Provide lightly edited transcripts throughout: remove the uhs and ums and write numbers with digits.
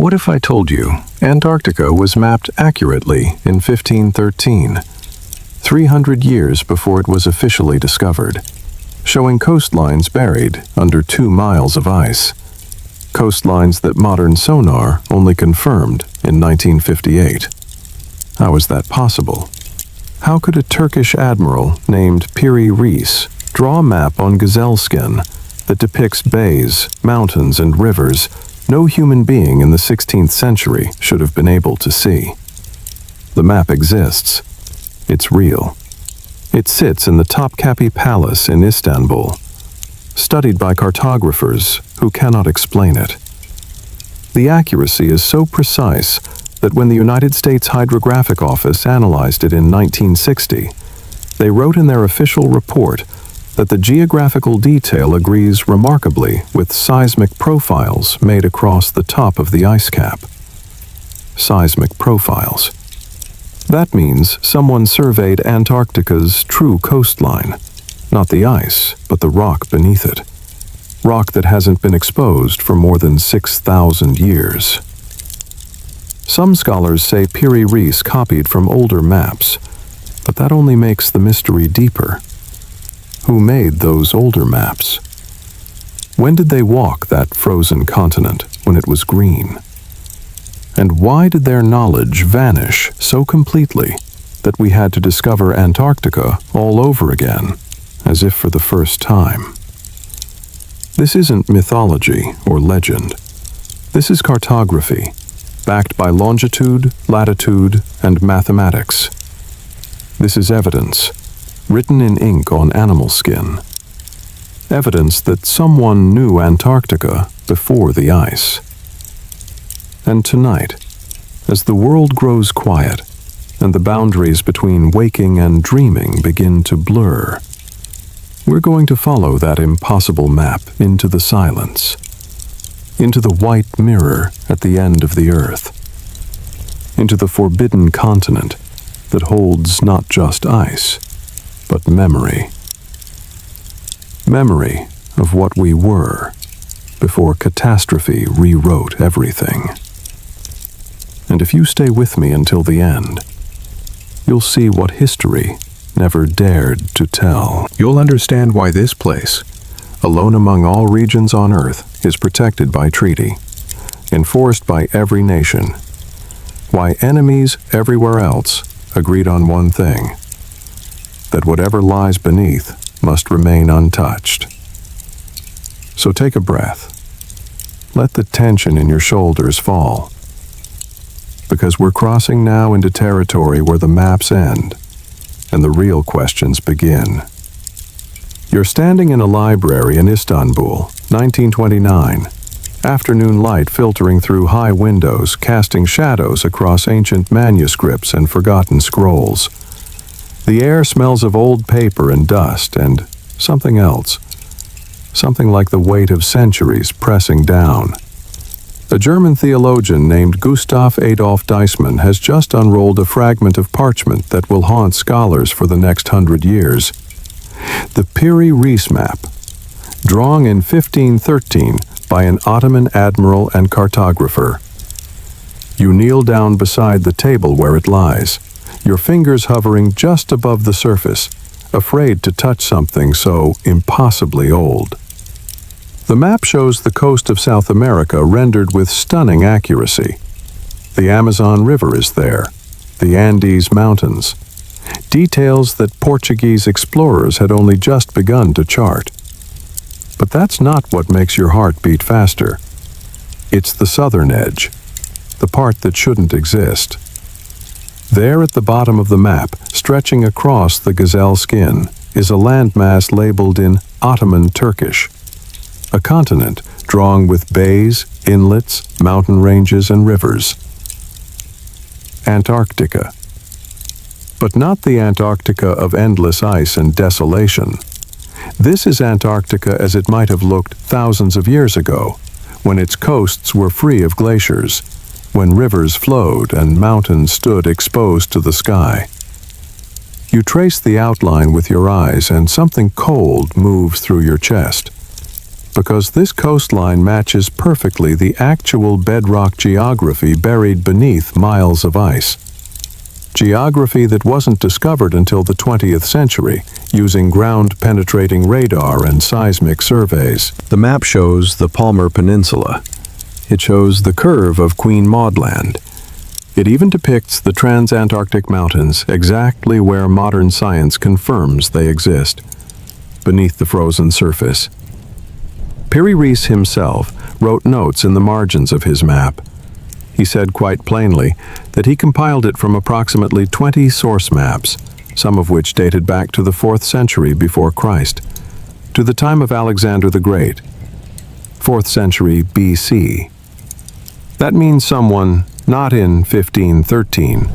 What if I told you Antarctica was mapped accurately in 1513, 300 years before it was officially discovered, showing coastlines buried under 2 miles of ice, coastlines that modern sonar only confirmed in 1958. How is that possible? How could a Turkish admiral named Piri Reis draw a map on gazelle skin that depicts bays, mountains, and rivers no human being in the 16th century should have been able to see? The map exists. It's real. It sits in the Topkapi Palace in Istanbul, studied by cartographers who cannot explain it. The accuracy is so precise that when the United States Hydrographic Office analyzed it in 1960, they wrote in their official report that the geographical detail agrees remarkably with seismic profiles made across the top of the ice cap. Seismic profiles. That means someone surveyed Antarctica's true coastline, not the ice, but the rock beneath it. Rock that hasn't been exposed for more than 6,000 years. Some scholars say Piri Reis copied from older maps, but that only makes the mystery deeper. Who made those older maps? When did they walk that frozen continent when it was green? And why did their knowledge vanish so completely that we had to discover Antarctica all over again, as if for the first time? This isn't mythology or legend. This is cartography, backed by longitude, latitude, and mathematics. This is evidence, written in ink on animal skin. Evidence that someone knew Antarctica before the ice. And tonight, as the world grows quiet and the boundaries between waking and dreaming begin to blur, we're going to follow that impossible map into the silence, into the white mirror at the end of the earth, into the forbidden continent that holds not just ice, but memory. Memory of what we were before catastrophe rewrote everything. And if you stay with me until the end, you'll see what history never dared to tell. You'll understand why this place, alone among all regions on Earth, is protected by treaty, enforced by every nation. Why enemies everywhere else agreed on one thing, that whatever lies beneath must remain untouched. So take a breath. Let the tension in your shoulders fall, because we're crossing now into territory where the maps end and the real questions begin. You're standing in a library in Istanbul, 1929. Afternoon light filtering through high windows, casting shadows across ancient manuscripts and forgotten scrolls. The air smells of old paper and dust and something else. Something like the weight of centuries pressing down. A German theologian named Gustav Adolf Deissmann has just unrolled a fragment of parchment that will haunt scholars for the next 100 years. The Piri Reis map, drawn in 1513 by an Ottoman admiral and cartographer. You kneel down beside the table where it lies, your fingers hovering just above the surface, afraid to touch something so impossibly old. The map shows the coast of South America rendered with stunning accuracy. The Amazon River is there, the Andes Mountains, details that Portuguese explorers had only just begun to chart. But that's not what makes your heart beat faster. It's the southern edge, the part that shouldn't exist. There at the bottom of the map, stretching across the gazelle skin, is a landmass labeled in Ottoman Turkish. A continent drawn with bays, inlets, mountain ranges, and rivers. Antarctica. But not the Antarctica of endless ice and desolation. This is Antarctica as it might have looked thousands of years ago, when its coasts were free of glaciers, when rivers flowed and mountains stood exposed to the sky. You trace the outline with your eyes and something cold moves through your chest. because this coastline matches perfectly the actual bedrock geography buried beneath miles of ice. Geography that wasn't discovered until the 20th century, using ground-penetrating radar and seismic surveys. The map shows the Palmer Peninsula. It shows the curve of Queen Maud Land. It even depicts the Transantarctic Mountains, exactly where modern science confirms they exist, beneath the frozen surface. Piri Reis himself wrote notes in the margins of his map. He said quite plainly that he compiled it from approximately 20 source maps, some of which dated back to the 4th century before Christ, to the time of Alexander the Great, 4th century BC. That means someone not in 1513,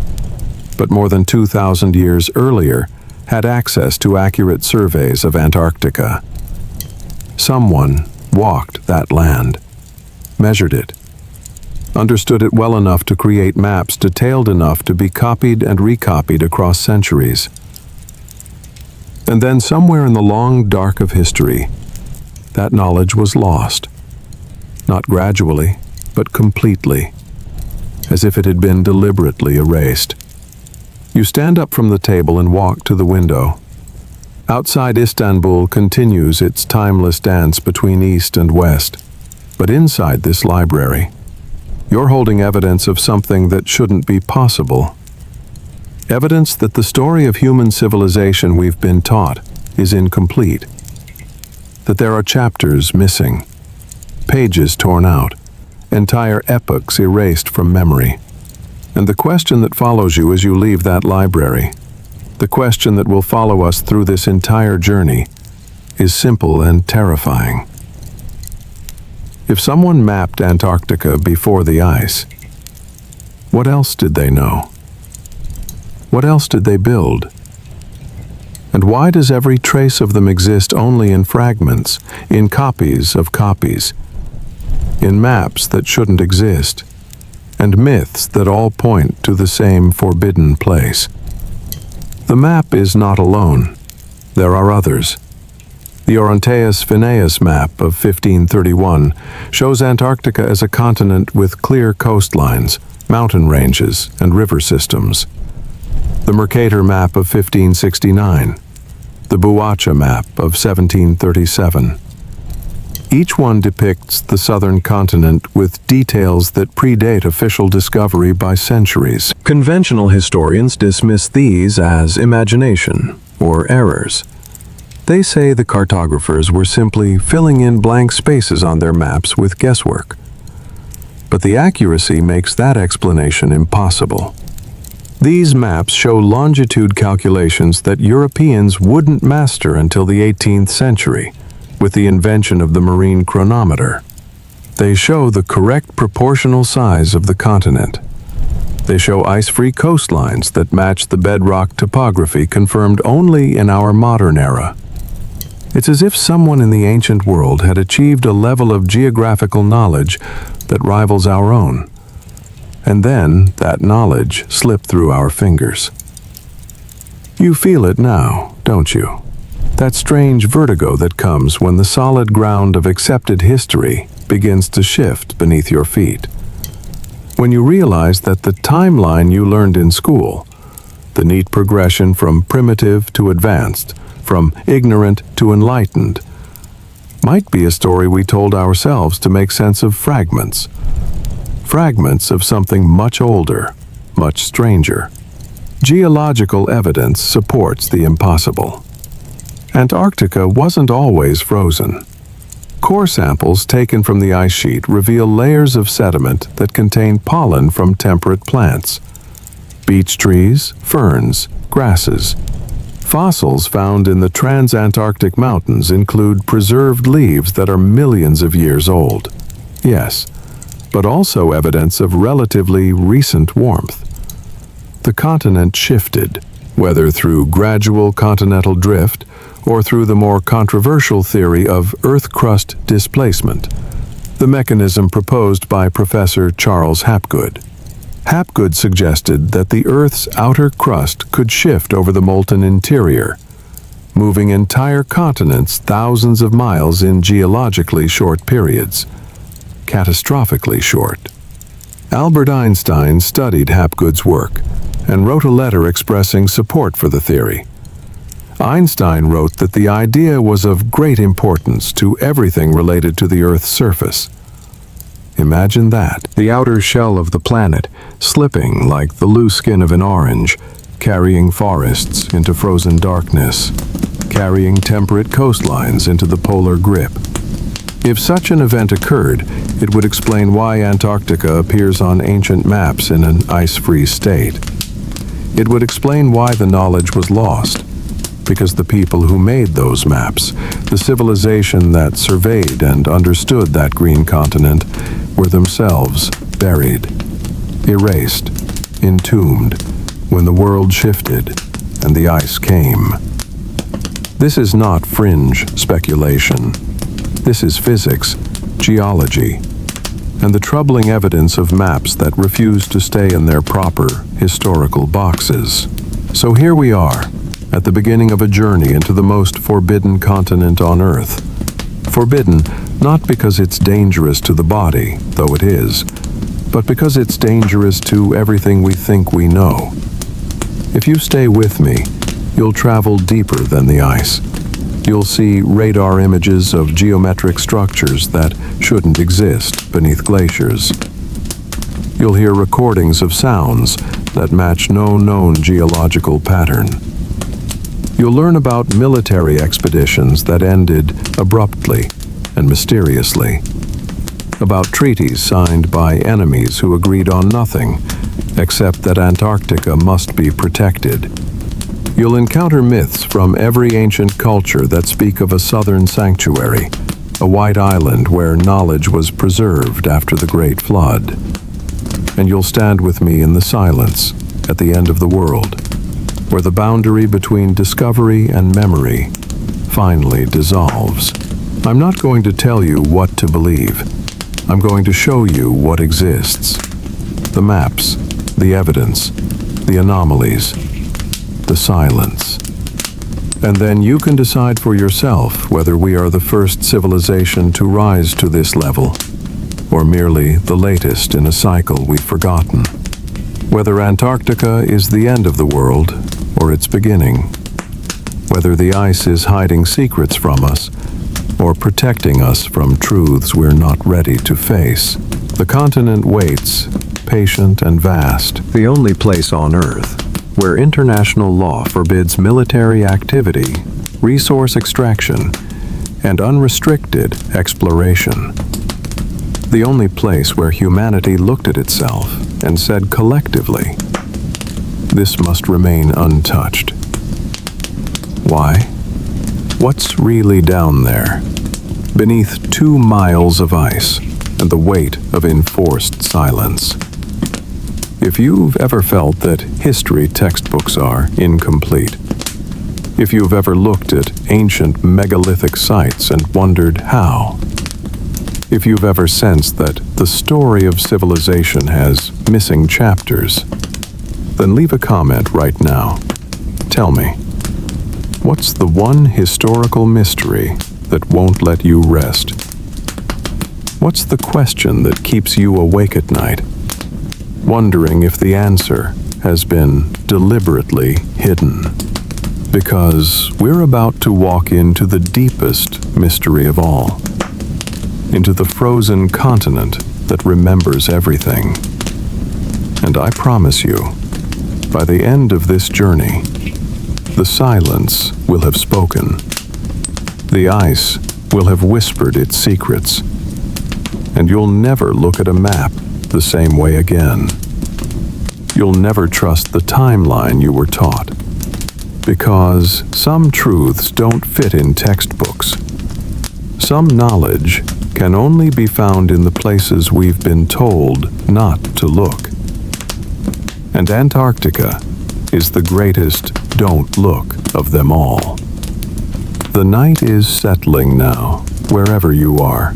but more than 2,000 years earlier, had access to accurate surveys of Antarctica. Someone walked that land, measured it, understood it well enough to create maps detailed enough to be copied and recopied across centuries. And then somewhere in the long dark of history, that knowledge was lost. Not gradually, but completely, as if it had been deliberately erased. You stand up from the table and walk to the window. Outside Istanbul continues its timeless dance between East and West. But inside this library, you're holding evidence of something that shouldn't be possible. Evidence that the story of human civilization we've been taught is incomplete. That there are chapters missing, pages torn out, entire epochs erased from memory. And the question that follows you as you leave that library, the question that will follow us through this entire journey, is simple and terrifying. If someone mapped Antarctica before the ice, what else did they know? What else did they build? And why does every trace of them exist only in fragments, in copies of copies, in maps that shouldn't exist, and myths that all point to the same forbidden place? The map is not alone. There are others. The Oronteus Phineas map of 1531 shows Antarctica as a continent with clear coastlines, mountain ranges, and river systems. The Mercator map of 1569. The Buacha map of 1737. Each one depicts the southern continent with details that predate official discovery by centuries. Conventional historians dismiss these as imagination or errors. They say the cartographers were simply filling in blank spaces on their maps with guesswork. But the accuracy makes that explanation impossible. These maps show longitude calculations that Europeans wouldn't master until the 18th century, with the invention of the marine chronometer. They show the correct proportional size of the continent. They show ice-free coastlines that match the bedrock topography confirmed only in our modern era. It's as if someone in the ancient world had achieved a level of geographical knowledge that rivals our own. And then that knowledge slipped through our fingers. You feel it now, don't you? That strange vertigo that comes when the solid ground of accepted history begins to shift beneath your feet. When you realize that the timeline you learned in school, the neat progression from primitive to advanced, from ignorant to enlightened, might be a story we told ourselves to make sense of fragments. Fragments of something much older, much stranger. Geological evidence supports the impossible. Antarctica wasn't always frozen. Core samples taken from the ice sheet reveal layers of sediment that contain pollen from temperate plants. Beech trees, ferns, grasses. Fossils found in the Transantarctic Mountains include preserved leaves that are millions of years old. Yes, but also evidence of relatively recent warmth. The continent shifted, whether through gradual continental drift or through the more controversial theory of Earth crust displacement, the mechanism proposed by Professor Charles Hapgood. Hapgood suggested that the Earth's outer crust could shift over the molten interior, moving entire continents thousands of miles in geologically short periods. Catastrophically short. Albert Einstein studied Hapgood's work and wrote a letter expressing support for the theory. Einstein wrote that the idea was of great importance to everything related to the Earth's surface. Imagine that, the outer shell of the planet slipping like the loose skin of an orange, carrying forests into frozen darkness, carrying temperate coastlines into the polar grip. If such an event occurred, it would explain why Antarctica appears on ancient maps in an ice-free state. It would explain why the knowledge was lost, because the people who made those maps, the civilization that surveyed and understood that green continent, were themselves buried, erased, entombed, when the world shifted and the ice came. This is not fringe speculation. This is physics, geology, and the troubling evidence of maps that refuse to stay in their proper historical boxes. So here we are, at the beginning of a journey into the most forbidden continent on Earth. Forbidden not because it's dangerous to the body, though it is, but because it's dangerous to everything we think we know. If you stay with me, you'll travel deeper than the ice. You'll see radar images of geometric structures that shouldn't exist beneath glaciers. You'll hear recordings of sounds that match no known geological pattern. You'll learn about military expeditions that ended abruptly and mysteriously, about treaties signed by enemies who agreed on nothing except that Antarctica must be protected. You'll encounter myths from every ancient culture that speak of a southern sanctuary, a white island where knowledge was preserved after the Great Flood. And you'll stand with me in the silence at the end of the world, where the boundary between discovery and memory finally dissolves. I'm not going to tell you what to believe. I'm going to show you what exists. The maps, the evidence, the anomalies, the silence. And then you can decide for yourself whether we are the first civilization to rise to this level, or merely the latest in a cycle we've forgotten. Whether Antarctica is the end of the world or its beginning. Whether the ice is hiding secrets from us or protecting us from truths we're not ready to face. The continent waits, patient and vast, the only place on Earth where international law forbids military activity, resource extraction, and unrestricted exploration. The only place where humanity looked at itself and said collectively, this must remain untouched. Why? What's really down there, beneath 2 miles of ice and the weight of enforced silence? If you've ever felt that history textbooks are incomplete, if you've ever looked at ancient megalithic sites and wondered how, if you've ever sensed that the story of civilization has missing chapters, then leave a comment right now. Tell me, what's the one historical mystery that won't let you rest? What's the question that keeps you awake at night, wondering if the answer has been deliberately hidden? Because we're about to walk into the deepest mystery of all, into the frozen continent that remembers everything. And I promise you, by the end of this journey, the silence will have spoken. The ice will have whispered its secrets, and you'll never look at a map the same way again. You'll never trust the timeline you were taught, because some truths don't fit in textbooks. Some knowledge can only be found in the places we've been told not to look. And Antarctica is the greatest don't look of them all. The night is settling now, wherever you are.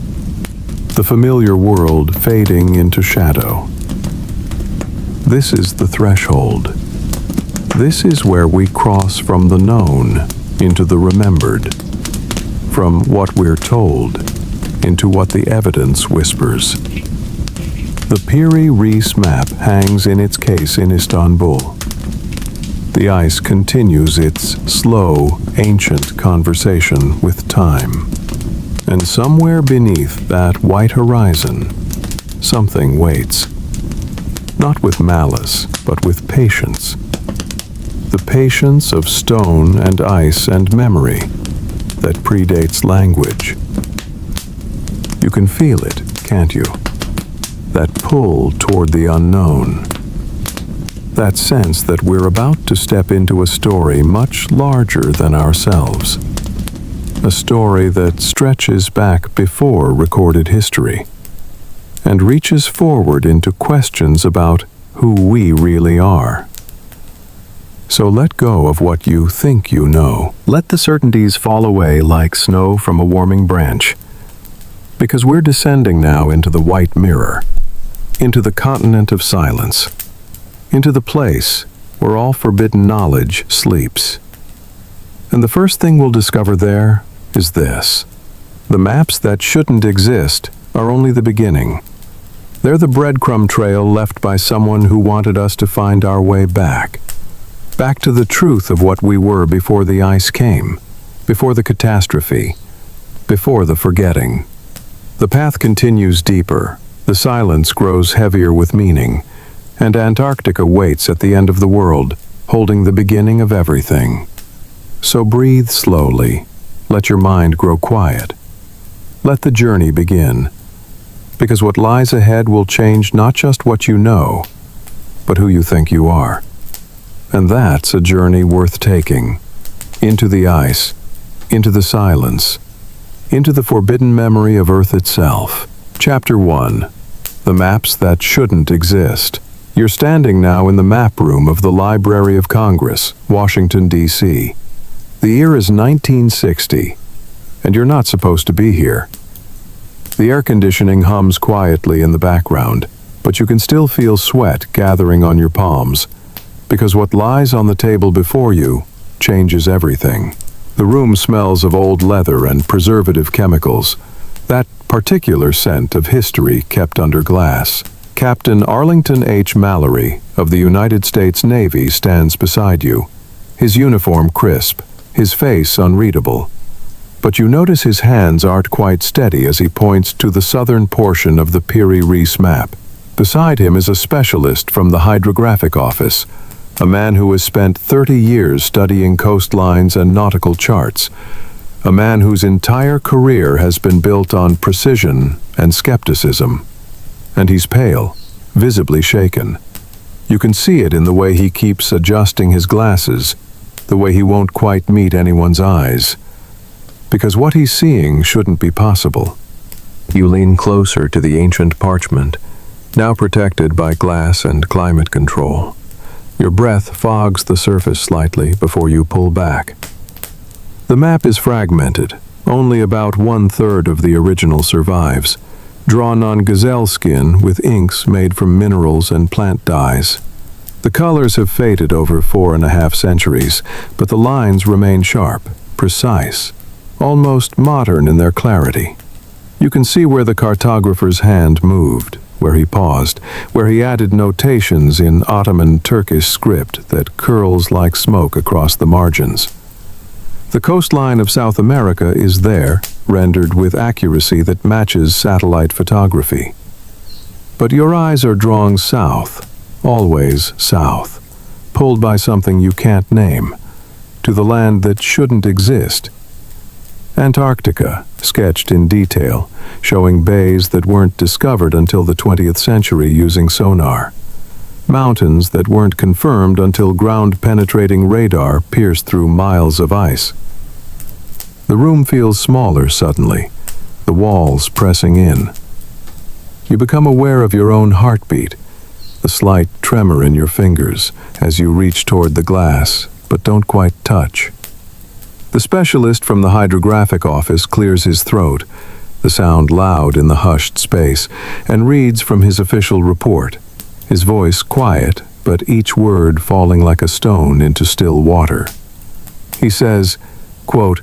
The familiar world fading into shadow. This is the threshold. This is where we cross from the known into the remembered, from what we're told into what the evidence whispers. The Piri Reis map hangs in its case in Istanbul. The ice continues its slow, ancient conversation with time. And somewhere beneath that white horizon, something waits. Not with malice, but with patience. The patience of stone and ice and memory that predates language. You can feel it, can't you? That pull toward the unknown. That sense that we're about to step into a story much larger than ourselves. A story that stretches back before recorded history and reaches forward into questions about who we really are. So let go of what you think you know. Let the certainties fall away like snow from a warming branch, because we're descending now into the white mirror, into the continent of silence, into the place where all forbidden knowledge sleeps. And the first thing we'll discover there is this. The maps that shouldn't exist are only the beginning. They're the breadcrumb trail left by someone who wanted us to find our way back to the truth of what we were before the ice came, before the catastrophe, before the forgetting. The path continues deeper, the silence grows heavier with meaning, and Antarctica waits at the end of the world, holding the beginning of everything. So breathe slowly, let your mind grow quiet. Let the journey begin, because what lies ahead will change not just what you know, but who you think you are. And that's a journey worth taking. Into the ice, into the silence, into the forbidden memory of Earth itself. Chapter 1. The Maps That Shouldn't Exist. You're standing now in the map room of the Library of Congress, Washington, D.C. The year is 1960, and you're not supposed to be here. The air conditioning hums quietly in the background, but you can still feel sweat gathering on your palms, because what lies on the table before you changes everything. The room smells of old leather and preservative chemicals, that particular scent of history kept under glass. Captain Arlington H. Mallory of the United States Navy stands beside you, his uniform crisp, his face unreadable. But you notice his hands aren't quite steady as he points to the southern portion of the Piri Reis map. Beside him is a specialist from the Hydrographic Office, a man who has spent 30 years studying coastlines and nautical charts, a man whose entire career has been built on precision and skepticism. And he's pale, visibly shaken. You can see it in the way he keeps adjusting his glasses, the way he won't quite meet anyone's eyes. Because what he's seeing shouldn't be possible. You lean closer to the ancient parchment, now protected by glass and climate control. Your breath fogs the surface slightly before you pull back. The map is fragmented. Only about 1/3 of the original survives, drawn on gazelle skin with inks made from minerals and plant dyes. The colors have faded over 4.5 centuries, but the lines remain sharp, precise, almost modern in their clarity. You can see where the cartographer's hand moved, where he paused, where he added notations in Ottoman Turkish script that curls like smoke across the margins. The coastline of South America is there, rendered with accuracy that matches satellite photography. But your eyes are drawn south, always south, pulled by something you can't name, to the land that shouldn't exist. Antarctica, sketched in detail, showing bays that weren't discovered until the 20th century using sonar. Mountains that weren't confirmed until ground-penetrating radar pierced through miles of ice. The room feels smaller suddenly, the walls pressing in. You become aware of your own heartbeat, the slight tremor in your fingers as you reach toward the glass, but don't quite touch. The specialist from the Hydrographic Office clears his throat, the sound loud in the hushed space, and reads from his official report, his voice quiet, but each word falling like a stone into still water. He says, Quote,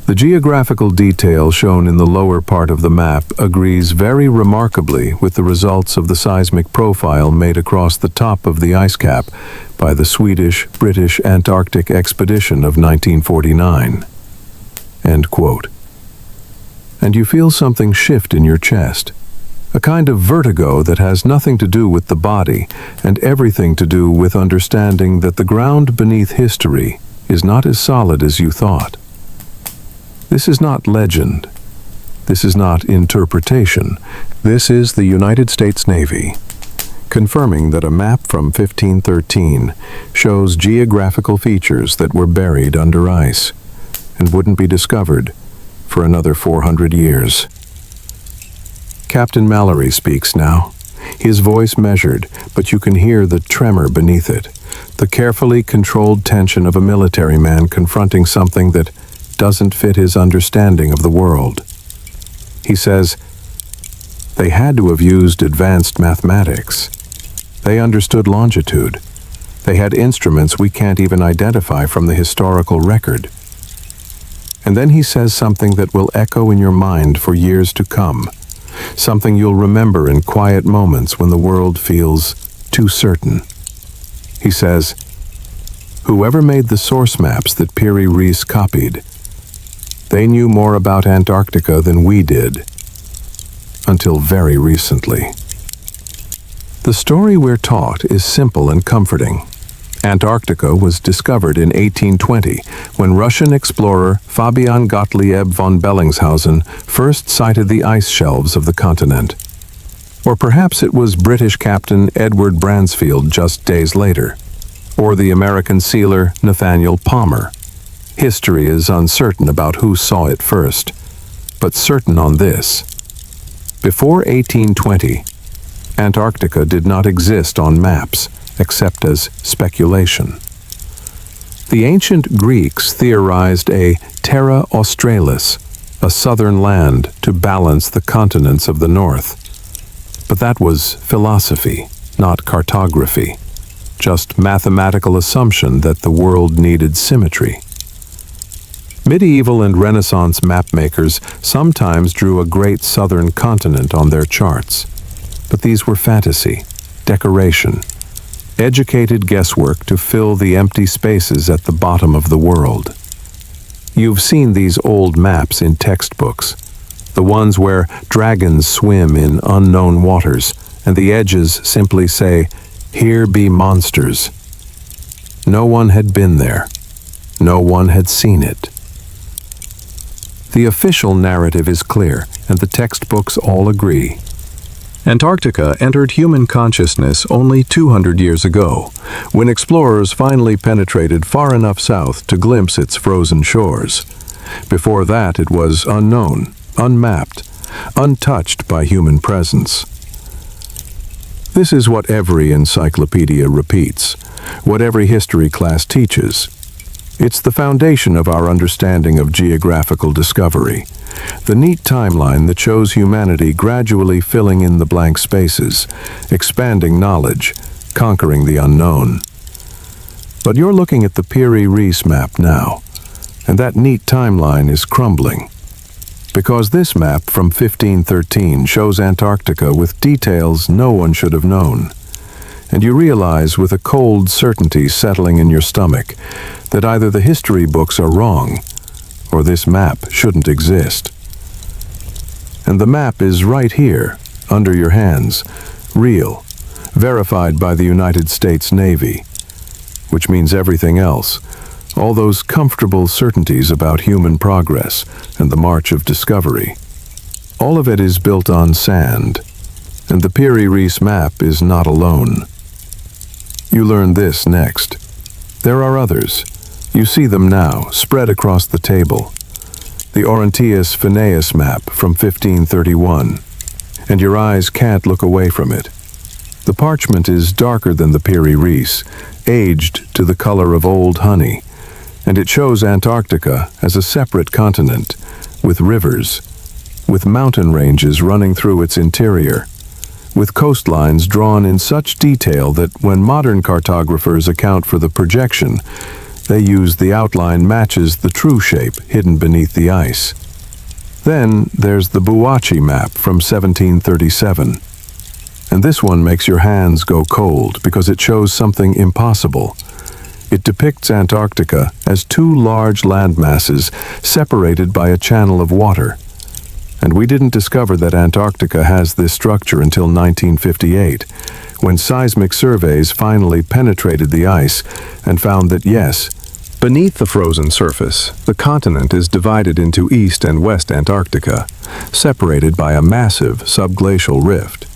"The geographical detail shown in the lower part of the map agrees very remarkably with the results of the seismic profile made across the top of the ice cap by the Swedish-British Antarctic expedition of 1949. End quote. And you feel something shift in your chest, a kind of vertigo that has nothing to do with the body and everything to do with understanding that the ground beneath history is not as solid as you thought. This is not legend. This is not interpretation. This is the United States Navy, confirming that a map from 1513 shows geographical features that were buried under ice and wouldn't be discovered for another 400 years. Captain Mallory speaks now, his voice measured, but you can hear the tremor beneath it, the carefully controlled tension of a military man confronting something that doesn't fit his understanding of the world. He says, "They had to have used advanced mathematics. They understood longitude. They had instruments we can't even identify from the historical record." And then he says something that will echo in your mind for years to come, something you'll remember in quiet moments when the world feels too certain. He says, "Whoever made the source maps that Reis copied, they knew more about Antarctica than we did, until very recently." The story we're taught is simple and comforting. Antarctica was discovered in 1820 when Russian explorer Fabian Gottlieb von Bellingshausen first sighted the ice shelves of the continent. Or perhaps it was British Captain Edward Bransfield just days later, or the American sealer Nathaniel Palmer. History is uncertain about who saw it first, but certain on this. Before 1820, Antarctica did not exist on maps, except as speculation. The ancient Greeks theorized a terra australis, a southern land to balance the continents of the north. But that was philosophy, not cartography, just mathematical assumption that the world needed symmetry. Medieval and Renaissance mapmakers sometimes drew a great southern continent on their charts. But these were fantasy, decoration, educated guesswork to fill the empty spaces at the bottom of the world. You've seen these old maps in textbooks, the ones where dragons swim in unknown waters and the edges simply say, "Here be monsters." No one had been there. No one had seen it. The official narrative is clear, and the textbooks all agree. Antarctica entered human consciousness only 200 years ago, when explorers finally penetrated far enough south to glimpse its frozen shores. Before that, it was unknown, unmapped, untouched by human presence. This is what every encyclopedia repeats, what every history class teaches. It's the foundation of our understanding of geographical discovery, the neat timeline that shows humanity gradually filling in the blank spaces, expanding knowledge, conquering the unknown. But you're looking at the Reis map now, and that neat timeline is crumbling. Because this map from 1513 shows Antarctica with details no one should have known. And you realize with a cold certainty settling in your stomach that either the history books are wrong or this map shouldn't exist. And the map is right here, under your hands, real, verified by the United States Navy, which means everything else, all those comfortable certainties about human progress and the march of discovery. All of it is built on sand, and the Reis map is not alone. You learn this next. There are others. You see them now, spread across the table. The Orontius Phineas map from 1531, and your eyes can't look away from it. The parchment is darker than the Reis, aged to the color of old honey, and it shows Antarctica as a separate continent, with rivers, with mountain ranges running through its interior, with coastlines drawn in such detail that when modern cartographers account for the projection, They use the outline matches the true shape hidden beneath the ice. Then there's the Buachi map from 1737. And this one makes your hands go cold because it shows something impossible. It depicts Antarctica as two large landmasses separated by a channel of water. And we didn't discover that Antarctica has this structure until 1958, when seismic surveys finally penetrated the ice and found that yes, beneath the frozen surface, the continent is divided into East and West Antarctica, separated by a massive subglacial rift.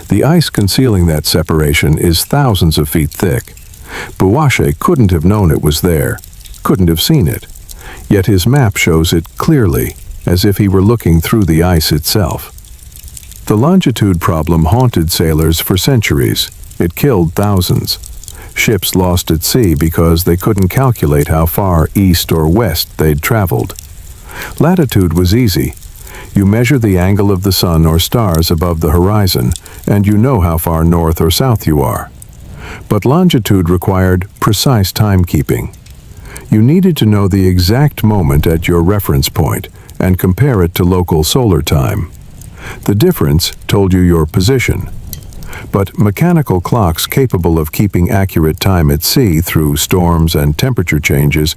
The ice concealing that separation is thousands of feet thick. Buachi couldn't have known it was there, couldn't have seen it, yet his map shows it clearly, as if he were looking through the ice itself. The longitude problem haunted sailors for centuries. It killed thousands. Ships lost at sea because they couldn't calculate how far east or west they'd traveled. Latitude was easy. You measure the angle of the sun or stars above the horizon, and you know how far north or south you are. But longitude required precise timekeeping. You needed to know the exact moment at your reference point and compare it to local solar time. The difference told you your position. But mechanical clocks capable of keeping accurate time at sea through storms and temperature changes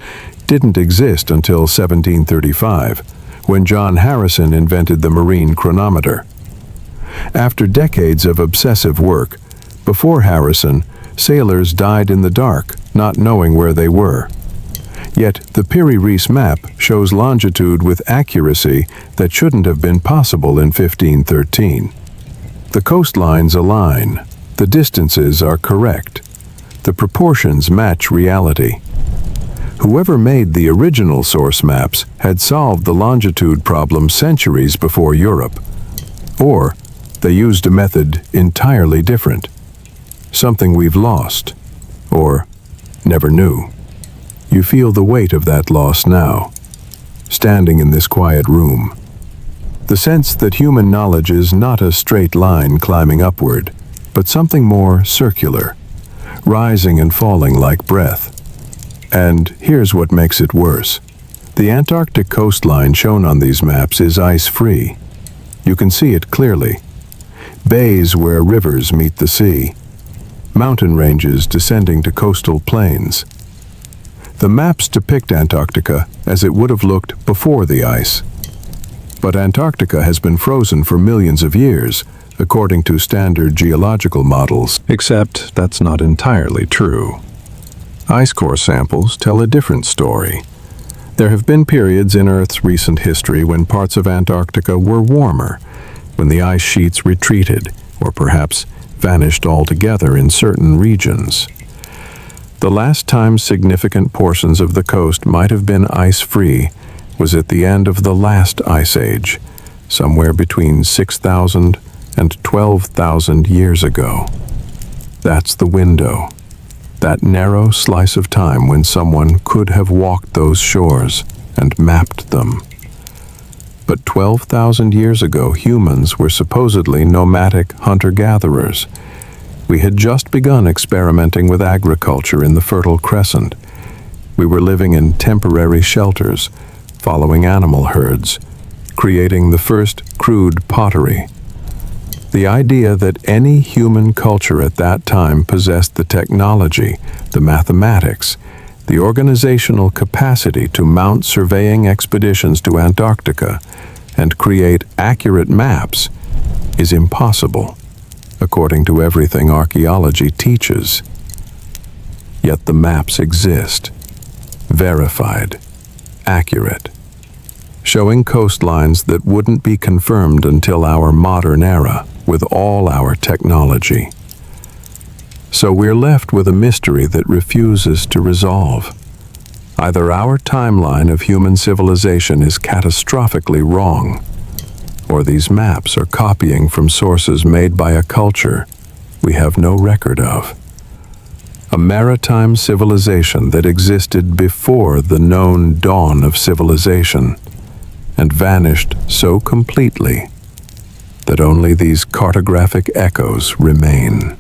didn't exist until 1735, when John Harrison invented the marine chronometer. After decades of obsessive work, before Harrison, sailors died in the dark, not knowing where they were. Yet the Piri-Reis map shows longitude with accuracy that shouldn't have been possible in 1513. The coastlines align, the distances are correct, the proportions match reality. Whoever made the original source maps had solved the longitude problem centuries before Europe. Or they used a method entirely different, something we've lost, or never knew. You feel the weight of that loss now, standing in this quiet room. The sense that human knowledge is not a straight line climbing upward, but something more circular, rising and falling like breath. And here's what makes it worse. The Antarctic coastline shown on these maps is ice-free. You can see it clearly. Bays where rivers meet the sea. Mountain ranges descending to coastal plains. The maps depict Antarctica as it would have looked before the ice. But Antarctica has been frozen for millions of years, according to standard geological models, except that's not entirely true. Ice core samples tell a different story. There have been periods in Earth's recent history when parts of Antarctica were warmer, when the ice sheets retreated, or perhaps vanished altogether in certain regions. The last time significant portions of the coast might have been ice-free was at the end of the last ice age, somewhere between 6,000 and 12,000 years ago. That's the window, that narrow slice of time when someone could have walked those shores and mapped them. But 12,000 years ago, humans were supposedly nomadic hunter-gatherers. We had just begun experimenting with agriculture in the Fertile Crescent. We were living in temporary shelters, following animal herds, creating the first crude pottery. The idea that any human culture at that time possessed the technology, the mathematics, the organizational capacity to mount surveying expeditions to Antarctica and create accurate maps is impossible, according to everything archaeology teaches. Yet the maps exist, verified, accurate, showing coastlines that wouldn't be confirmed until our modern era, with all our technology. So we're left with a mystery that refuses to resolve. Either our timeline of human civilization is catastrophically wrong, or these maps are copying from sources made by a culture we have no record of. A maritime civilization that existed before the known dawn of civilization and vanished so completely that only these cartographic echoes remain.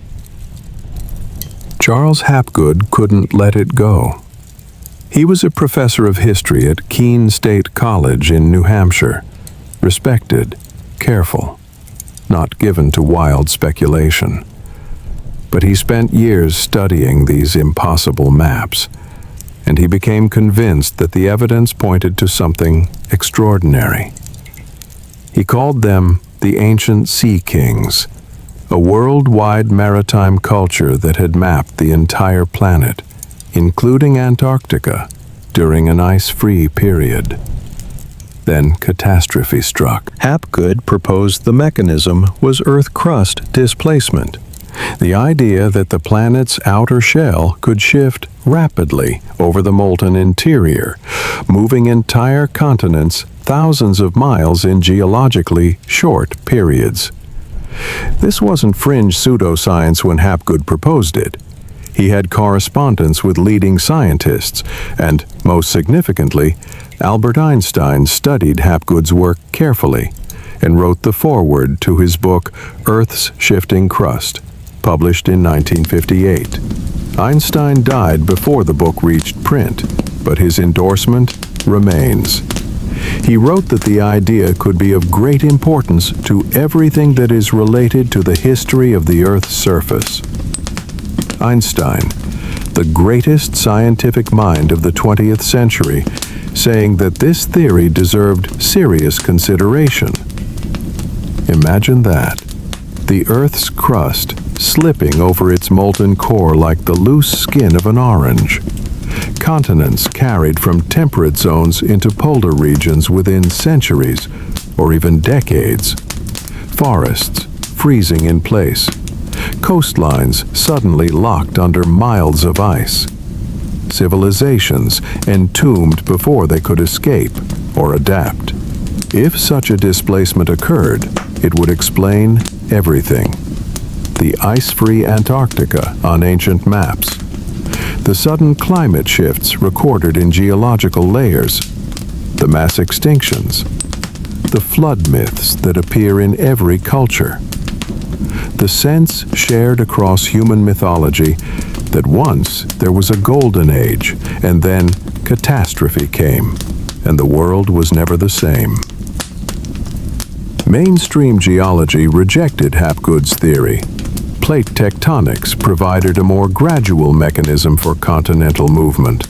Charles Hapgood couldn't let it go. He was a professor of history at Keene State College in New Hampshire. Respected, careful, not given to wild speculation. But he spent years studying these impossible maps, and he became convinced that the evidence pointed to something extraordinary. He called them the ancient sea kings, a worldwide maritime culture that had mapped the entire planet, including Antarctica, during an ice-free period. Then catastrophe struck. Hapgood proposed the mechanism was Earth crust displacement, the idea that the planet's outer shell could shift rapidly over the molten interior, moving entire continents thousands of miles in geologically short periods. This wasn't fringe pseudoscience when Hapgood proposed it. He had correspondence with leading scientists, and, most significantly, Albert Einstein studied Hapgood's work carefully and wrote the foreword to his book Earth's Shifting Crust, published in 1958. Einstein died before the book reached print, but his endorsement remains. He wrote that the idea could be of great importance to everything that is related to the history of the Earth's surface. Einstein, the greatest scientific mind of the 20th century, saying that this theory deserved serious consideration. Imagine that. The Earth's crust slipping over its molten core like the loose skin of an orange. Continents carried from temperate zones into polar regions within centuries or even decades. Forests freezing in place. Coastlines suddenly locked under miles of ice. Civilizations entombed before they could escape or adapt. If such a displacement occurred, it would explain everything. The ice-free Antarctica on ancient maps. The sudden climate shifts recorded in geological layers. The mass extinctions. The flood myths that appear in every culture. The sense shared across human mythology that once there was a golden age, and then catastrophe came, and the world was never the same. Mainstream geology rejected Hapgood's theory. Plate tectonics provided a more gradual mechanism for continental movement.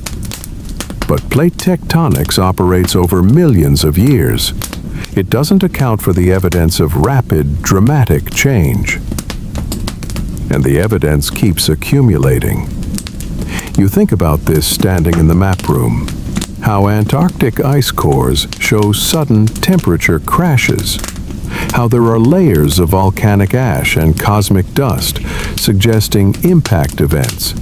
But plate tectonics operates over millions of years. It doesn't account for the evidence of rapid, dramatic change. And the evidence keeps accumulating. You think about this standing in the map room. How Antarctic ice cores show sudden temperature crashes. How there are layers of volcanic ash and cosmic dust, suggesting impact events.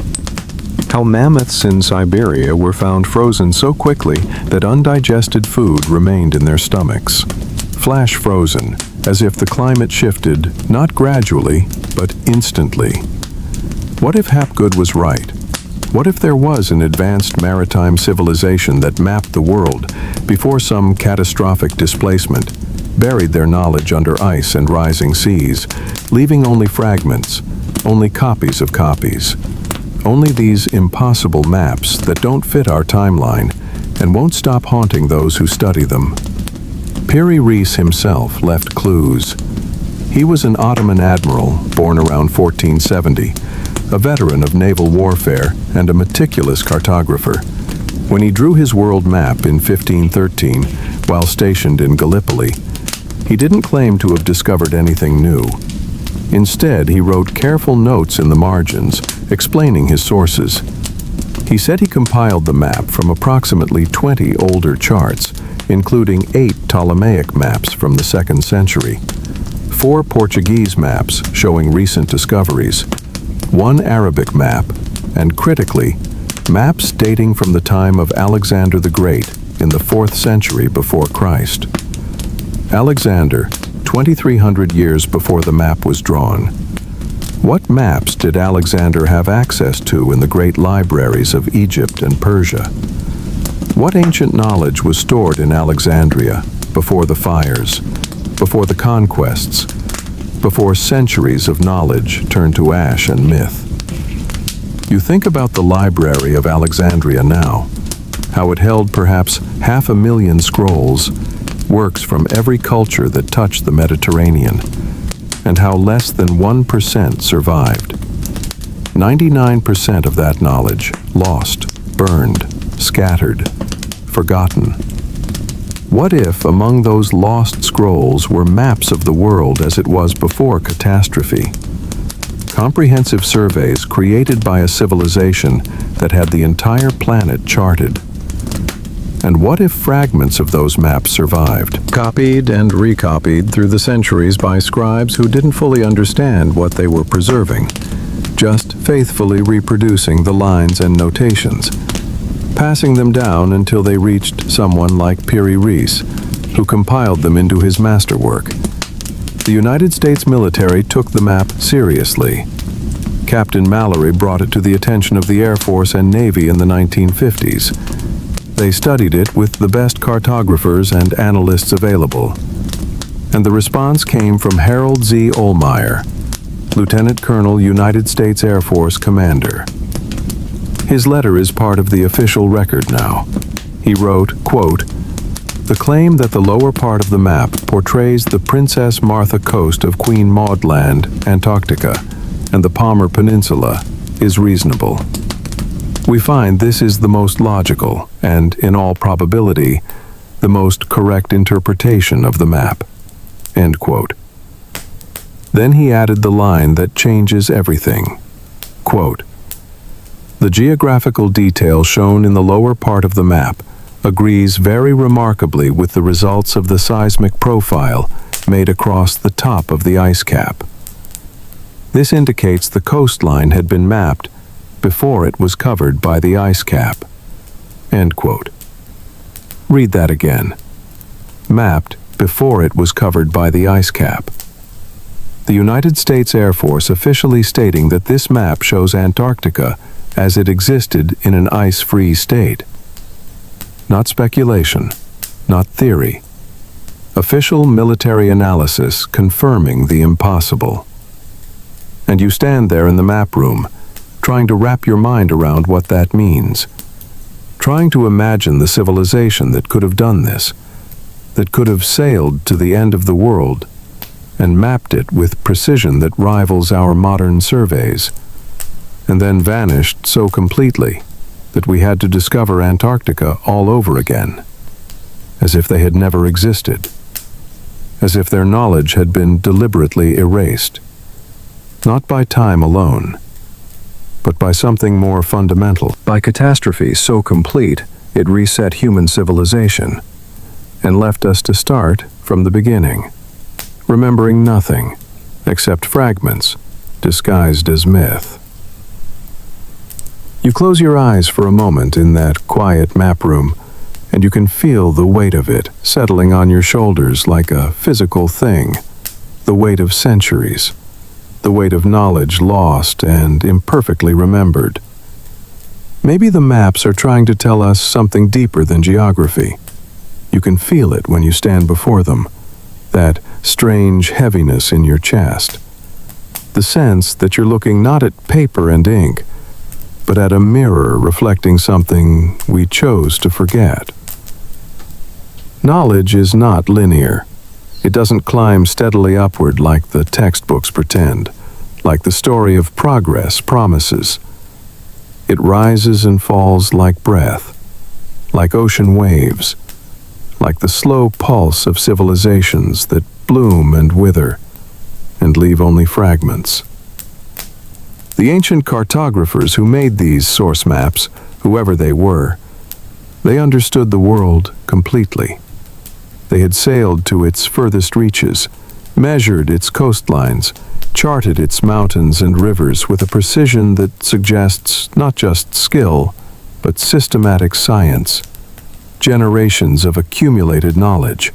How mammoths in Siberia were found frozen so quickly that undigested food remained in their stomachs. Flash frozen, as if the climate shifted not gradually, but instantly. What if Hapgood was right? What if there was an advanced maritime civilization that mapped the world before some catastrophic displacement, buried their knowledge under ice and rising seas, leaving only fragments, only copies of copies, only these impossible maps that don't fit our timeline and won't stop haunting those who study them? Reis himself left clues. He was an Ottoman admiral born around 1470, a veteran of naval warfare and a meticulous cartographer. When he drew his world map in 1513 while stationed in Gallipoli, he didn't claim to have discovered anything new. Instead, he wrote careful notes in the margins, explaining his sources. He said he compiled the map from approximately 20 older charts, including 8 Ptolemaic maps from the 2nd century, 4 Portuguese maps showing recent discoveries, 1 Arabic map, and critically, maps dating from the time of Alexander the Great in the 4th century before Christ. Alexander, 2,300 years before the map was drawn. What maps did Alexander have access to in the great libraries of Egypt and Persia? What ancient knowledge was stored in Alexandria before the fires, before the conquests, before centuries of knowledge turned to ash and myth? You think about the library of Alexandria now. how it held perhaps 500,000 scrolls, works from every culture that touched the Mediterranean, and how less than 1% survived. 99% of that knowledge lost, burned, scattered, forgotten. What if among those lost scrolls were maps of the world as it was before Catastrophe? Comprehensive surveys created by a civilization that had the entire planet charted. And what if fragments of those maps survived, copied and recopied through the centuries by scribes who didn't fully understand what they were preserving, just faithfully reproducing the lines and notations, passing them down until they reached someone like Piri Reis, who compiled them into his masterwork. The United States military took the map seriously. Captain Mallory brought it to the attention of the Air Force and Navy in the 1950s. They studied it with the best cartographers and analysts available. And the response came from Harold Z. Ohlmeyer, Lieutenant Colonel, United States Air Force Commander. His letter is part of the official record now. He wrote, quote, "The claim that the lower part of the map portrays the Princess Martha Coast of Queen Maud Land, Antarctica, and the Palmer Peninsula is reasonable. We find this is the most logical and, in all probability, the most correct interpretation of the map." End quote. Then he added the line that changes everything. Quote, "The geographical detail shown in the lower part of the map agrees very remarkably with the results of the seismic profile made across the top of the ice cap. This indicates the coastline had been mapped before it was covered by the ice cap." End quote. Read that again. Mapped before it was covered by the ice cap. The United States Air Force officially stating that this map shows Antarctica as it existed in an ice-free state. Not speculation, not theory. Official military analysis confirming the impossible. And you stand there in the map room, trying to wrap your mind around what that means. Trying to imagine the civilization that could have done this, that could have sailed to the end of the world and mapped it with precision that rivals our modern surveys, and then vanished so completely that we had to discover Antarctica all over again, as if they had never existed, as if their knowledge had been deliberately erased, not by time alone, but by something more fundamental, by catastrophe so complete it reset human civilization and left us to start from the beginning, remembering nothing except fragments disguised as myth. You close your eyes for a moment in that quiet map room, and you can feel the weight of it settling on your shoulders like a physical thing, the weight of centuries, the weight of knowledge lost and imperfectly remembered. Maybe the maps are trying to tell us something deeper than geography. You can feel it when you stand before them, that strange heaviness in your chest, the sense that you're looking not at paper and ink, but at a mirror reflecting something we chose to forget. Knowledge is not linear. It doesn't climb steadily upward like the textbooks pretend, like the story of progress promises. It rises and falls like breath, like ocean waves, like the slow pulse of civilizations that bloom and wither and leave only fragments. The ancient cartographers who made these source maps, whoever they were, they understood the world completely. They had sailed to its furthest reaches, measured its coastlines, charted its mountains and rivers with a precision that suggests not just skill, but systematic science, generations of accumulated knowledge.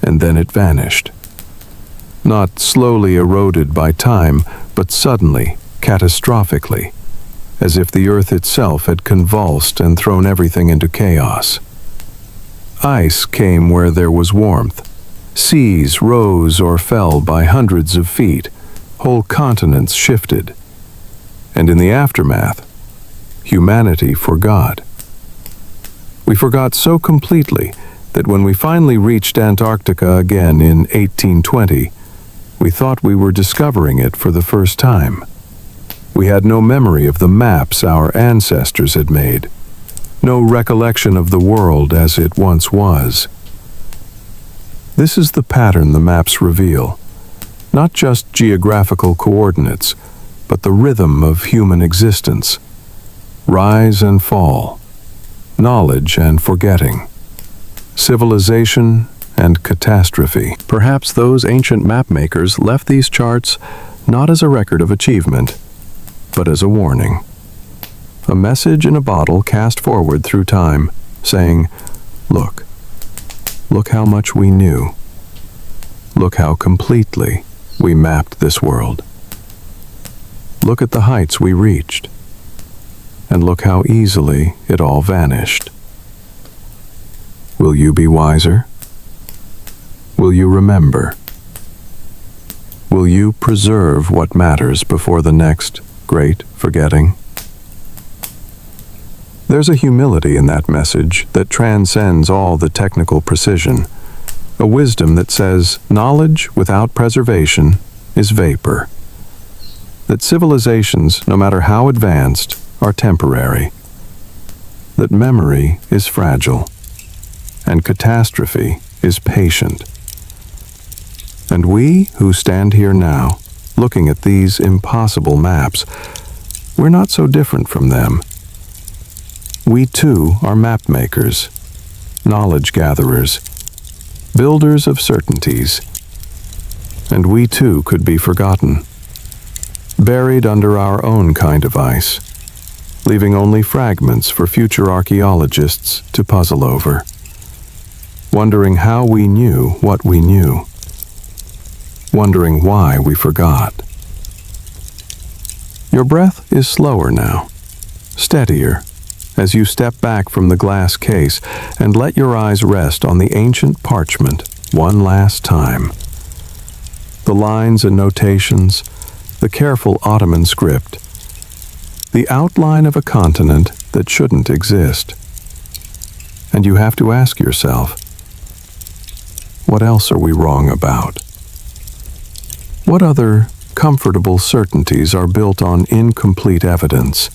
And then it vanished. Not slowly eroded by time, but suddenly, catastrophically, as if the earth itself had convulsed and thrown everything into chaos. Ice came where there was warmth. Seas rose or fell by hundreds of feet. Whole continents shifted. And in the aftermath, humanity forgot. We forgot so completely that when we finally reached Antarctica again in 1820, we thought we were discovering it for the first time. We had no memory of the maps our ancestors had made, no recollection of the world as it once was. This is the pattern the maps reveal, not just geographical coordinates, but the rhythm of human existence. Rise and fall, knowledge and forgetting, civilization and catastrophe. Perhaps those ancient mapmakers left these charts not as a record of achievement, but as a warning. A message in a bottle cast forward through time, saying, "Look how much we knew. Look how completely we mapped this world. Look at the heights we reached, and look how easily it all vanished. Will you be wiser? Will you remember? Will you preserve what matters before the next great forgetting?" There's a humility in that message that transcends all the technical precision, a wisdom that says knowledge without preservation is vapor, that civilizations, no matter how advanced, are temporary, that memory is fragile, and catastrophe is patient. And we who stand here now, looking at these impossible maps, we're not so different from them. We too are map makers, knowledge gatherers, builders of certainties, and we too could be forgotten, buried under our own kind of ice, leaving only fragments for future archaeologists to puzzle over, wondering how we knew what we knew, wondering why we forgot. Your breath is slower now, steadier, as you step back from the glass case and let your eyes rest on the ancient parchment one last time. The lines and notations, the careful Ottoman script, the outline of a continent that shouldn't exist. And you have to ask yourself, what else are we wrong about? What other comfortable certainties are built on incomplete evidence?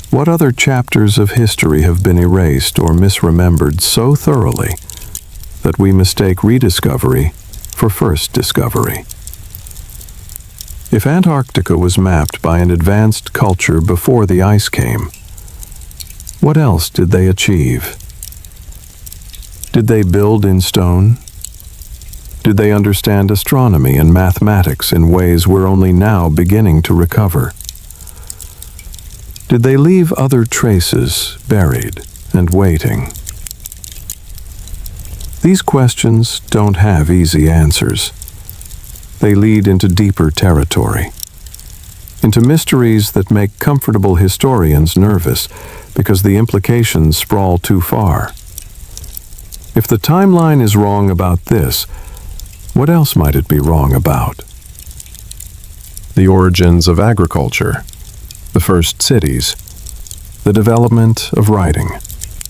What other chapters of history have been erased or misremembered so thoroughly that we mistake rediscovery for first discovery? If Antarctica was mapped by an advanced culture before the ice came, what else did they achieve? Did they build in stone? Did they understand astronomy and mathematics in ways we're only now beginning to recover? Did they leave other traces buried and waiting? These questions don't have easy answers. They lead into deeper territory, into mysteries that make comfortable historians nervous because the implications sprawl too far. If the timeline is wrong about this, what else might it be wrong about? The origins of agriculture, the first cities, the development of writing.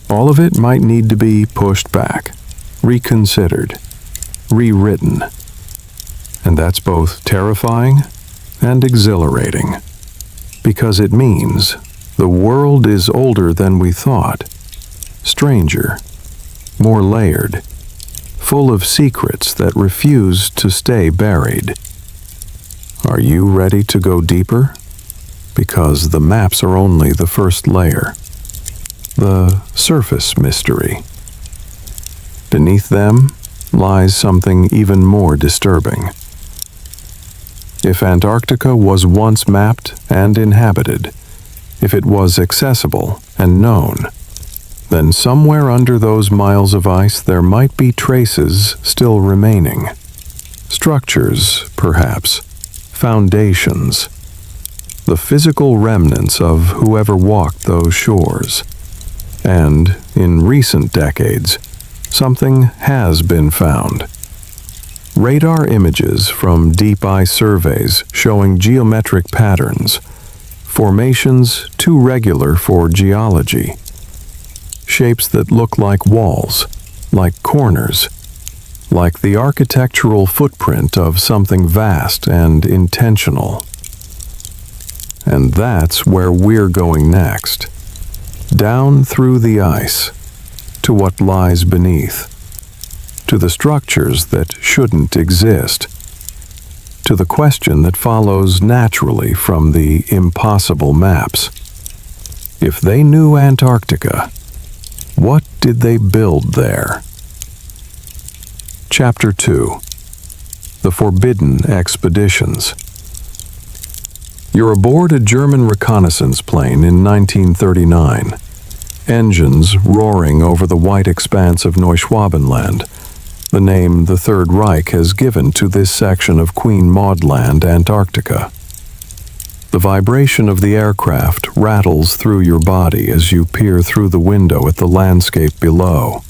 All of it might need to be pushed back, reconsidered, rewritten. And that's both terrifying and exhilarating, because it means the world is older than we thought, stranger, more layered, full of secrets that refuse to stay buried. Are you ready to go deeper? Because the maps are only the first layer, the surface mystery. Beneath them lies something even more disturbing. If Antarctica was once mapped and inhabited, if it was accessible and known, then somewhere under those miles of ice there might be traces still remaining. Structures, perhaps, foundations, the physical remnants of whoever walked those shores. And, in recent decades, something has been found. Radar images from deep ice surveys showing geometric patterns, formations too regular for geology. Shapes that look like walls, like corners, like the architectural footprint of something vast and intentional. And that's where we're going next. Down through the ice, to what lies beneath, to the structures that shouldn't exist, to the question that follows naturally from the impossible maps. If they knew Antarctica, what did they build there? Chapter 2. The Forbidden Expeditions. You're aboard a German reconnaissance plane in 1939. Engines roaring over the white expanse of Neuschwabenland, the name the Third Reich has given to this section of Queen Maud Land, Antarctica. The vibration of the aircraft rattles through your body as you peer through the window at the landscape below.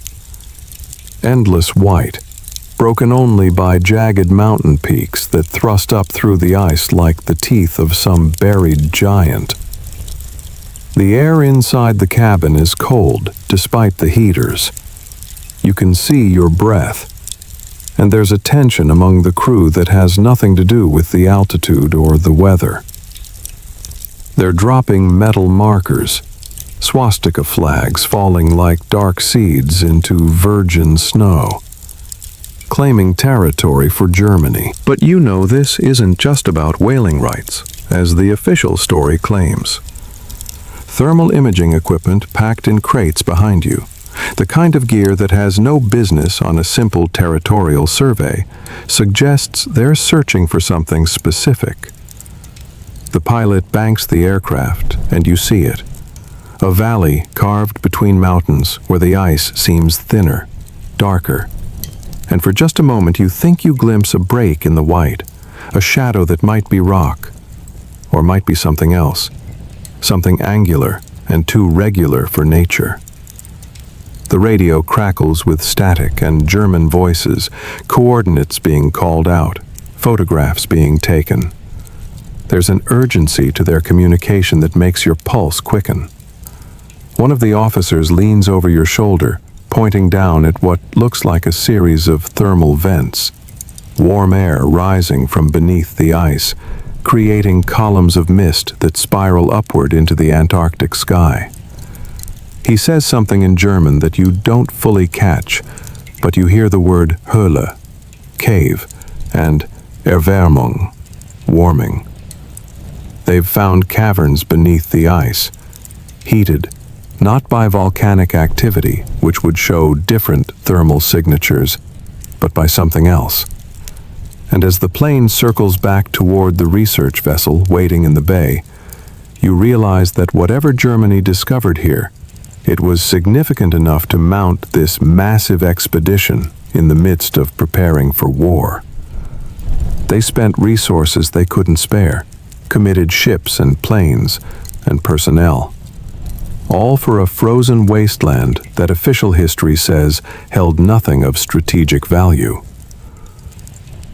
Endless white, broken only by jagged mountain peaks that thrust up through the ice like the teeth of some buried giant. The air inside the cabin is cold, despite the heaters. You can see your breath, and there's a tension among the crew that has nothing to do with the altitude or the weather. They're dropping metal markers, swastika flags falling like dark seeds into virgin snow, claiming territory for Germany. But you know this isn't just about whaling rights, as the official story claims. Thermal imaging equipment packed in crates behind you, the kind of gear that has no business on a simple territorial survey, suggests they're searching for something specific. The pilot banks the aircraft, and you see it. A valley carved between mountains where the ice seems thinner, darker. And for just a moment you think you glimpse a break in the white, a shadow that might be rock, or might be something else, something angular and too regular for nature. The radio crackles with static and German voices, coordinates being called out, photographs being taken. There's an urgency to their communication that makes your pulse quicken. One of the officers leans over your shoulder, pointing down at what looks like a series of thermal vents, warm air rising from beneath the ice, creating columns of mist that spiral upward into the Antarctic sky. He says something in German that you don't fully catch, but you hear the word Höhle, cave, and Erwärmung, warming. They've found caverns beneath the ice, heated not by volcanic activity, which would show different thermal signatures, but by something else. And as the plane circles back toward the research vessel waiting in the bay, you realize that whatever Germany discovered here, it was significant enough to mount this massive expedition in the midst of preparing for war. They spent resources they couldn't spare, committed ships and planes and personnel, all for a frozen wasteland that official history says held nothing of strategic value.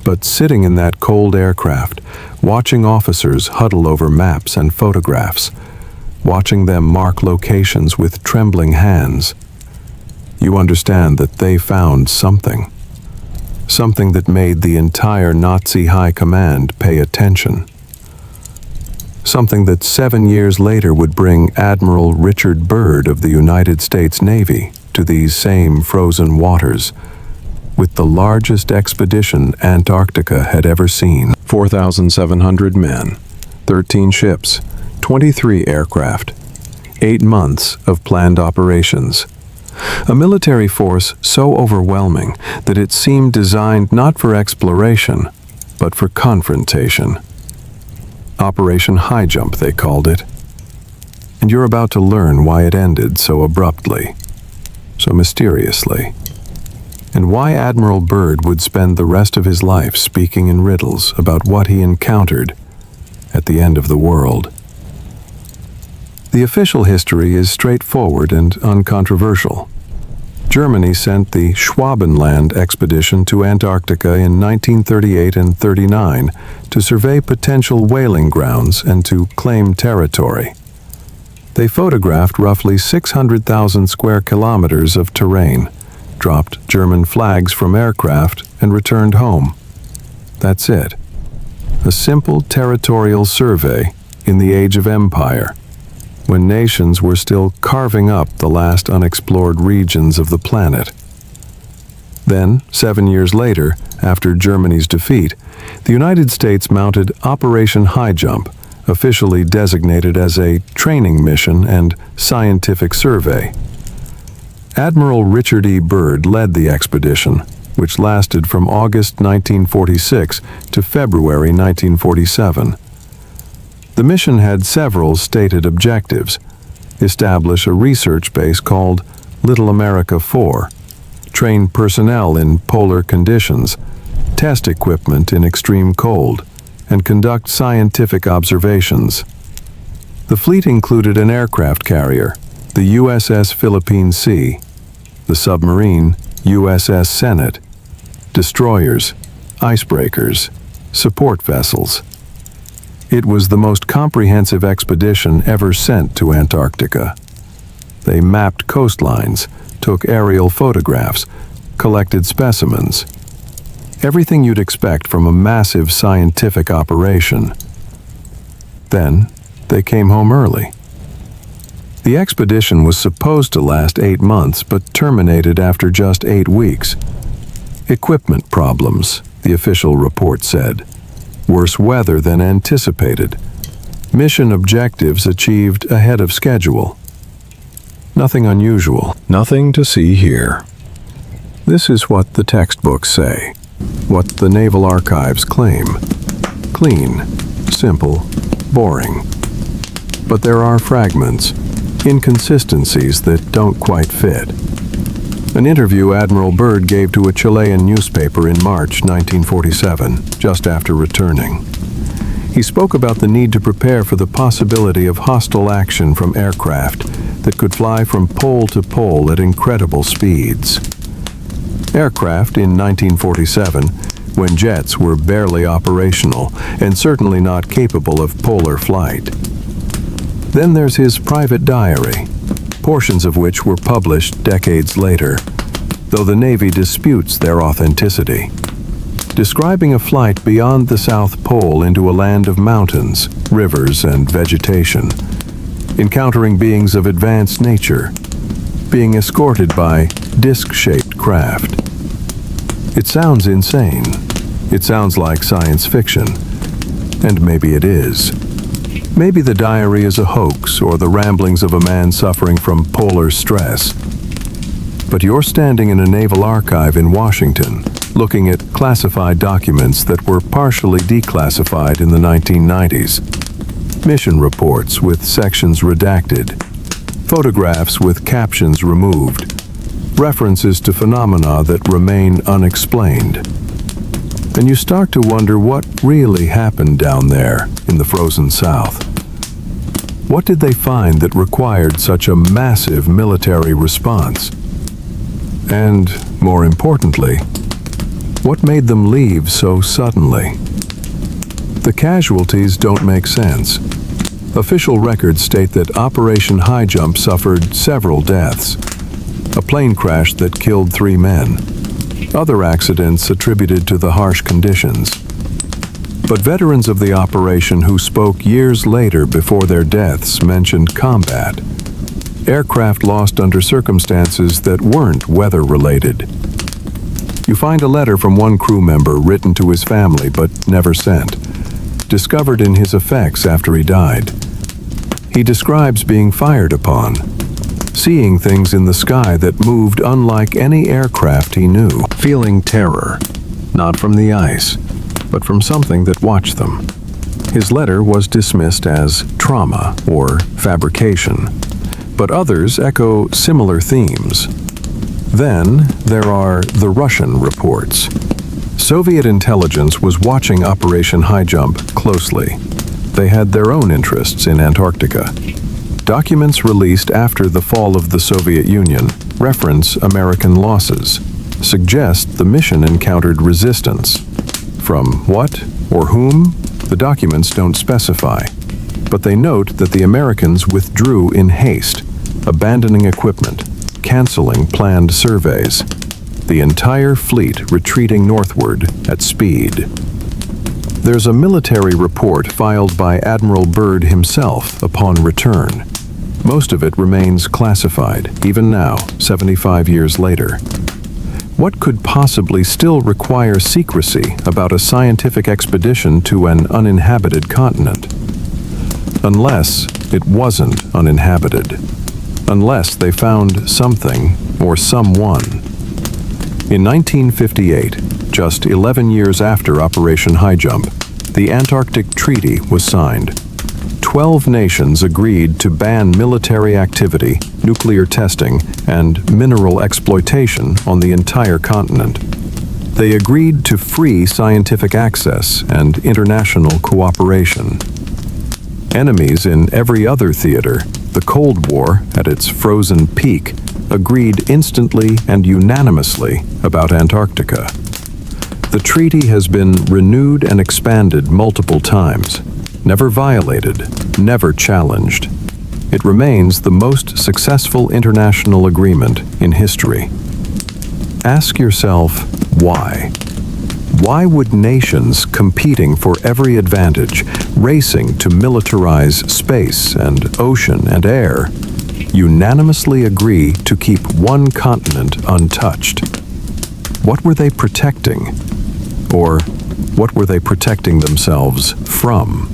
But sitting in that cold aircraft, watching officers huddle over maps and photographs, watching them mark locations with trembling hands, you understand that they found something. Something that made the entire Nazi high command pay attention. Something that 7 years later would bring Admiral Richard Byrd of the United States Navy to these same frozen waters, with the largest expedition Antarctica had ever seen. 4,700 men, 13 ships, 23 aircraft, 8 months of planned operations. A military force so overwhelming that it seemed designed not for exploration, but for confrontation. Operation High Jump, they called it. And you're about to learn why it ended so abruptly, so mysteriously, and why Admiral Byrd would spend the rest of his life speaking in riddles about what he encountered at the end of the world. The official history is straightforward and uncontroversial. Germany sent the Schwabenland expedition to Antarctica in 1938 and 39 to survey potential whaling grounds and to claim territory. They photographed roughly 600,000 square kilometers of terrain, dropped German flags from aircraft, and returned home. That's it. A simple territorial survey in the age of empire, when nations were still carving up the last unexplored regions of the planet. Then, 7 years later, after Germany's defeat, the United States mounted Operation High Jump, officially designated as a training mission and scientific survey. Admiral Richard E. Byrd led the expedition, which lasted from August 1946 to February 1947. The mission had several stated objectives: establish a research base called Little America 4, train personnel in polar conditions, test equipment in extreme cold, and conduct scientific observations. The fleet included an aircraft carrier, the USS Philippine Sea, the submarine USS Senate, destroyers, icebreakers, support vessels. It was the most comprehensive expedition ever sent to Antarctica. They mapped coastlines, took aerial photographs, collected specimens. Everything you'd expect from a massive scientific operation. Then, they came home early. The expedition was supposed to last 8 months, but terminated after just 8 weeks. Equipment problems, the official report said. Worse weather than anticipated. Mission objectives achieved ahead of schedule. Nothing unusual, nothing to see here. This is what the textbooks say, what the Naval Archives claim. Clean, simple, boring. But there are fragments, inconsistencies that don't quite fit. An interview Admiral Byrd gave to a Chilean newspaper in March 1947, just after returning. He spoke about the need to prepare for the possibility of hostile action from aircraft that could fly from pole to pole at incredible speeds. Aircraft in 1947, when jets were barely operational and certainly not capable of polar flight. Then there's his private diary, portions of which were published decades later, though the Navy disputes their authenticity. Describing a flight beyond the South Pole into a land of mountains, rivers, and vegetation, encountering beings of advanced nature, being escorted by disc-shaped craft. It sounds insane. It sounds like science fiction. And maybe it is. Maybe the diary is a hoax or the ramblings of a man suffering from polar stress. But you're standing in a naval archive in Washington, looking at classified documents that were partially declassified in the 1990s. Mission reports with sections redacted, photographs with captions removed, references to phenomena that remain unexplained. And you start to wonder what really happened down there in the frozen South. What did they find that required such a massive military response? And, more importantly, what made them leave so suddenly? The casualties don't make sense. Official records state that Operation High Jump suffered several deaths. A plane crash that killed 3 men. Other accidents attributed to the harsh conditions. But veterans of the operation who spoke years later before their deaths mentioned combat. Aircraft lost under circumstances that weren't weather-related. You find a letter from one crew member written to his family but never sent, discovered in his effects after he died. He describes being fired upon, seeing things in the sky that moved unlike any aircraft he knew, feeling terror, not from the ice, but from something that watched them. His letter was dismissed as trauma or fabrication, but others echo similar themes. Then there are the Russian reports. Soviet intelligence was watching Operation High Jump closely. They had their own interests in Antarctica. Documents released after the fall of the Soviet Union reference American losses, suggest the mission encountered resistance. From what or whom, the documents don't specify. but they note that the Americans withdrew in haste, abandoning equipment, canceling planned surveys, the entire fleet retreating northward at speed. There's a military report filed by Admiral Byrd himself upon return. Most of it remains classified, even now, 75 years later. What could possibly still require secrecy about a scientific expedition to an uninhabited continent? Unless it wasn't uninhabited. Unless they found something or someone. In 1958, just 11 years after Operation High Jump, the Antarctic Treaty was signed. 12 nations agreed to ban military activity, nuclear testing, and mineral exploitation on the entire continent. They agreed to free scientific access and international cooperation. Enemies in every other theater, the Cold War at its frozen peak, agreed instantly and unanimously about Antarctica. The treaty has been renewed and expanded multiple times, never violated, never challenged. It remains the most successful international agreement in history. Ask yourself, why? Why would nations competing for every advantage, racing to militarize space and ocean and air, unanimously agree to keep one continent untouched? What were they protecting? Or what were they protecting themselves from?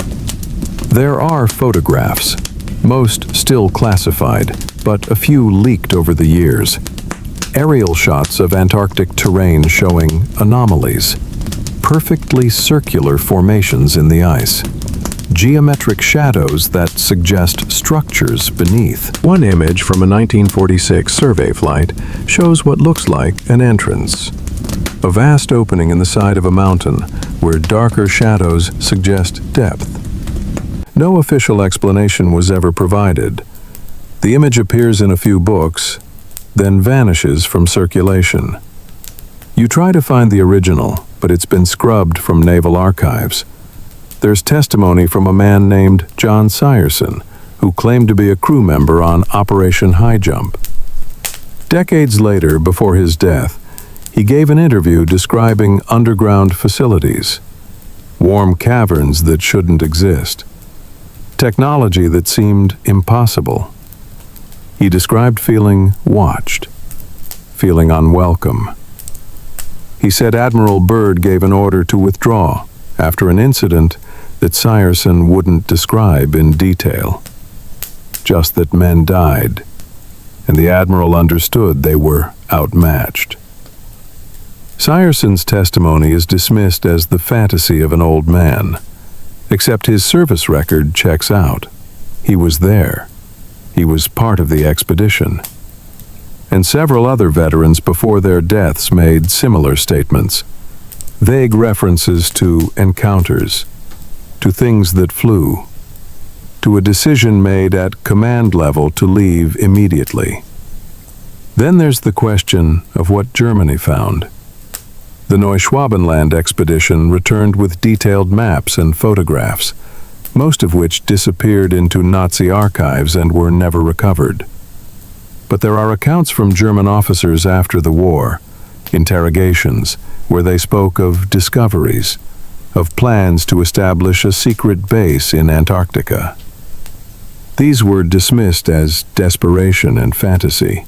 There are photographs, most still classified, but a few leaked over the years. Aerial shots of Antarctic terrain showing anomalies, perfectly circular formations in the ice, geometric shadows that suggest structures beneath. One image from a 1946 survey flight shows what looks like an entrance. A vast opening in the side of a mountain where darker shadows suggest depth. No official explanation was ever provided. The image appears in a few books, then vanishes from circulation. You try to find the original, but it's been scrubbed from naval archives. There's testimony from a man named John Sierson, who claimed to be a crew member on Operation High Jump. Decades later, before his death, he gave an interview describing underground facilities, warm caverns that shouldn't exist, technology that seemed impossible. He described feeling watched, feeling unwelcome. He said Admiral Byrd gave an order to withdraw after an incident that Sierson wouldn't describe in detail. Just that men died, and the Admiral understood they were outmatched. Sierson's testimony is dismissed as the fantasy of an old man, except his service record checks out. He was there. He was part of the expedition. And several other veterans before their deaths made similar statements. Vague references to encounters, to things that flew, to a decision made at command level to leave immediately. Then there's the question of what Germany found. The Neuschwabenland expedition returned with detailed maps and photographs, most of which disappeared into Nazi archives and were never recovered. But there are accounts from German officers after the war, interrogations, where they spoke of discoveries, of plans to establish a secret base in Antarctica. These were dismissed as desperation and fantasy.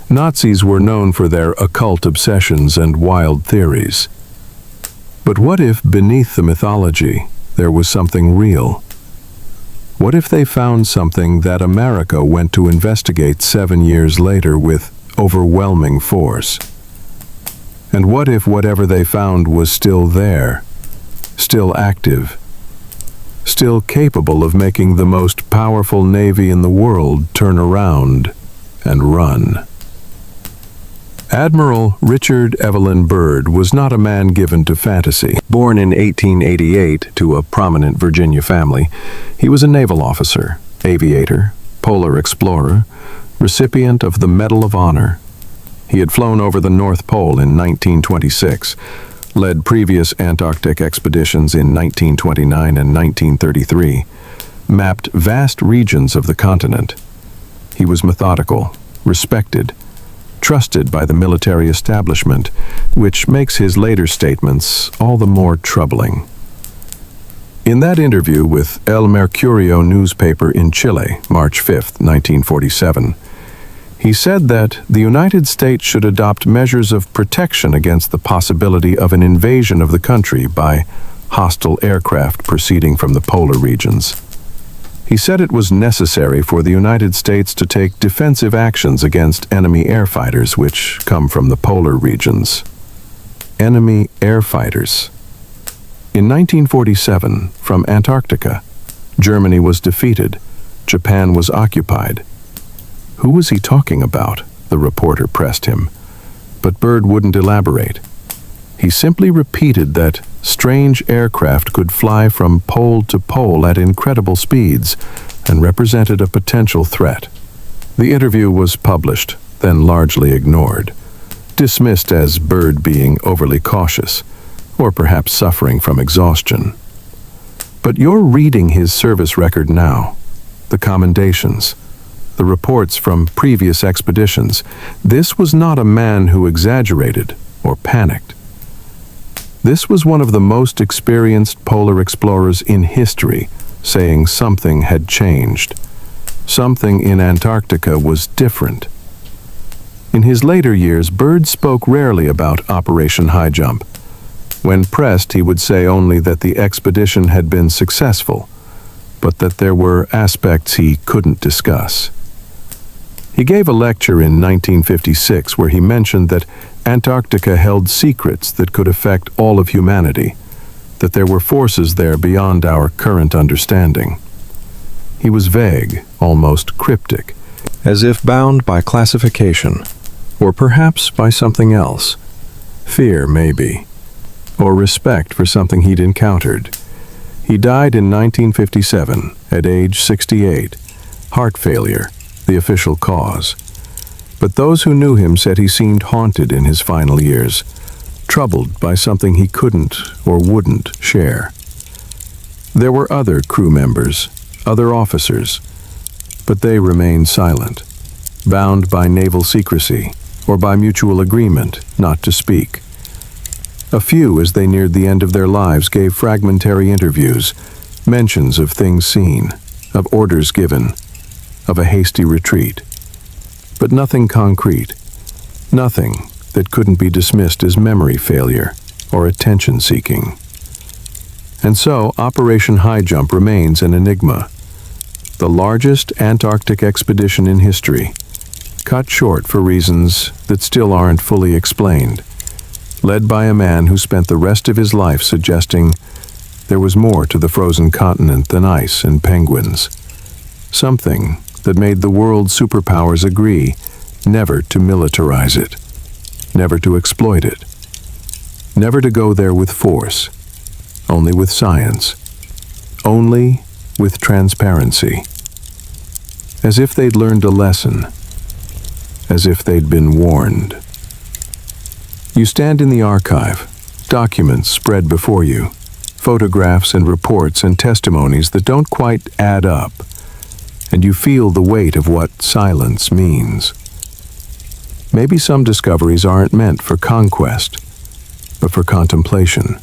Nazis were known for their occult obsessions and wild theories. But what if beneath the mythology there was something real? What if they found something that America went to investigate 7 years later with overwhelming force? And what if whatever they found was still there, still active, still capable of making the most powerful navy in the world turn around and run? Admiral Richard Evelyn Byrd was not a man given to fantasy. Born in 1888 to a prominent Virginia family, he was a naval officer, aviator, polar explorer, recipient of the Medal of Honor. He had flown over the North Pole in 1926, led previous Antarctic expeditions in 1929 and 1933, mapped vast regions of the continent. He was methodical, respected, trusted by the military establishment, which makes his later statements all the more troubling. In that interview with El Mercurio newspaper in Chile, March 5, 1947, he said that the United States should adopt measures of protection against the possibility of an invasion of the country by hostile aircraft proceeding from the polar regions. He said it was necessary for the United States to take defensive actions against enemy air fighters which come from the polar regions. Enemy air fighters. In 1947, from Antarctica, Germany was defeated. Japan was occupied. Who was he talking about? The reporter pressed him. But Byrd wouldn't elaborate. He simply repeated that strange aircraft could fly from pole to pole at incredible speeds and represented a potential threat. The interview was published, then largely ignored, dismissed as Byrd being overly cautious, or perhaps suffering from exhaustion. But you're reading his service record now, the commendations, the reports from previous expeditions. This was not a man who exaggerated or panicked. This was one of the most experienced polar explorers in history, saying something had changed. Something in Antarctica was different. In his later years, Byrd spoke rarely about Operation High Jump. When pressed, he would say only that the expedition had been successful, but that there were aspects he couldn't discuss. He gave a lecture in 1956 where he mentioned that Antarctica held secrets that could affect all of humanity, that there were forces there beyond our current understanding. He was vague, almost cryptic, as if bound by classification, or perhaps by something else. Fear, maybe, or respect for something he'd encountered. He died in 1957, at age 68, heart failure, the official cause. But those who knew him said he seemed haunted in his final years, troubled by something he couldn't or wouldn't share. There were other crew members, other officers, but they remained silent, bound by naval secrecy or by mutual agreement not to speak. A few, as they neared the end of their lives, gave fragmentary interviews, mentions of things seen, of orders given, of a hasty retreat. But nothing concrete, nothing that couldn't be dismissed as memory failure or attention-seeking. And so, Operation High Jump remains an enigma. The largest Antarctic expedition in history, cut short for reasons that still aren't fully explained, led by a man who spent the rest of his life suggesting there was more to the frozen continent than ice and penguins. Something that made the world's superpowers agree never to militarize it, never to exploit it, never to go there with force, only with science, only with transparency. As if they'd learned a lesson, as if they'd been warned. You stand in the archive, documents spread before you, photographs and reports and testimonies that don't quite add up, and you feel the weight of what silence means. Maybe some discoveries aren't meant for conquest, but for contemplation.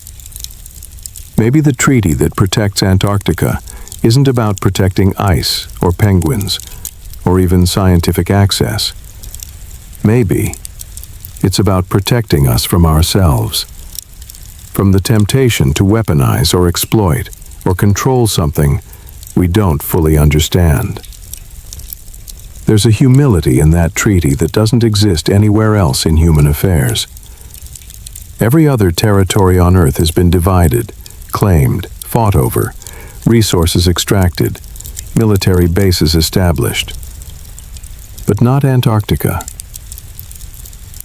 Maybe the treaty that protects Antarctica isn't about protecting ice or penguins, or even scientific access. Maybe it's about protecting us from ourselves, from the temptation to weaponize or exploit or control something we don't fully understand. There's a humility in that treaty that doesn't exist anywhere else in human affairs. Every other territory on Earth has been divided, claimed, fought over, resources extracted, military bases established. But not Antarctica.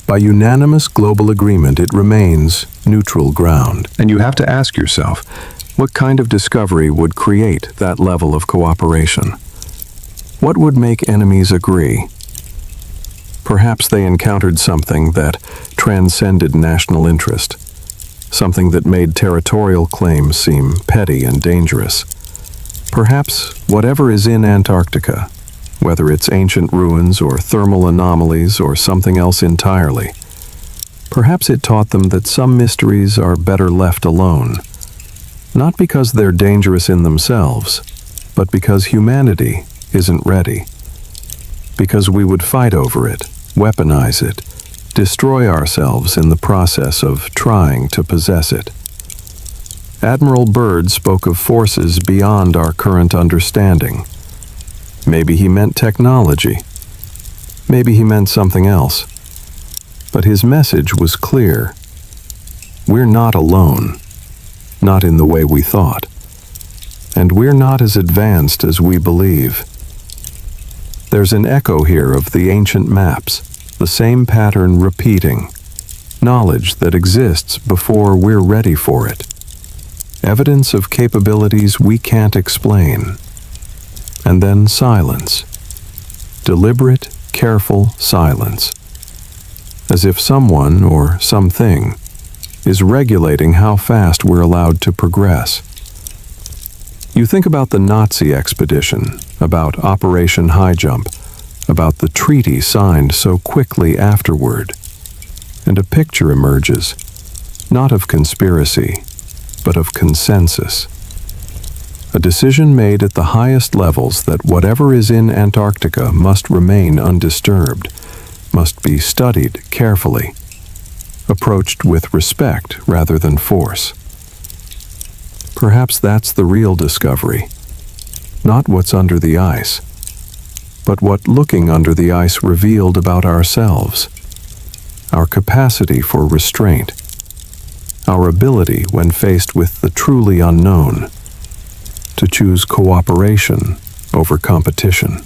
By unanimous global agreement, it remains neutral ground. And you have to ask yourself, what kind of discovery would create that level of cooperation? What would make enemies agree? Perhaps they encountered something that transcended national interest, something that made territorial claims seem petty and dangerous. Perhaps whatever is in Antarctica, whether it's ancient ruins or thermal anomalies or something else entirely, perhaps it taught them that some mysteries are better left alone, not because they're dangerous in themselves, but because humanity isn't ready. Because we would fight over it, weaponize it, destroy ourselves in the process of trying to possess it. Admiral Byrd spoke of forces beyond our current understanding. Maybe he meant technology. Maybe he meant something else. But his message was clear. We're not alone, not in the way we thought. And we're not as advanced as we believe. There's an echo here of the ancient maps, the same pattern repeating, knowledge that exists before we're ready for it, evidence of capabilities we can't explain, and then silence, deliberate, careful silence, as if someone or something is regulating how fast we're allowed to progress. You think about the Nazi expedition, about Operation High Jump, about the treaty signed so quickly afterward, and a picture emerges, not of conspiracy, but of consensus. A decision made at the highest levels that whatever is in Antarctica must remain undisturbed, must be studied carefully, approached with respect rather than force. Perhaps that's the real discovery, not what's under the ice, but what looking under the ice revealed about ourselves, our capacity for restraint, our ability when faced with the truly unknown, to choose cooperation over competition.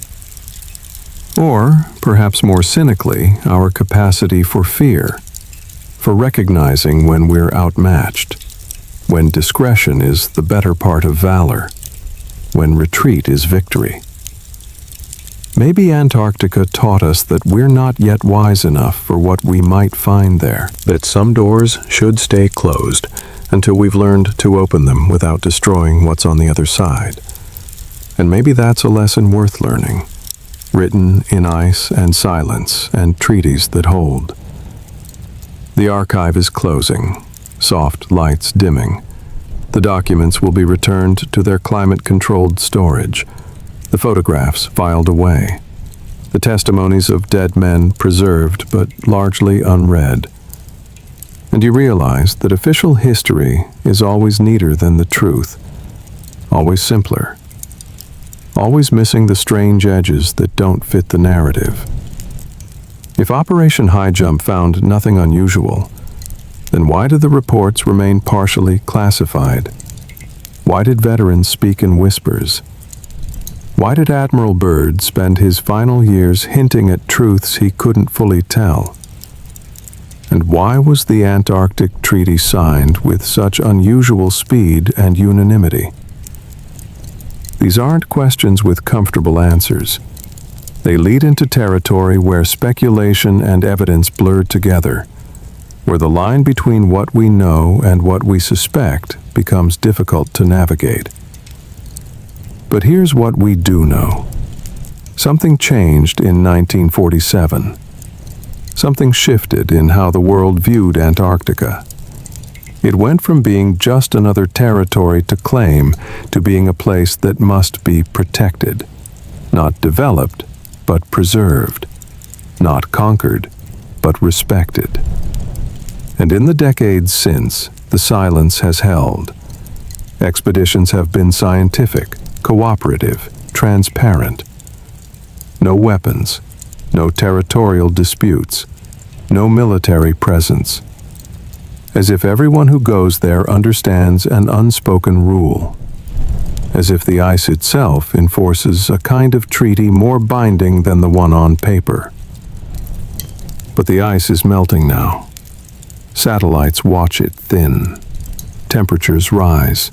Or, perhaps more cynically, our capacity for fear, for recognizing when we're outmatched, when discretion is the better part of valor, when retreat is victory. Maybe Antarctica taught us that we're not yet wise enough for what we might find there, that some doors should stay closed until we've learned to open them without destroying what's on the other side. And maybe that's a lesson worth learning, written in ice and silence and treaties that hold. The archive is closing, soft lights dimming. The documents will be returned to their climate-controlled storage, the photographs filed away, the testimonies of dead men preserved but largely unread. And you realize that official history is always neater than the truth, always simpler, always missing the strange edges that don't fit the narrative. If Operation High Jump found nothing unusual, then why did the reports remain partially classified? Why did veterans speak in whispers? Why did Admiral Byrd spend his final years hinting at truths he couldn't fully tell? And why was the Antarctic Treaty signed with such unusual speed and unanimity? These aren't questions with comfortable answers. They lead into territory where speculation and evidence blur together, where the line between what we know and what we suspect becomes difficult to navigate. But here's what we do know. Something changed in 1947. Something shifted in how the world viewed Antarctica. It went from being just another territory to claim to being a place that must be protected, not developed, but preserved, not conquered, but respected. And in the decades since, the silence has held. Expeditions have been scientific, cooperative, transparent. No weapons, no territorial disputes, no military presence. As if everyone who goes there understands an unspoken rule. As if the ice itself enforces a kind of treaty more binding than the one on paper. But the ice is melting now. Satellites watch it thin. Temperatures rise.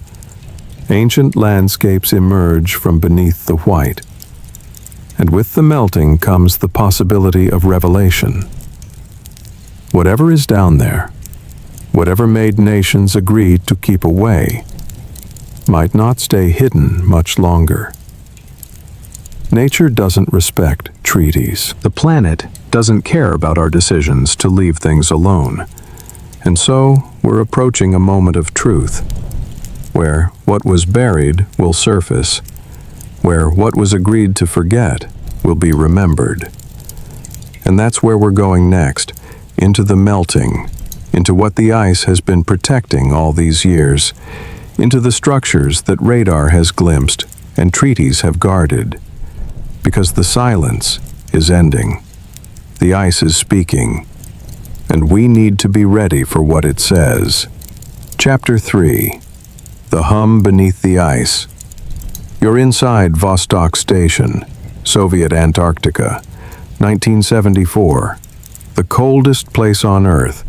Ancient landscapes emerge from beneath the white. And with the melting comes the possibility of revelation. Whatever is down there, whatever made nations agree to keep away, might not stay hidden much longer. Nature doesn't respect treaties. The planet doesn't care about our decisions to leave things alone. And so, we're approaching a moment of truth, where what was buried will surface, where what was agreed to forget will be remembered. And that's where we're going next, into the melting, into what the ice has been protecting all these years, into the structures that radar has glimpsed and treaties have guarded. Because the silence is ending. The ice is speaking, and we need to be ready for what it says. Chapter 3. The Hum Beneath the Ice. You're inside Vostok Station, Soviet Antarctica, 1974. The coldest place on Earth,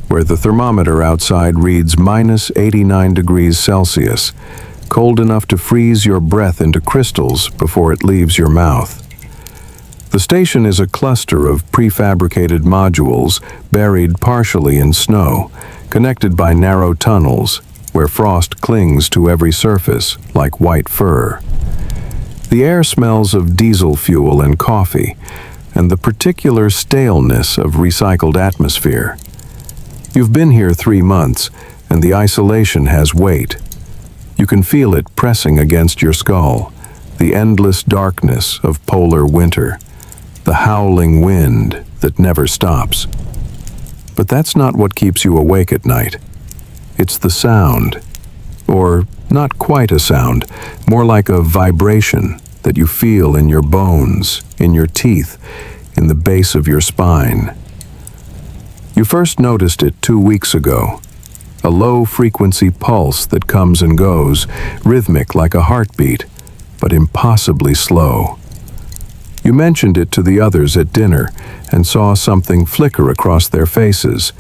where the thermometer outside reads -89 degrees Celsius, cold enough to freeze your breath into crystals before it leaves your mouth. The station is a cluster of prefabricated modules buried partially in snow, connected by narrow tunnels where frost clings to every surface like white fur. The air smells of diesel fuel and coffee, and the particular staleness of recycled atmosphere. You've been here 3 months, and the isolation has weight. You can feel it pressing against your skull, the endless darkness of polar winter, the howling wind that never stops. But that's not what keeps you awake at night. It's the sound, or not quite a sound, more like a vibration that you feel in your bones, in your teeth, in the base of your spine. You first noticed it 2 weeks ago. A low-frequency pulse that comes and goes, rhythmic like a heartbeat, but impossibly slow. You mentioned it to the others at dinner and saw something flicker across their faces.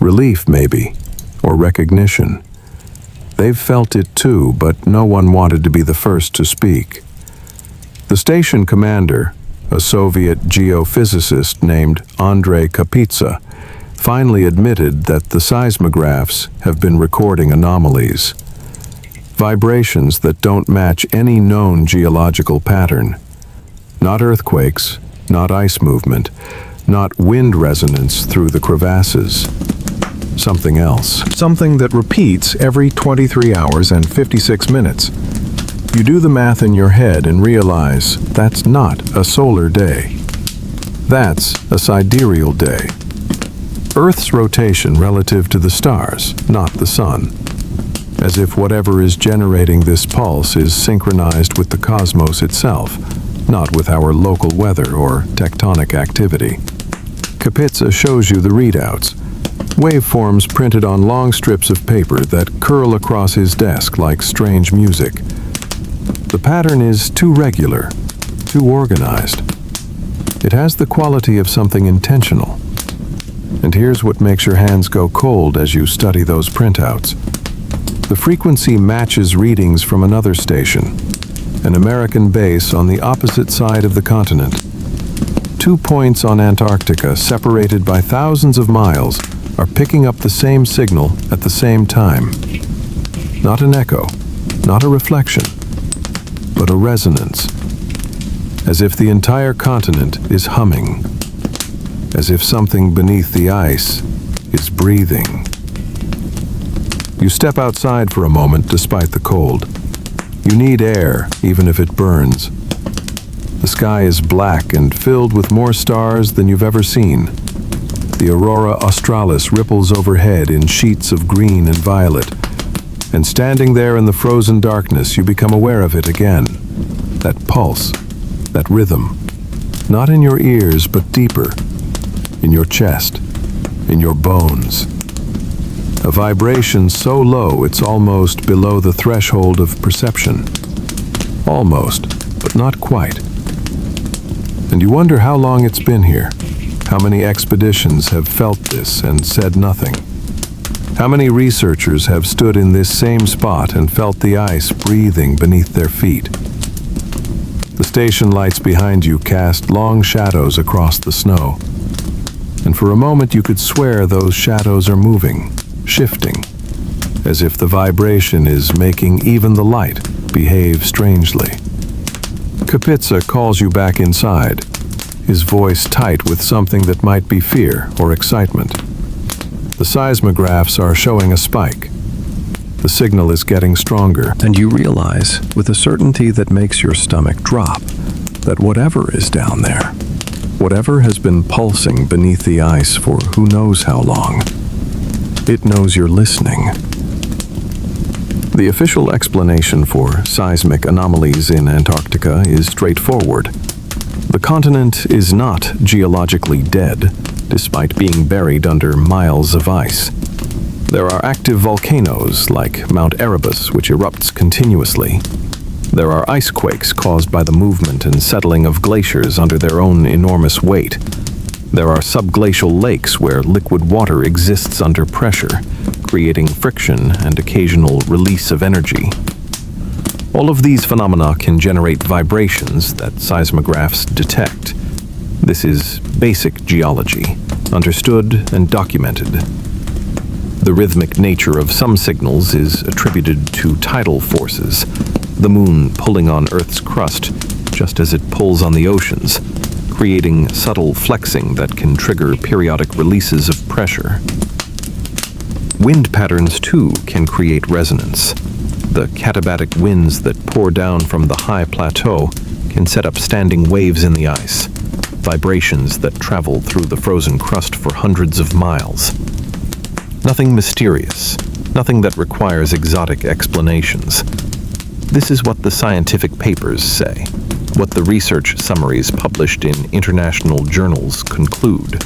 Relief, maybe, or recognition. They've felt it too, but no one wanted to be the first to speak. The station commander, a Soviet geophysicist named Andrei Kapitsa, finally admitted that the seismographs have been recording anomalies. Vibrations that don't match any known geological pattern. Not earthquakes, not ice movement, not wind resonance through the crevasses. Something else. Something that repeats every 23 hours and 56 minutes. You do the math in your head and realize that's not a solar day. That's a sidereal day. Earth's rotation relative to the stars, not the sun. As if whatever is generating this pulse is synchronized with the cosmos itself, not with our local weather or tectonic activity. Kapitsa shows you the readouts. Waveforms printed on long strips of paper that curl across his desk like strange music. The pattern is too regular, too organized. It has the quality of something intentional. And here's what makes your hands go cold as you study those printouts. The frequency matches readings from another station, an American base on the opposite side of the continent. 2 points on Antarctica, separated by thousands of miles, are picking up the same signal at the same time. Not an echo, not a reflection, but a resonance. As if the entire continent is humming. As if something beneath the ice is breathing. You step outside for a moment despite the cold. You need air, even if it burns. The sky is black and filled with more stars than you've ever seen. The aurora australis ripples overhead in sheets of green and violet. And standing there in the frozen darkness, you become aware of it again. That pulse, that rhythm. Not in your ears, but deeper. In your chest, in your bones. A vibration so low it's almost below the threshold of perception. Almost, but not quite. And you wonder how long it's been here. How many expeditions have felt this and said nothing? How many researchers have stood in this same spot and felt the ice breathing beneath their feet? The station lights behind you cast long shadows across the snow. And for a moment you could swear those shadows are moving, shifting, as if the vibration is making even the light behave strangely. Kapitsa calls you back inside, his voice tight with something that might be fear or excitement. The seismographs are showing a spike. The signal is getting stronger, and you realize, with a certainty that makes your stomach drop, that whatever is down there, whatever has been pulsing beneath the ice for who knows how long, it knows you're listening. The official explanation for seismic anomalies in Antarctica is straightforward. The continent is not geologically dead, despite being buried under miles of ice. There are active volcanoes like Mount Erebus, which erupts continuously. There are ice quakes caused by the movement and settling of glaciers under their own enormous weight. There are subglacial lakes where liquid water exists under pressure, creating friction and occasional release of energy. All of these phenomena can generate vibrations that seismographs detect. This is basic geology, understood and documented. The rhythmic nature of some signals is attributed to tidal forces, the moon pulling on Earth's crust just as it pulls on the oceans, creating subtle flexing that can trigger periodic releases of pressure. Wind patterns, too, can create resonance. The katabatic winds that pour down from the high plateau can set up standing waves in the ice, vibrations that travel through the frozen crust for hundreds of miles. Nothing mysterious, nothing that requires exotic explanations. This is what the scientific papers say, what the research summaries published in international journals conclude.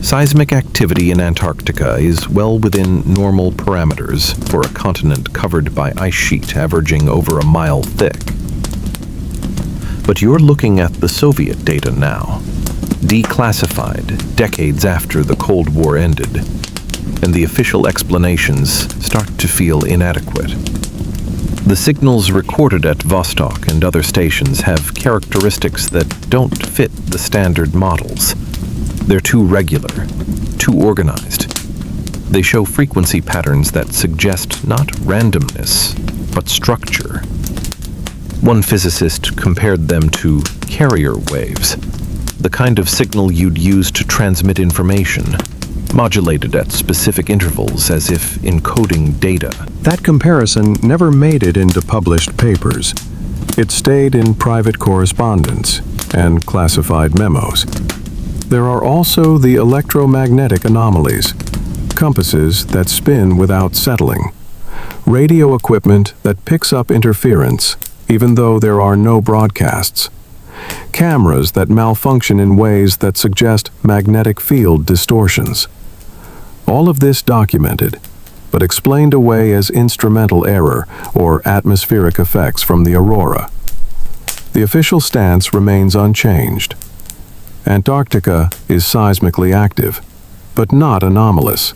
Seismic activity in Antarctica is well within normal parameters for a continent covered by ice sheet averaging over a mile thick. But you're looking at the Soviet data now, declassified decades after the Cold War ended, and the official explanations start to feel inadequate. The signals recorded at Vostok and other stations have characteristics that don't fit the standard models. They're too regular, too organized. They show frequency patterns that suggest not randomness, but structure. One physicist compared them to carrier waves, the kind of signal you'd use to transmit information, modulated at specific intervals as if encoding data. That comparison never made it into published papers. It stayed in private correspondence and classified memos. There are also the electromagnetic anomalies, compasses that spin without settling, radio equipment that picks up interference even though there are no broadcasts, cameras that malfunction in ways that suggest magnetic field distortions. All of this documented, but explained away as instrumental error or atmospheric effects from the aurora. The official stance remains unchanged. Antarctica is seismically active, but not anomalous.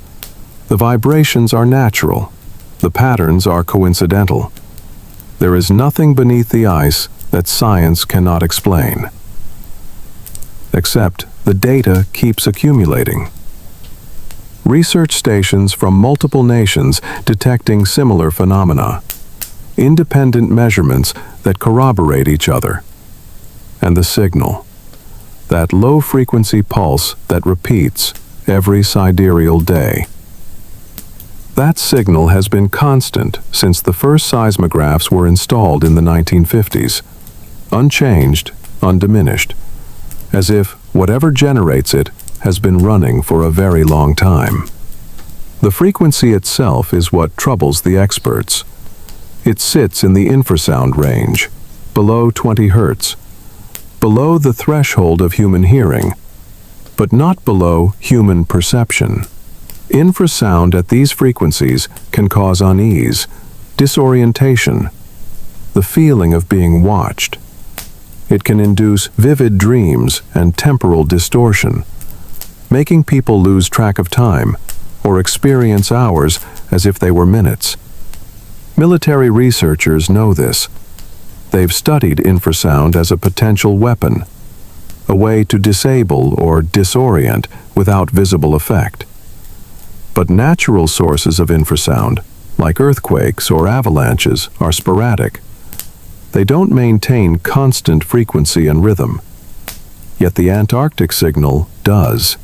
The vibrations are natural. The patterns are coincidental. There is nothing beneath the ice that science cannot explain. Except the data keeps accumulating. Research stations from multiple nations detecting similar phenomena, independent measurements that corroborate each other, and the signal, that low-frequency pulse that repeats every sidereal day. That signal has been constant since the first seismographs were installed in the 1950s, unchanged, undiminished, as if whatever generates it has been running for a very long time. The frequency itself is what troubles the experts. It sits in the infrasound range, below 20 Hz, below the threshold of human hearing, but not below human perception. Infrasound at these frequencies can cause unease, disorientation, the feeling of being watched. It can induce vivid dreams and temporal distortion, making people lose track of time or experience hours as if they were minutes. Military researchers know this. They've studied infrasound as a potential weapon, a way to disable or disorient without visible effect. But natural sources of infrasound, like earthquakes or avalanches, are sporadic. They don't maintain constant frequency and rhythm. Yet the Antarctic signal does.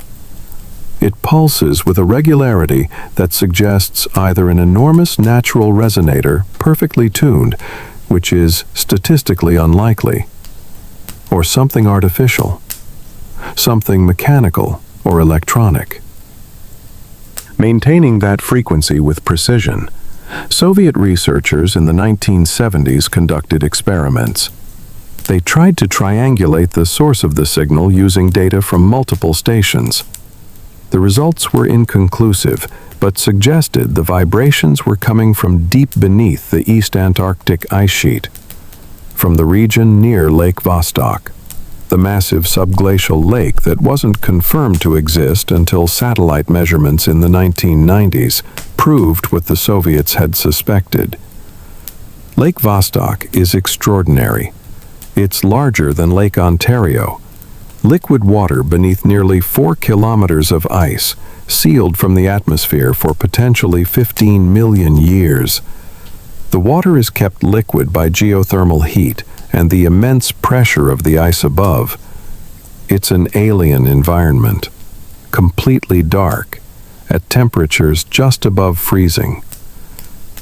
It pulses with a regularity that suggests either an enormous natural resonator perfectly tuned, which is statistically unlikely, or something artificial, something mechanical or electronic. Maintaining that frequency with precision, Soviet researchers in the 1970s conducted experiments. They tried to triangulate the source of the signal using data from multiple stations. The results were inconclusive, but suggested the vibrations were coming from deep beneath the East Antarctic ice sheet, from the region near Lake Vostok, the massive subglacial lake that wasn't confirmed to exist until satellite measurements in the 1990s proved what the Soviets had suspected. Lake Vostok is extraordinary. It's larger than Lake Ontario. Liquid water beneath nearly 4 kilometers of ice, sealed from the atmosphere for potentially 15 million years. The water is kept liquid by geothermal heat and the immense pressure of the ice above. It's an alien environment, completely dark, at temperatures just above freezing.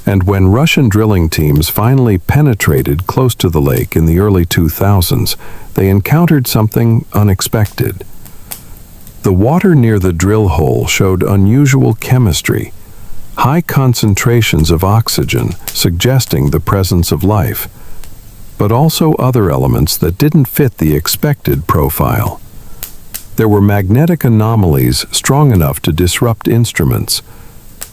And when Russian drilling teams finally penetrated close to the lake in the early 2000s, they encountered something unexpected. The water near the drill hole showed unusual chemistry, high concentrations of oxygen suggesting the presence of life, but also other elements that didn't fit the expected profile. There were magnetic anomalies strong enough to disrupt instruments,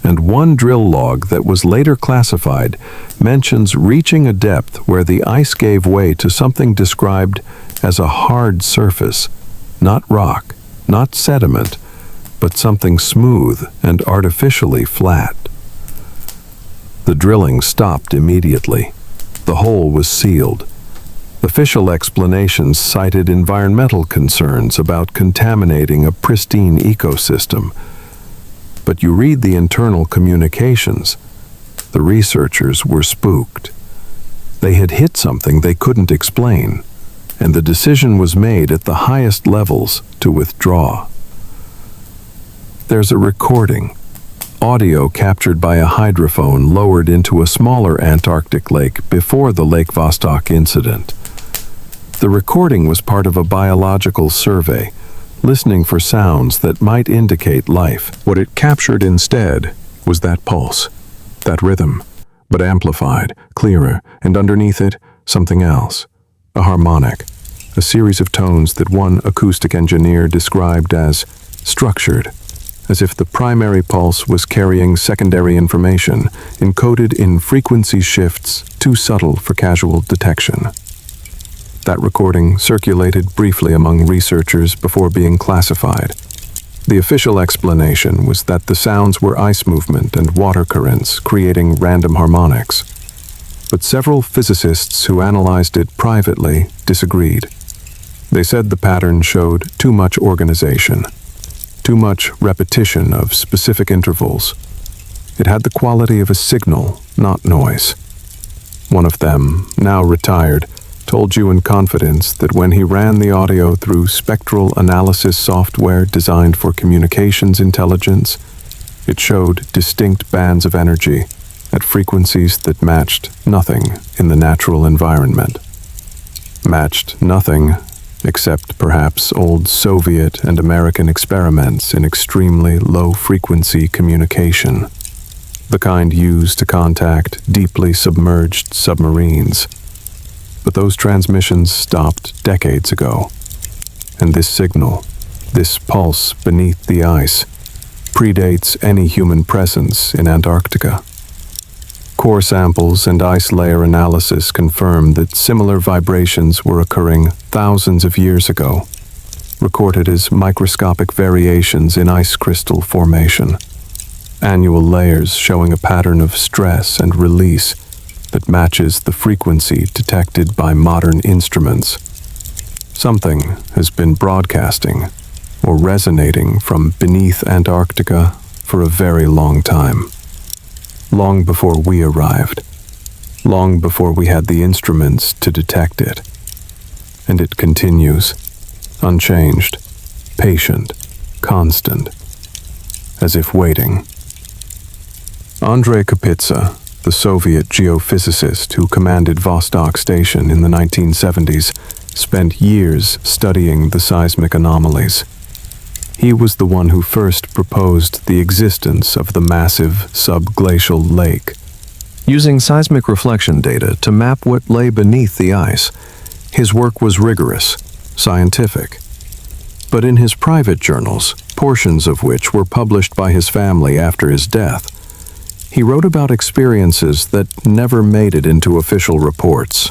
and one drill log that was later classified mentions reaching a depth where the ice gave way to something described as a hard surface, not rock, not sediment, but something smooth and artificially flat. The drilling stopped immediately. The hole was sealed. Official explanations cited environmental concerns about contaminating a pristine ecosystem. But you read the internal communications. The researchers were spooked. They had hit something they couldn't explain, and the decision was made at the highest levels to withdraw. There's a recording, audio captured by a hydrophone lowered into a smaller Antarctic lake before the Lake Vostok incident. The recording was part of a biological survey, listening for sounds that might indicate life. What it captured instead was that pulse, that rhythm, but amplified, clearer, and underneath it, something else, a harmonic, a series of tones that one acoustic engineer described as structured, as if the primary pulse was carrying secondary information, encoded in frequency shifts too subtle for casual detection. That recording circulated briefly among researchers before being classified. The official explanation was that the sounds were ice movement and water currents creating random harmonics. But several physicists who analyzed it privately disagreed. They said the pattern showed too much organization, too much repetition of specific intervals. It had the quality of a signal, not noise. One of them, now retired, told you in confidence that when he ran the audio through spectral analysis software designed for communications intelligence, it showed distinct bands of energy at frequencies that matched nothing in the natural environment. Matched nothing except perhaps old Soviet and American experiments in extremely low-frequency communication, the kind used to contact deeply submerged submarines. But those transmissions stopped decades ago, and this signal, this pulse beneath the ice, predates any human presence in Antarctica. Core samples and ice layer analysis confirm that similar vibrations were occurring thousands of years ago, recorded as microscopic variations in ice crystal formation, annual layers showing a pattern of stress and release that matches the frequency detected by modern instruments. Something has been broadcasting or resonating from beneath Antarctica for a very long time. long before we arrived, long before we had the instruments to detect it. And it continues, unchanged, patient, constant, as if waiting. Andrei Kapitsa, the Soviet geophysicist who commanded Vostok Station in the 1970s, spent years studying the seismic anomalies. He was the one who first proposed the existence of the massive subglacial lake. Using seismic reflection data to map what lay beneath the ice, his work was rigorous, scientific. But in his private journals, portions of which were published by his family after his death, he wrote about experiences that never made it into official reports.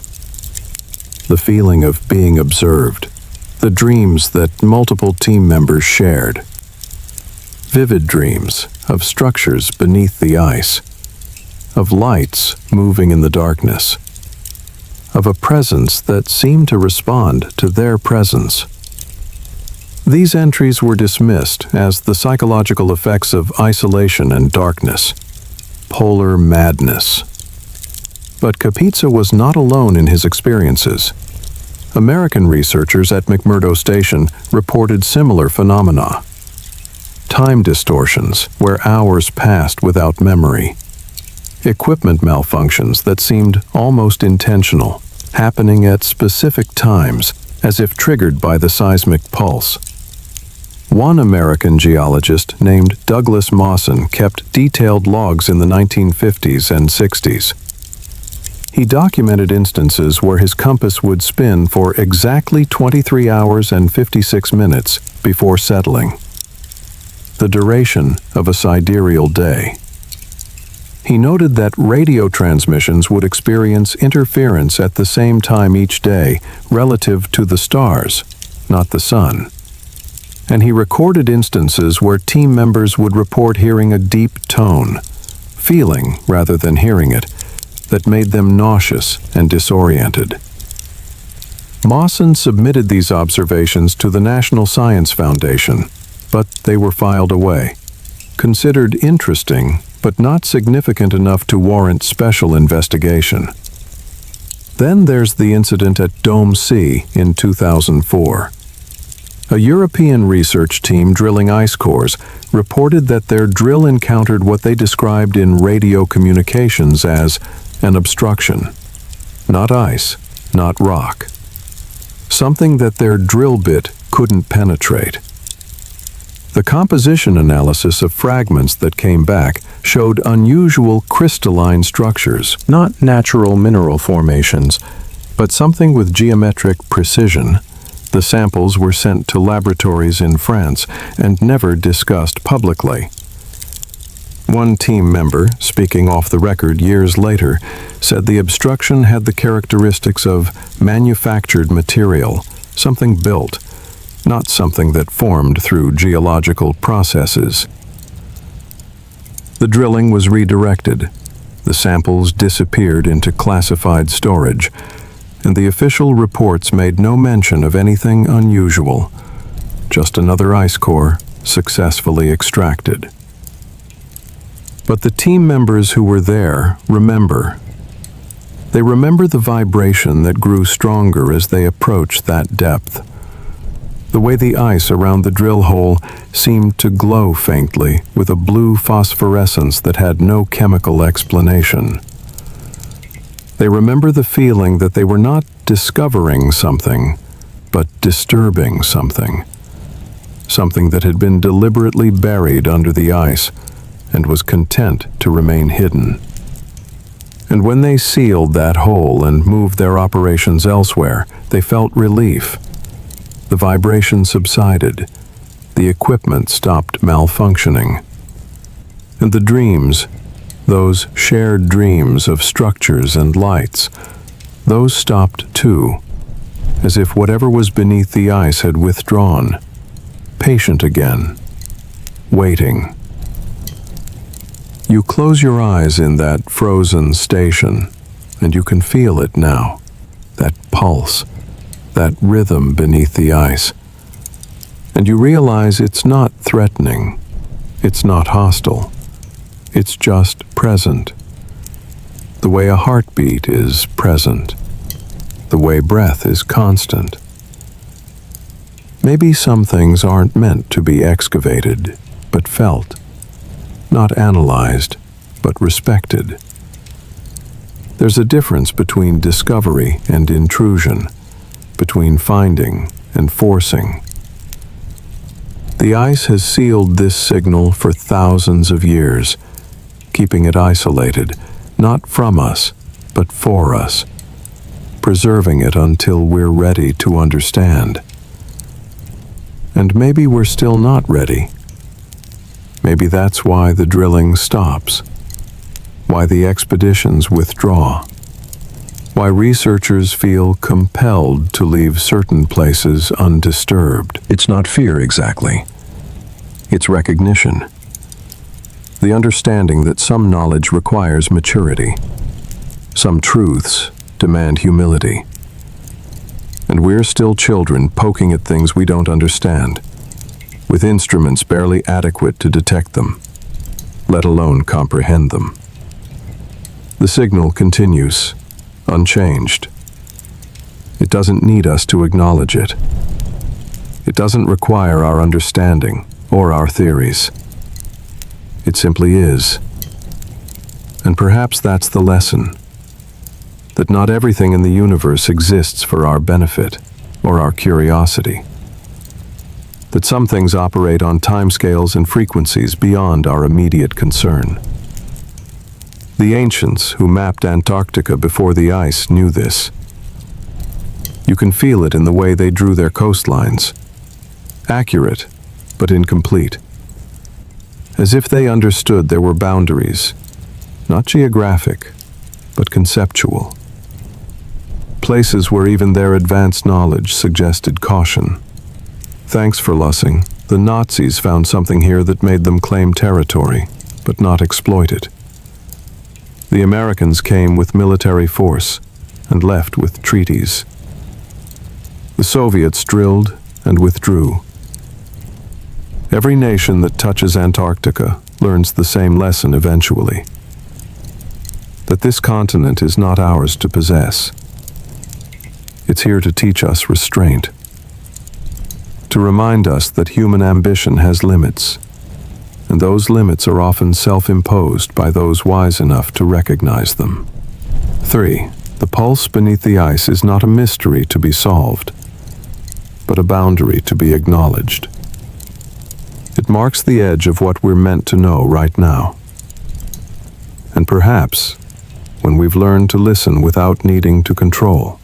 The feeling of being observed, the dreams that multiple team members shared. Vivid dreams of structures beneath the ice, of lights moving in the darkness, of a presence that seemed to respond to their presence. These entries were dismissed as the psychological effects of isolation and darkness, polar madness. But Kapitsa was not alone in his experiences. American researchers at McMurdo Station reported similar phenomena. Time distortions, where hours passed without memory. Equipment malfunctions that seemed almost intentional, happening at specific times, as if triggered by the seismic pulse. One American geologist named Douglas Mawson kept detailed logs in the 1950s and 60s. He documented instances where his compass would spin for exactly 23 hours and 56 minutes before settling, the duration of a sidereal day. He noted that radio transmissions would experience interference at the same time each day relative to the stars, not the sun. And he recorded instances where team members would report hearing a deep tone, feeling rather than hearing it, that made them nauseous and disoriented. Mawson submitted these observations to the National Science Foundation, but they were filed away, considered interesting but not significant enough to warrant special investigation. Then there's the incident at Dome C in 2004. A European research team drilling ice cores reported that their drill encountered what they described in radio communications as an obstruction. Not ice, not rock. Something that their drill bit couldn't penetrate. The composition analysis of fragments that came back showed unusual crystalline structures, not natural mineral formations, but something with geometric precision. The samples were sent to laboratories in France and never discussed publicly. One team member, speaking off the record years later, said the obstruction had the characteristics of manufactured material, something built, not something that formed through geological processes. The drilling was redirected. The samples disappeared into classified storage, and the official reports made no mention of anything unusual, just another ice core successfully extracted. But the team members who were there remember. They remember the vibration that grew stronger as they approached that depth. The way the ice around the drill hole seemed to glow faintly with a blue phosphorescence that had no chemical explanation. They remember the feeling that they were not discovering something, but disturbing something. Something that had been deliberately buried under the ice and was content to remain hidden. And when they sealed that hole and moved their operations elsewhere, they felt relief. The vibration subsided. The equipment stopped malfunctioning. And the dreams, those shared dreams of structures and lights, those stopped too, as if whatever was beneath the ice had withdrawn, patient again, waiting. You close your eyes in that frozen station, and you can feel it now, that pulse, that rhythm beneath the ice. And you realize it's not threatening, it's not hostile. It's just present. The way a heartbeat is present. The way breath is constant. Maybe some things aren't meant to be excavated, but felt. Not analyzed, but respected. There's a difference between discovery and intrusion, between finding and forcing. The ice has sealed this signal for thousands of years, keeping it isolated, not from us, but for us, preserving it until we're ready to understand. And maybe we're still not ready. Maybe that's why the drilling stops, why the expeditions withdraw, why researchers feel compelled to leave certain places undisturbed. It's not fear exactly. It's recognition. The understanding that some knowledge requires maturity. Some truths demand humility. And we're still children poking at things we don't understand, with instruments barely adequate to detect them, let alone comprehend them. The signal continues, unchanged. It doesn't need us to acknowledge it. It doesn't require our understanding or our theories. It simply is. And perhaps that's the lesson. That not everything in the universe exists for our benefit or our curiosity. That some things operate on timescales and frequencies beyond our immediate concern. The ancients who mapped Antarctica before the ice knew this. You can feel it in the way they drew their coastlines. Accurate, but incomplete. As if they understood there were boundaries, not geographic, but conceptual. Places where even their advanced knowledge suggested caution. Thanks for Lussing, the Nazis found something here that made them claim territory, but not exploit it. The Americans came with military force and left with treaties. The Soviets drilled and withdrew. Every nation that touches Antarctica learns the same lesson eventually. That this continent is not ours to possess. It's here to teach us restraint. To remind us that human ambition has limits, and those limits are often self-imposed by those wise enough to recognize them. 3. The pulse beneath the ice is not a mystery to be solved, but a boundary to be acknowledged. It marks the edge of what we're meant to know right now. And perhaps, when we've learned to listen without needing to control,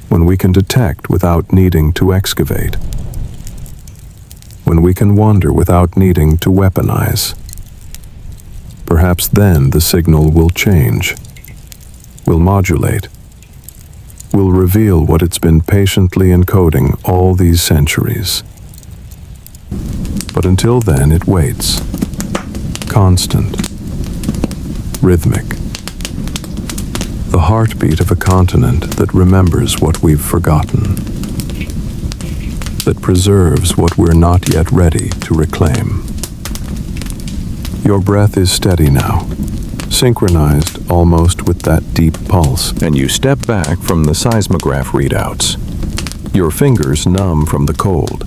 when we can detect without needing to excavate, when we can wonder without needing to weaponize, perhaps then the signal will change, will modulate, will reveal what it's been patiently encoding all these centuries. But until then, it waits, constant, rhythmic. The heartbeat of a continent that remembers what we've forgotten, that preserves what we're not yet ready to reclaim. Your breath is steady now, synchronized almost with that deep pulse, and you step back from the seismograph readouts. Your fingers numb from the cold,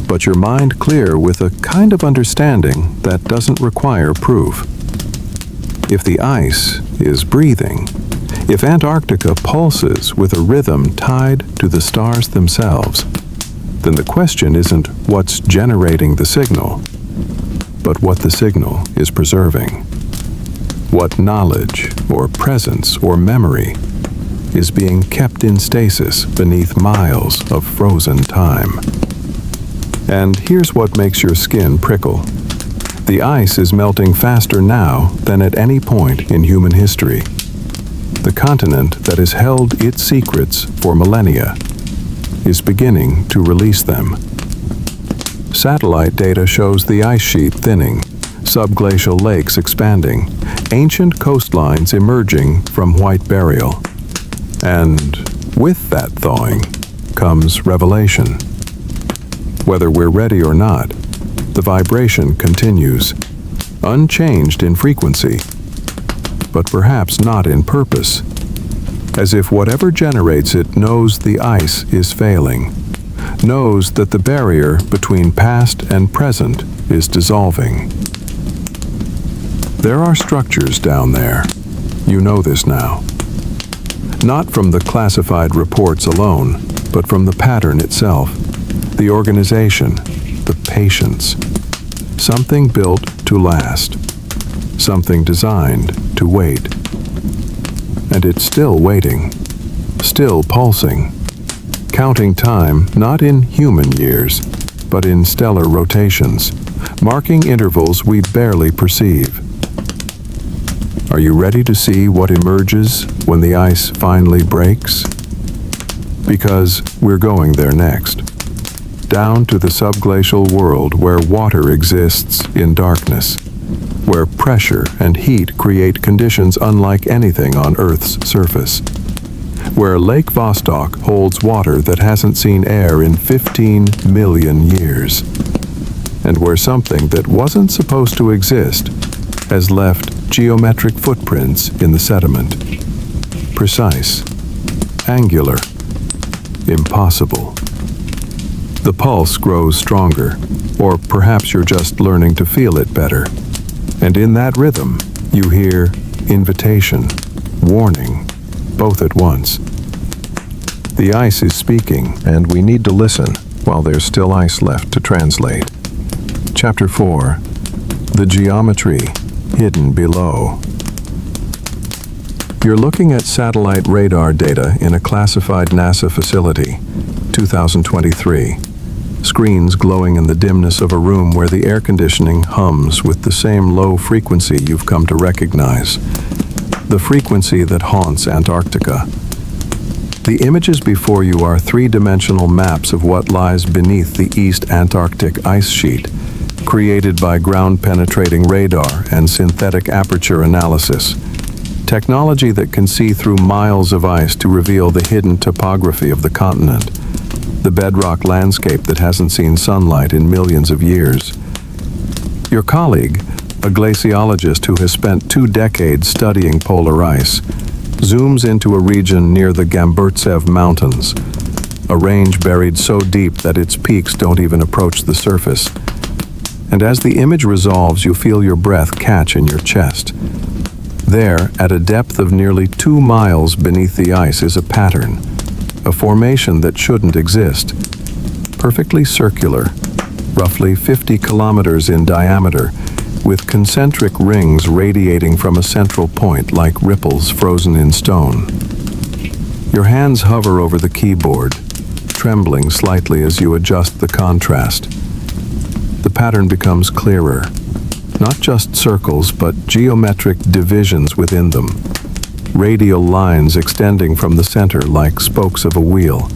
but your mind clear with a kind of understanding that doesn't require proof. If the ice is breathing, if Antarctica pulses with a rhythm tied to the stars themselves, then the question isn't what's generating the signal, but what the signal is preserving. What knowledge, or presence, or memory is being kept in stasis beneath miles of frozen time. And here's what makes your skin prickle. The ice is melting faster now than at any point in human history. The continent that has held its secrets for millennia is beginning to release them. Satellite data shows the ice sheet thinning, subglacial lakes expanding, ancient coastlines emerging from white burial. And with that thawing comes revelation. Whether we're ready or not, the vibration continues, unchanged in frequency, but perhaps not in purpose, as if whatever generates it knows the ice is failing, knows that the barrier between past and present is dissolving. There are structures down there. You know this now. Not from the classified reports alone, but from the pattern itself, the organization, the patience. Something built to last. Something designed to wait. And it's still waiting, still pulsing, counting time not in human years, but in stellar rotations, marking intervals we barely perceive. Are you ready to see what emerges when the ice finally breaks? Because we're going there next. Down to the subglacial world where water exists in darkness, where pressure and heat create conditions unlike anything on Earth's surface, where Lake Vostok holds water that hasn't seen air in 15 million years, and where something that wasn't supposed to exist has left geometric footprints in the sediment. Precise, angular, impossible. The pulse grows stronger, or perhaps you're just learning to feel it better. And in that rhythm, you hear invitation, warning, both at once. The ice is speaking, and we need to listen while there's still ice left to translate. Chapter 4. The Geometry Hidden Below. You're looking at satellite radar data in a classified NASA facility, 2023. Screens glowing in the dimness of a room where the air conditioning hums with the same low frequency you've come to recognize. The frequency that haunts Antarctica. The images before you are three-dimensional maps of what lies beneath the East Antarctic ice sheet, created by ground-penetrating radar and synthetic aperture analysis. Technology that can see through miles of ice to reveal the hidden topography of the continent, the bedrock landscape that hasn't seen sunlight in millions of years. Your colleague, a glaciologist who has spent 2 decades studying polar ice, zooms into a region near the Gamburtsev Mountains, a range buried so deep that its peaks don't even approach the surface. And as the image resolves, you feel your breath catch in your chest. There, at a depth of nearly 2 miles beneath the ice, is a pattern, a formation that shouldn't exist. Perfectly circular, roughly 50 kilometers in diameter, with concentric rings radiating from a central point like ripples frozen in stone. Your hands hover over the keyboard, trembling slightly as you adjust the contrast. The pattern becomes clearer. Not just circles, but geometric divisions within them. Radial lines extending from the center like spokes of a wheel,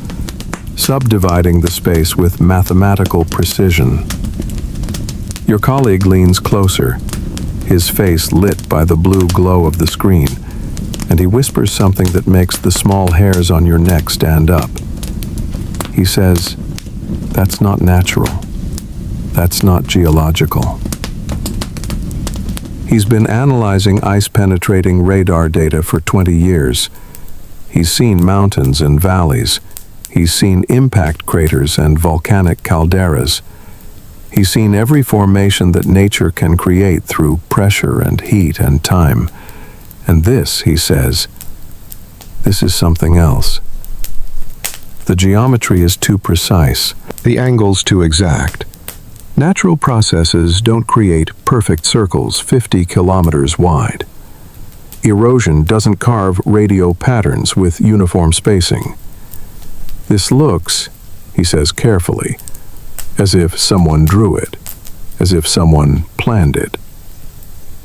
subdividing the space with mathematical precision. Your colleague leans closer, his face lit by the blue glow of the screen, and he whispers something that makes the small hairs on your neck stand up. He says, "That's not natural. That's not geological." He's been analyzing ice-penetrating radar data for 20 years. He's seen mountains and valleys. He's seen impact craters and volcanic calderas. He's seen every formation that nature can create through pressure and heat and time. And this, he says, this is something else. The geometry is too precise, the angles too exact. Natural processes don't create perfect circles 50 kilometers wide. Erosion doesn't carve radial patterns with uniform spacing. This looks, he says carefully, as if someone drew it, as if someone planned it.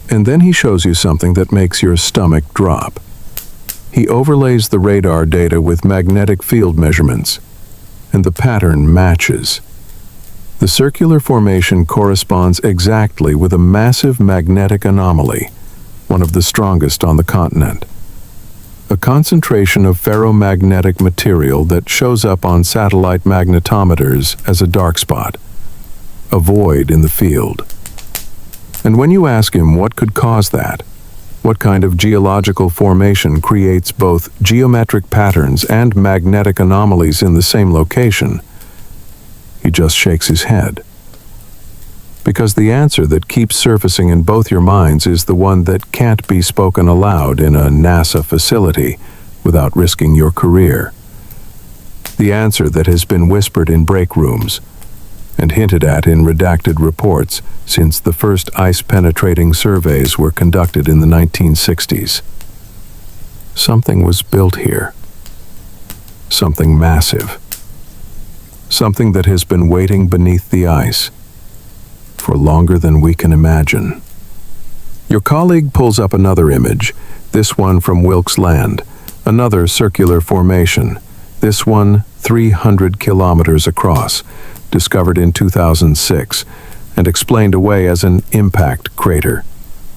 And then he shows you something that makes your stomach drop. He overlays the radar data with magnetic field measurements, and the pattern matches. The circular formation corresponds exactly with a massive magnetic anomaly, one of the strongest on the continent. A concentration of ferromagnetic material that shows up on satellite magnetometers as a dark spot, a void in the field. And when you ask him what could cause that, what kind of geological formation creates both geometric patterns and magnetic anomalies in the same location, he just shakes his head. Because the answer that keeps surfacing in both your minds is the one that can't be spoken aloud in a NASA facility without risking your career. The answer that has been whispered in break rooms and hinted at in redacted reports since the first ice-penetrating surveys were conducted in the 1960s. Something was built here. Something massive. Something that has been waiting beneath the ice for longer than we can imagine. Your colleague pulls up another image, this one from Wilkes Land, another circular formation, this one 300 kilometers across, discovered in 2006 and explained away as an impact crater,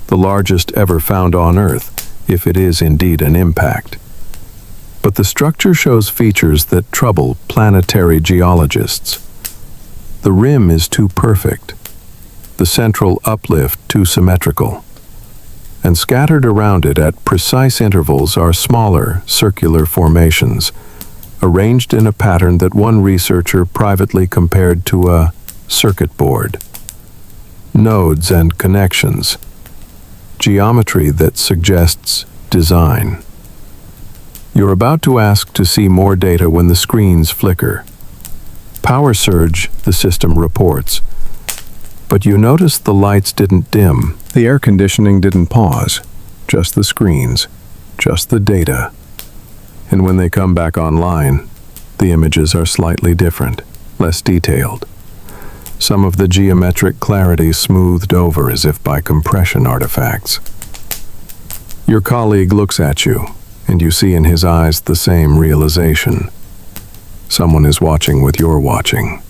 the largest ever found on Earth, if it is indeed an impact. But the structure shows features that trouble planetary geologists. The rim is too perfect, the central uplift too symmetrical, and scattered around it at precise intervals are smaller circular formations, arranged in a pattern that one researcher privately compared to a circuit board. Nodes and connections, geometry that suggests design. You're about to ask to see more data when the screens flicker. Power surge, the system reports. But you notice the lights didn't dim, the air conditioning didn't pause, just the screens, just the data. And when they come back online, the images are slightly different, less detailed. Some of the geometric clarity smoothed over as if by compression artifacts. Your colleague looks at you, and you see in his eyes the same realization. Someone is watching what you're watching.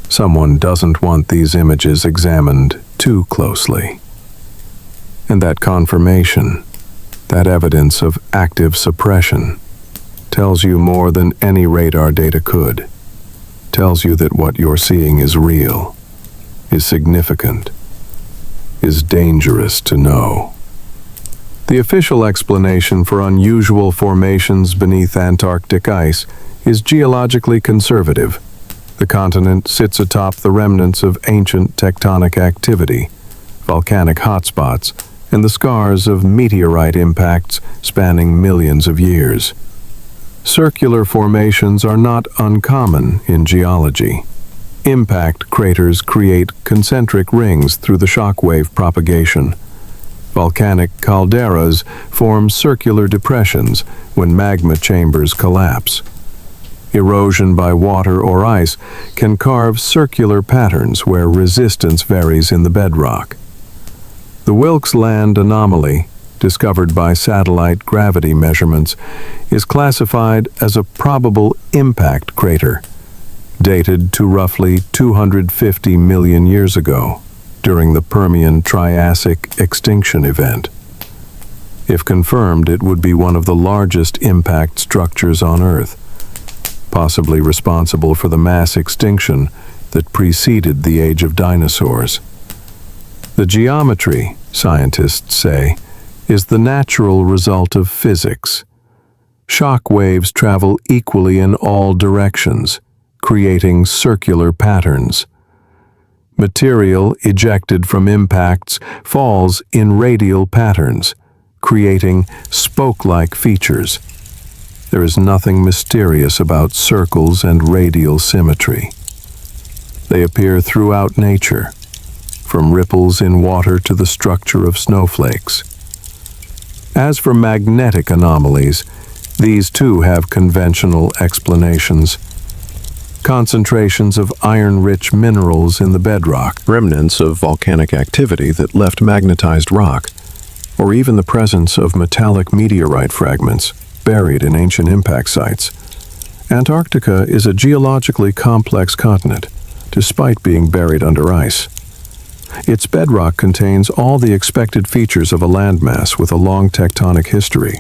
Someone doesn't want these images examined too closely. And that confirmation, that evidence of active suppression, tells you more than any radar data could. Tells you that what you're seeing is real, is significant, is dangerous to know. The official explanation for unusual formations beneath Antarctic ice is geologically conservative. The continent sits atop the remnants of ancient tectonic activity, volcanic hotspots, and the scars of meteorite impacts spanning millions of years. Circular formations are not uncommon in geology. Impact craters create concentric rings through the shockwave propagation. Volcanic calderas form circular depressions when magma chambers collapse. Erosion by water or ice can carve circular patterns where resistance varies in the bedrock. The Wilkes Land anomaly, discovered by satellite gravity measurements, is classified as a probable impact crater, dated to roughly 250 million years ago, during the Permian-Triassic extinction event. If confirmed, it would be one of the largest impact structures on Earth, possibly responsible for the mass extinction that preceded the age of dinosaurs. The geometry, scientists say, is the natural result of physics. Shock waves travel equally in all directions, creating circular patterns. Material ejected from impacts falls in radial patterns, creating spoke-like features. There is nothing mysterious about circles and radial symmetry. They appear throughout nature, from ripples in water to the structure of snowflakes. As for magnetic anomalies, these too have conventional explanations. Concentrations of iron-rich minerals in the bedrock, remnants of volcanic activity that left magnetized rock, or even the presence of metallic meteorite fragments buried in ancient impact sites. Antarctica is a geologically complex continent, despite being buried under ice. Its bedrock contains all the expected features of a landmass with a long tectonic history.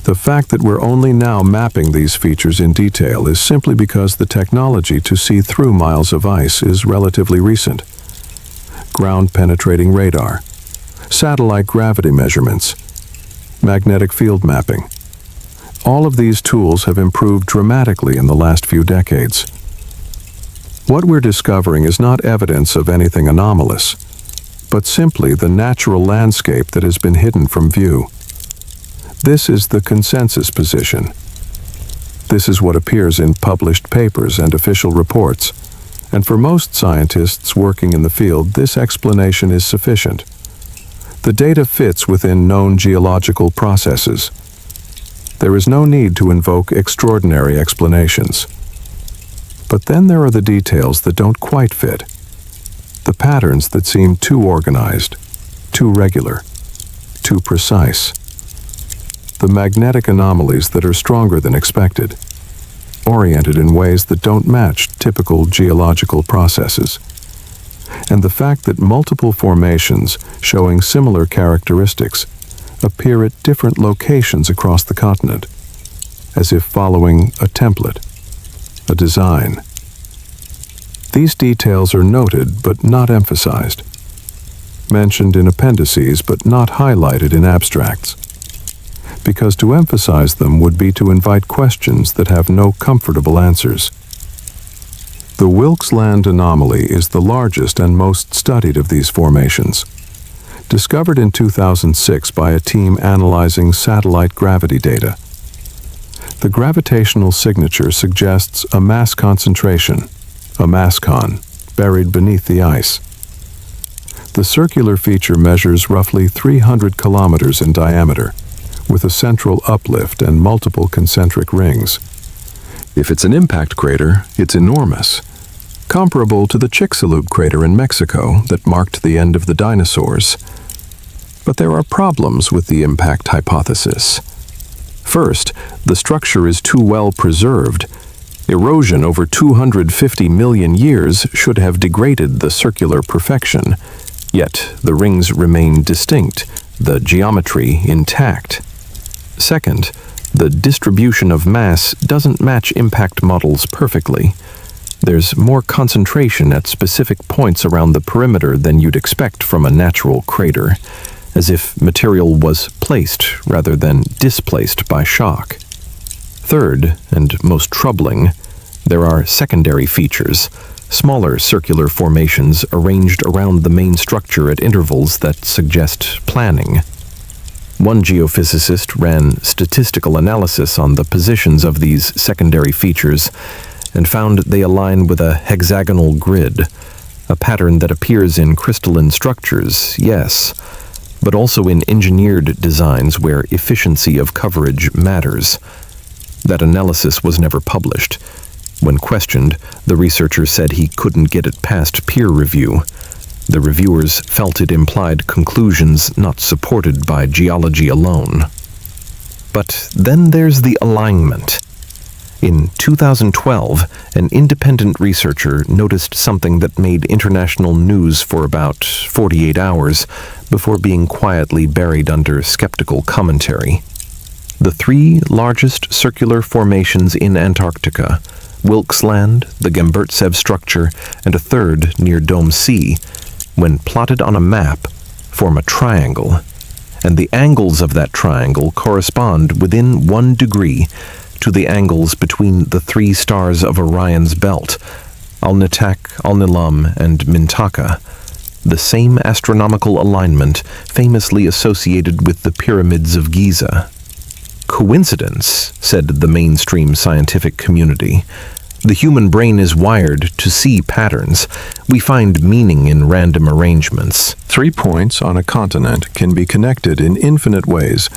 The fact that we're only now mapping these features in detail is simply because the technology to see through miles of ice is relatively recent. ground-penetrating radar, satellite gravity measurements, magnetic field mapping. All of these tools have improved dramatically in the last few decades. What we're discovering is not evidence of anything anomalous, but simply the natural landscape that has been hidden from view. This is the consensus position. This is what appears in published papers and official reports, and for most scientists working in the field, this explanation is sufficient. The data fits within known geological processes. There is no need to invoke extraordinary explanations. But then there are the details that don't quite fit. The patterns that seem too organized, too regular, too precise. The magnetic anomalies that are stronger than expected, oriented in ways that don't match typical geological processes. And the fact that multiple formations showing similar characteristics appear at different locations across the continent, as if following a template, a design. These details are noted but not emphasized, mentioned in appendices but not highlighted in abstracts, because to emphasize them would be to invite questions that have no comfortable answers. The Wilkes Land anomaly is the largest and most studied of these formations. Discovered in 2006 by a team analyzing satellite gravity data. The gravitational signature suggests a mass concentration, a mascon, buried beneath the ice. The circular feature measures roughly 300 kilometers in diameter, with a central uplift and multiple concentric rings. If it's an impact crater, it's enormous, comparable to the Chicxulub crater in Mexico that marked the end of the dinosaurs. But there are problems with the impact hypothesis. First, the structure is too well preserved. Erosion over 250 million years should have degraded the circular perfection, yet the rings remain distinct, the geometry intact. Second, the distribution of mass doesn't match impact models perfectly. There's more concentration at specific points around the perimeter than you'd expect from a natural crater, as if material was placed rather than displaced by shock. Third, and most troubling, there are secondary features, smaller circular formations arranged around the main structure at intervals that suggest planning. One geophysicist ran statistical analysis on the positions of these secondary features and found they align with a hexagonal grid, a pattern that appears in crystalline structures, yes, but also in engineered designs where efficiency of coverage matters. That analysis was never published. When questioned, the researcher said he couldn't get it past peer review. The reviewers felt it implied conclusions not supported by geology alone. But then there's the alignment. In 2012, an independent researcher noticed something that made international news for about 48 hours before being quietly buried under skeptical commentary. The three largest circular formations in Antarctica, Wilkes Land, the Gamburtsev structure, and a third near Dome C, when plotted on a map, form a triangle, and the angles of that triangle correspond within 1 degree to the angles between the three stars of Orion's belt, Alnitak, Alnilam, and Mintaka, the same astronomical alignment famously associated with the pyramids of Giza. Coincidence, said the mainstream scientific community. The human brain is wired to see patterns. We find meaning in random arrangements. 3 points on a continent can be connected in infinite ways,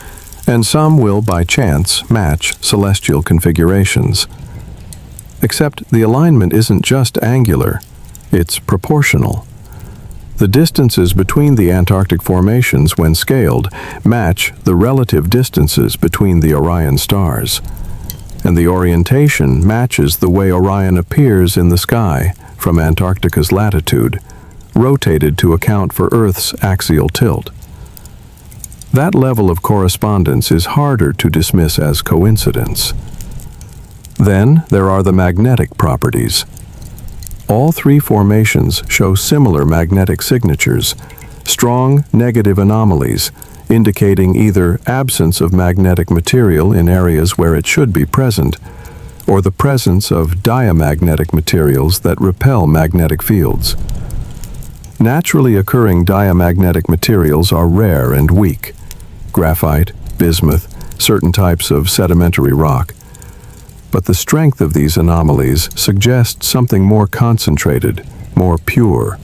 and some will by chance match celestial configurations. Except the alignment isn't just angular, it's proportional. The distances between the Antarctic formations, when scaled, match the relative distances between the Orion stars. And the orientation matches the way Orion appears in the sky from Antarctica's latitude, rotated to account for Earth's axial tilt. That level of correspondence is harder to dismiss as coincidence. Then there are the magnetic properties. All three formations show similar magnetic signatures, strong negative anomalies, indicating either absence of magnetic material in areas where it should be present, or the presence of diamagnetic materials that repel magnetic fields. Naturally occurring diamagnetic materials are rare and weak: graphite, bismuth, certain types of sedimentary rock. But the strength of these anomalies suggests something more concentrated, more pure.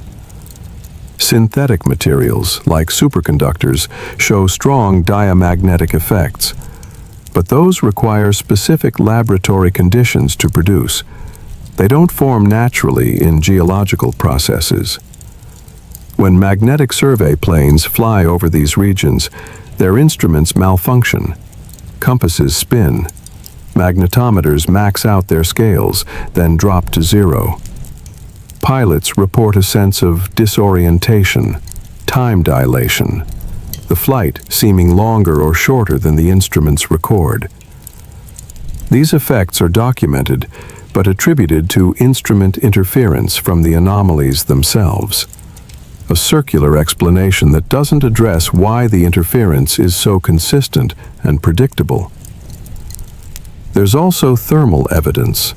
Synthetic materials, like superconductors, show strong diamagnetic effects, but those require specific laboratory conditions to produce. They don't form naturally in geological processes. When magnetic survey planes fly over these regions, their instruments malfunction. Compasses spin. Magnetometers max out their scales, then drop to zero. Pilots report a sense of disorientation, time dilation, the flight seeming longer or shorter than the instruments record. These effects are documented, but attributed to instrument interference from the anomalies themselves. A circular explanation that doesn't address why the interference is so consistent and predictable. There's also thermal evidence.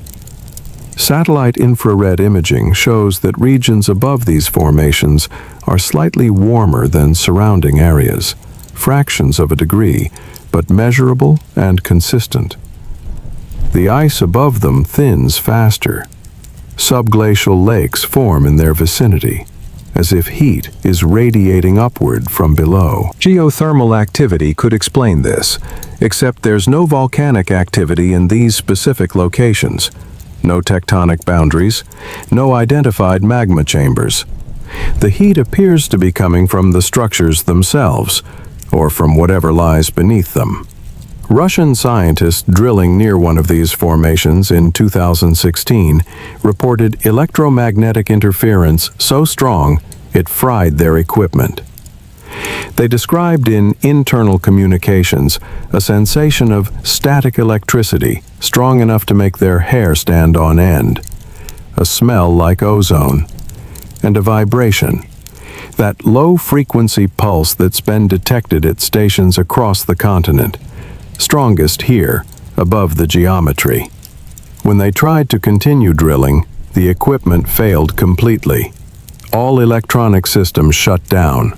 Satellite infrared imaging shows that regions above these formations are slightly warmer than surrounding areas, fractions of a degree, but measurable and consistent. The ice above them thins faster. Subglacial lakes form in their vicinity, as if heat is radiating upward from below. Geothermal activity could explain this, except there's no volcanic activity in these specific locations. No tectonic boundaries, no identified magma chambers. The heat appears to be coming from the structures themselves, or from whatever lies beneath them. Russian scientists drilling near one of these formations in 2016 reported electromagnetic interference so strong it fried their equipment. They described in internal communications a sensation of static electricity strong enough to make their hair stand on end, a smell like ozone, and a vibration, that low-frequency pulse that's been detected at stations across the continent, strongest here, above the geometry. When they tried to continue drilling, the equipment failed completely. All electronic systems shut down.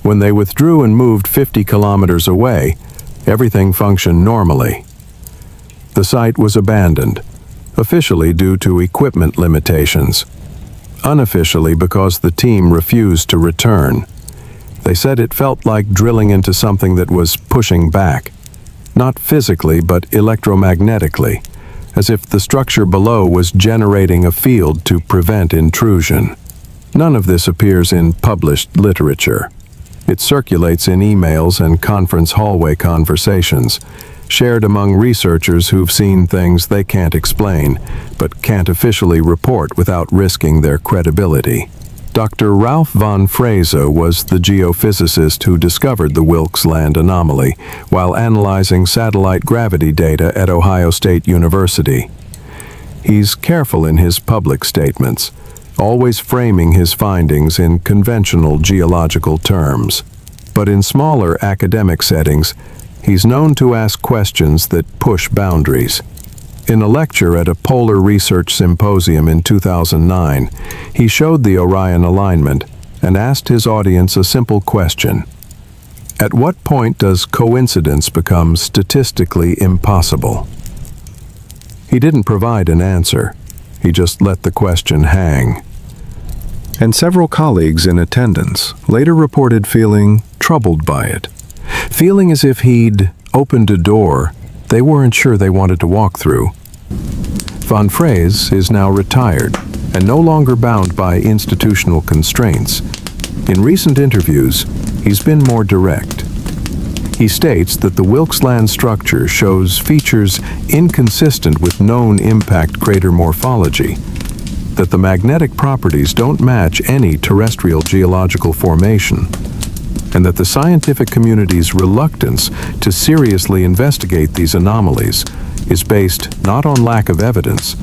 When they withdrew and moved 50 kilometers away, everything functioned normally. The site was abandoned, officially due to equipment limitations, unofficially because the team refused to return. They said it felt like drilling into something that was pushing back, not physically but electromagnetically, as if the structure below was generating a field to prevent intrusion. None of this appears in published literature. It circulates in emails and conference hallway conversations, shared among researchers who've seen things they can't explain, but can't officially report without risking their credibility. Dr. Ralph von Frese was the geophysicist who discovered the Wilkes Land anomaly while analyzing satellite gravity data at Ohio State University. He's careful in his public statements, always framing his findings in conventional geological terms. But in smaller academic settings, he's known to ask questions that push boundaries. In a lecture at a polar research symposium in 2009, he showed the Orion alignment and asked his audience a simple question. At what point does coincidence become statistically impossible? He didn't provide an answer. He just let the question hang. And several colleagues in attendance later reported feeling troubled by it, feeling as if he'd opened a door they weren't sure they wanted to walk through. Von Frese is now retired and no longer bound by institutional constraints. In recent interviews, he's been more direct. He states that the Wilkes Land structure shows features inconsistent with known impact crater morphology, that the magnetic properties don't match any terrestrial geological formation, and that the scientific community's reluctance to seriously investigate these anomalies is based not on lack of evidence,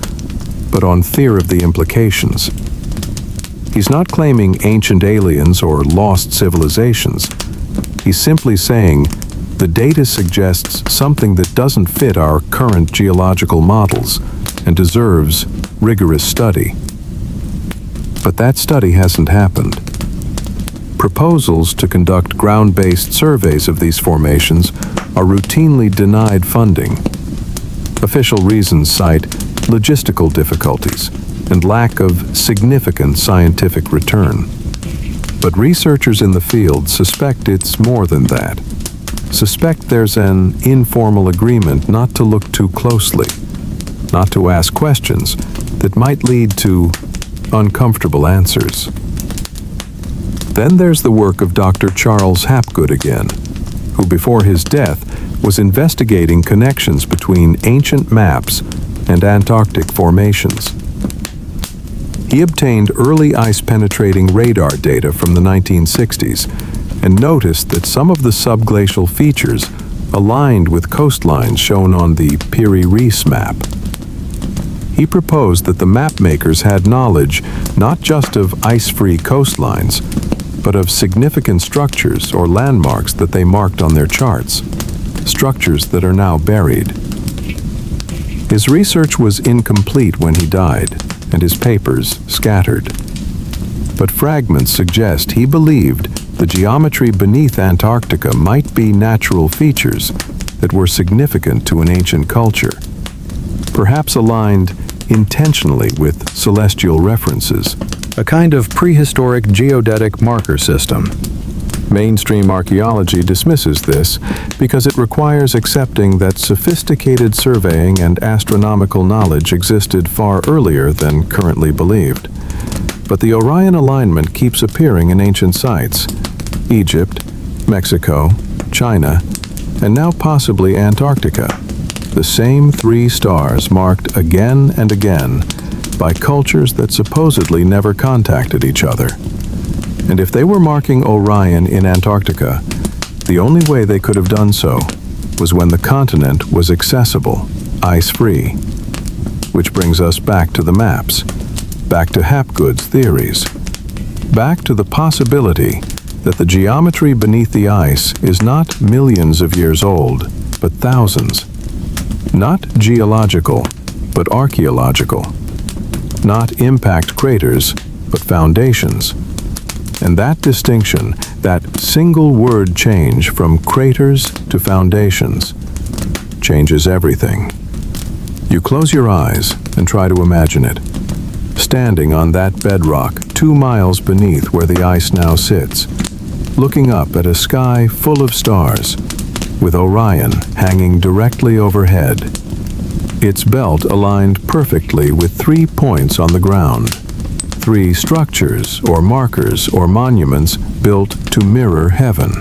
but on fear of the implications. He's not claiming ancient aliens or lost civilizations. He's simply saying the data suggests something that doesn't fit our current geological models and deserves rigorous study. But that study hasn't happened. Proposals to conduct ground-based surveys of these formations are routinely denied funding. Official reasons cite logistical difficulties and lack of significant scientific return. But researchers in the field suspect it's more than that. Suspect there's an informal agreement not to look too closely, not to ask questions that might lead to uncomfortable answers. Then there's the work of Dr. Charles Hapgood again, who before his death was investigating connections between ancient maps and Antarctic formations. He obtained early ice-penetrating radar data from the 1960s and noticed that some of the subglacial features aligned with coastlines shown on the Piri Reis map. He proposed that the map makers had knowledge not just of ice-free coastlines, but of significant structures or landmarks that they marked on their charts, structures that are now buried. His research was incomplete when he died, and his papers scattered. But fragments suggest he believed the geometry beneath Antarctica might be natural features that were significant to an ancient culture, perhaps aligned intentionally with celestial references, a kind of prehistoric geodetic marker system. Mainstream archaeology dismisses this because it requires accepting that sophisticated surveying and astronomical knowledge existed far earlier than currently believed. But the Orion alignment keeps appearing in ancient sites: Egypt, Mexico, China, and now possibly Antarctica. The same three stars marked again and again by cultures that supposedly never contacted each other. And if they were marking Orion in Antarctica, the only way they could have done so was when the continent was accessible, ice-free. Which brings us back to the maps, back to Hapgood's theories, back to the possibility that the geometry beneath the ice is not millions of years old, but thousands. Not geological, but archaeological. Not impact craters, but foundations. And that distinction, that single word change from craters to foundations, changes everything. You close your eyes and try to imagine it. Standing on that bedrock 2 miles beneath where the ice now sits, looking up at a sky full of stars, with Orion hanging directly overhead. Its belt aligned perfectly with 3 points on the ground. 3 structures or markers or monuments built to mirror heaven.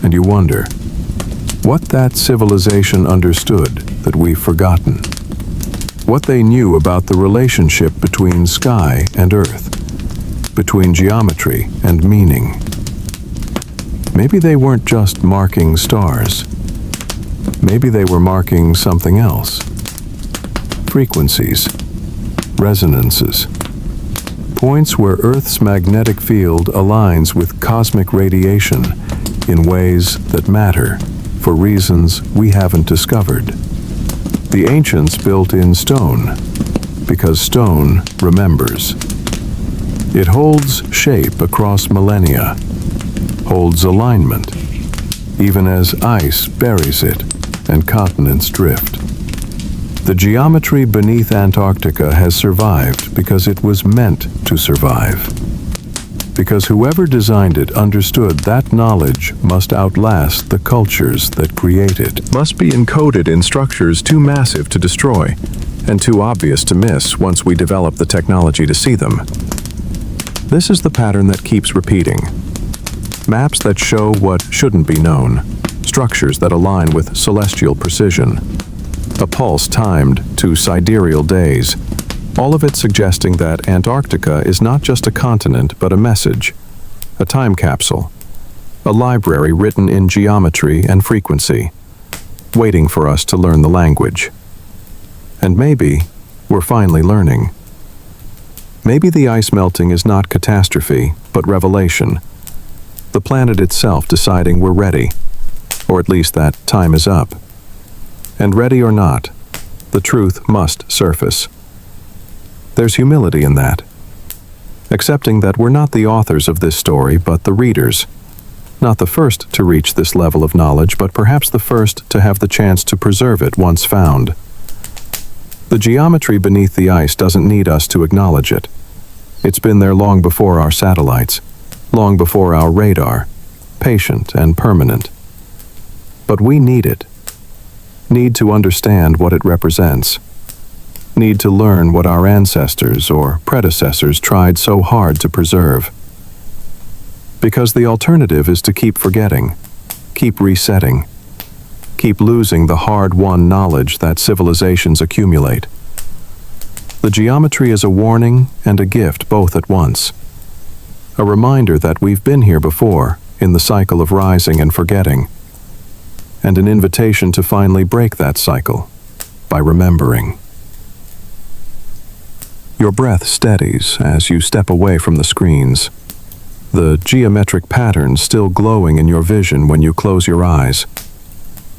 And you wonder, what that civilization understood that we've forgotten? What they knew about the relationship between sky and earth, between geometry and meaning. Maybe they weren't just marking stars. Maybe they were marking something else. Frequencies, resonances, points where Earth's magnetic field aligns with cosmic radiation in ways that matter for reasons we haven't discovered. The ancients built in stone because stone remembers. It holds shape across millennia, holds alignment, even as ice buries it and continents drift. The geometry beneath Antarctica has survived because it was meant to survive. Because whoever designed it understood that knowledge must outlast the cultures that create it, must be encoded in structures too massive to destroy and too obvious to miss once we develop the technology to see them. This is the pattern that keeps repeating. Maps that show what shouldn't be known, structures that align with celestial precision, a pulse timed to sidereal days, all of it suggesting that Antarctica is not just a continent but a message, a time capsule, a library written in geometry and frequency, waiting for us to learn the language. And maybe we're finally learning. Maybe the ice melting is not catastrophe, but revelation. The planet itself deciding we're ready, or at least that time is up. And ready or not, the truth must surface. There's humility in that, accepting that we're not the authors of this story, but the readers. Not the first to reach this level of knowledge, but perhaps the first to have the chance to preserve it once found. The geometry beneath the ice doesn't need us to acknowledge it. It's been there long before our satellites, long before our radar, patient and permanent. But we need it. Need to understand what it represents. Need to learn what our ancestors or predecessors tried so hard to preserve. Because the alternative is to keep forgetting, keep resetting, keep losing the hard-won knowledge that civilizations accumulate. The geometry is a warning and a gift both at once. A reminder that we've been here before, in the cycle of rising and forgetting, and an invitation to finally break that cycle by remembering. Your breath steadies as you step away from the screens, the geometric patterns still glowing in your vision when you close your eyes.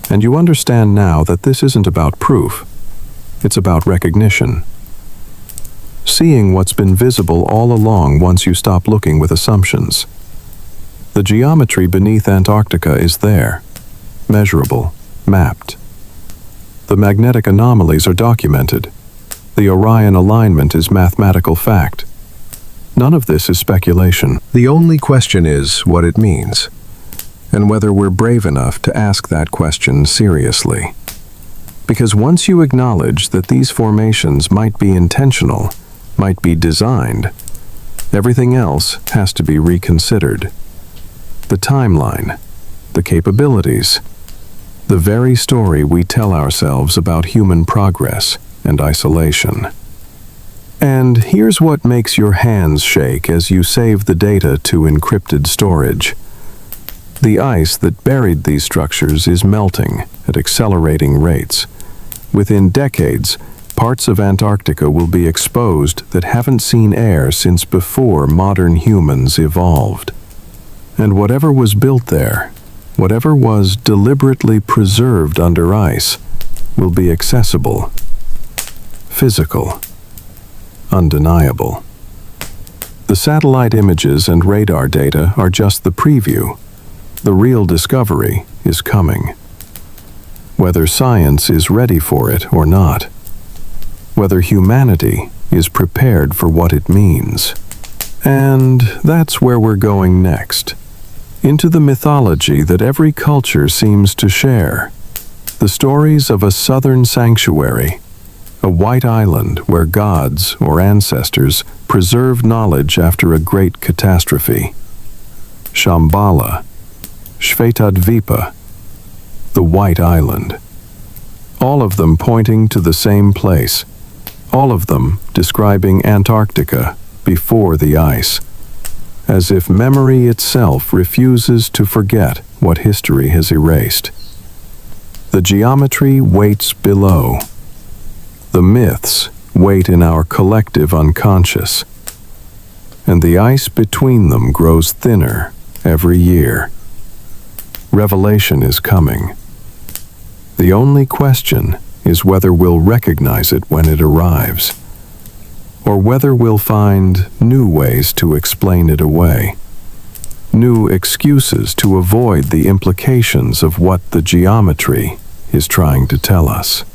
And you understand now that this isn't about proof, it's about recognition. Seeing what's been visible all along once you stop looking with assumptions. The geometry beneath Antarctica is there, measurable, mapped. The magnetic anomalies are documented. The Orion alignment is mathematical fact. None of this is speculation. The only question is what it means, and whether we're brave enough to ask that question seriously. Because once you acknowledge that these formations might be intentional, might be designed, everything else has to be reconsidered. The timeline, the capabilities, the very story we tell ourselves about human progress and isolation. And here's what makes your hands shake as you save the data to encrypted storage. The ice that buried these structures is melting at accelerating rates. Within decades, parts of Antarctica will be exposed that haven't seen air since before modern humans evolved. And whatever was built there, whatever was deliberately preserved under ice, will be accessible, physical, undeniable. The satellite images and radar data are just the preview. The real discovery is coming. Whether science is ready for it or not. Whether humanity is prepared for what it means. And that's where we're going next. Into the mythology that every culture seems to share. The stories of a southern sanctuary, a white island where gods or ancestors preserved knowledge after a great catastrophe. Shambala, Shvetadvipa, the White Island. All of them pointing to the same place. All of them describing Antarctica before the ice. As if memory itself refuses to forget what history has erased. The geometry waits below. The myths wait in our collective unconscious, and the ice between them grows thinner every year. Revelation is coming. The only question is whether we'll recognize it when it arrives, or whether we'll find new ways to explain it away, new excuses to avoid the implications of what the geometry is trying to tell us.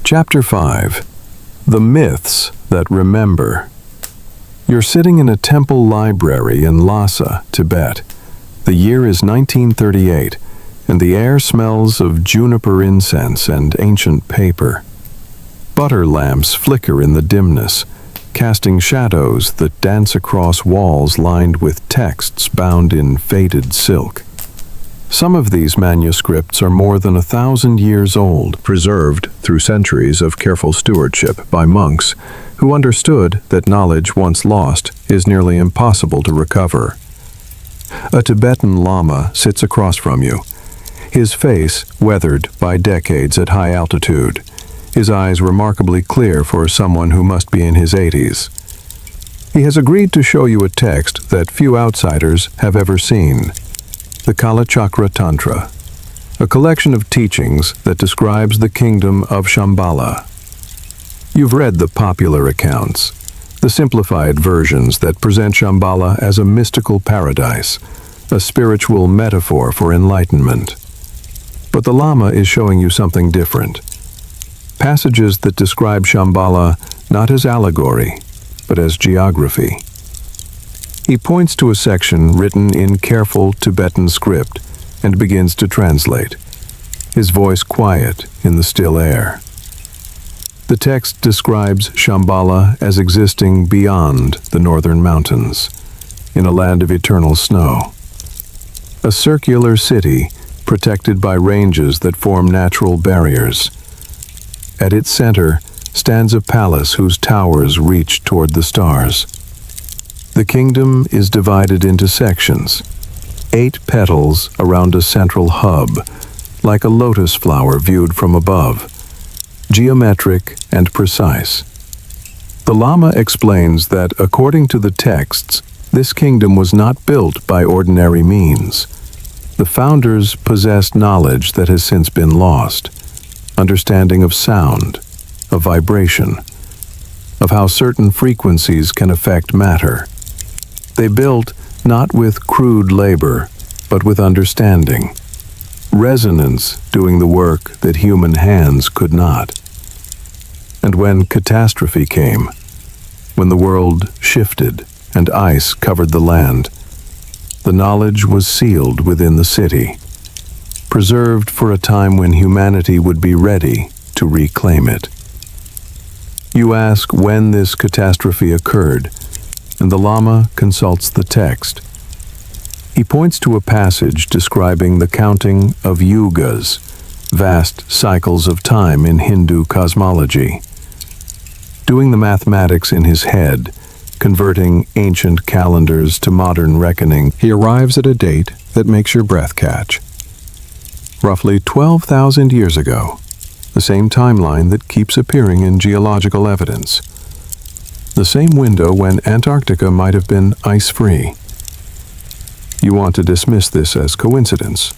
Chapter 5. The Myths That Remember. You're sitting in a temple library in Lhasa, Tibet. The year is 1938, and the air smells of juniper incense and ancient paper. Butter lamps flicker in the dimness, casting shadows that dance across walls lined with texts bound in faded silk. Some of these manuscripts are more than 1,000 years old, preserved through centuries of careful stewardship by monks who understood that knowledge once lost is nearly impossible to recover. A Tibetan Lama sits across from you, his face weathered by decades at high altitude, his eyes remarkably clear for someone who must be in his 80s. He has agreed to show you a text that few outsiders have ever seen, the Kalachakra Tantra, a collection of teachings that describes the kingdom of Shambala. You've read the popular accounts, the simplified versions that present Shambala as a mystical paradise, a spiritual metaphor for enlightenment. But the Lama is showing you something different. Passages that describe Shambhala not as allegory, but as geography. He points to a section written in careful Tibetan script and begins to translate, his voice quiet in the still air. The text describes Shambhala as existing beyond the northern mountains, in a land of eternal snow. A circular city protected by ranges that form natural barriers. At its center stands a palace whose towers reach toward the stars. The kingdom is divided into sections, 8 petals around a central hub, like a lotus flower viewed from above, geometric and precise. The Lama explains that, according to the texts, this kingdom was not built by ordinary means. The founders possessed knowledge that has since been lost, understanding of sound, of vibration, of how certain frequencies can affect matter. They built not with crude labor, but with understanding, resonance doing the work that human hands could not. And when catastrophe came, when the world shifted and ice covered the land, the knowledge was sealed within the city, preserved for a time when humanity would be ready to reclaim it. You ask when this catastrophe occurred, and the Lama consults the text. He points to a passage describing the counting of yugas, vast cycles of time in Hindu cosmology. Doing the mathematics in his head, converting ancient calendars to modern reckoning, he arrives at a date that makes your breath catch. Roughly 12,000 years ago, the same timeline that keeps appearing in geological evidence. The same window when Antarctica might have been ice-free. You want to dismiss this as coincidence,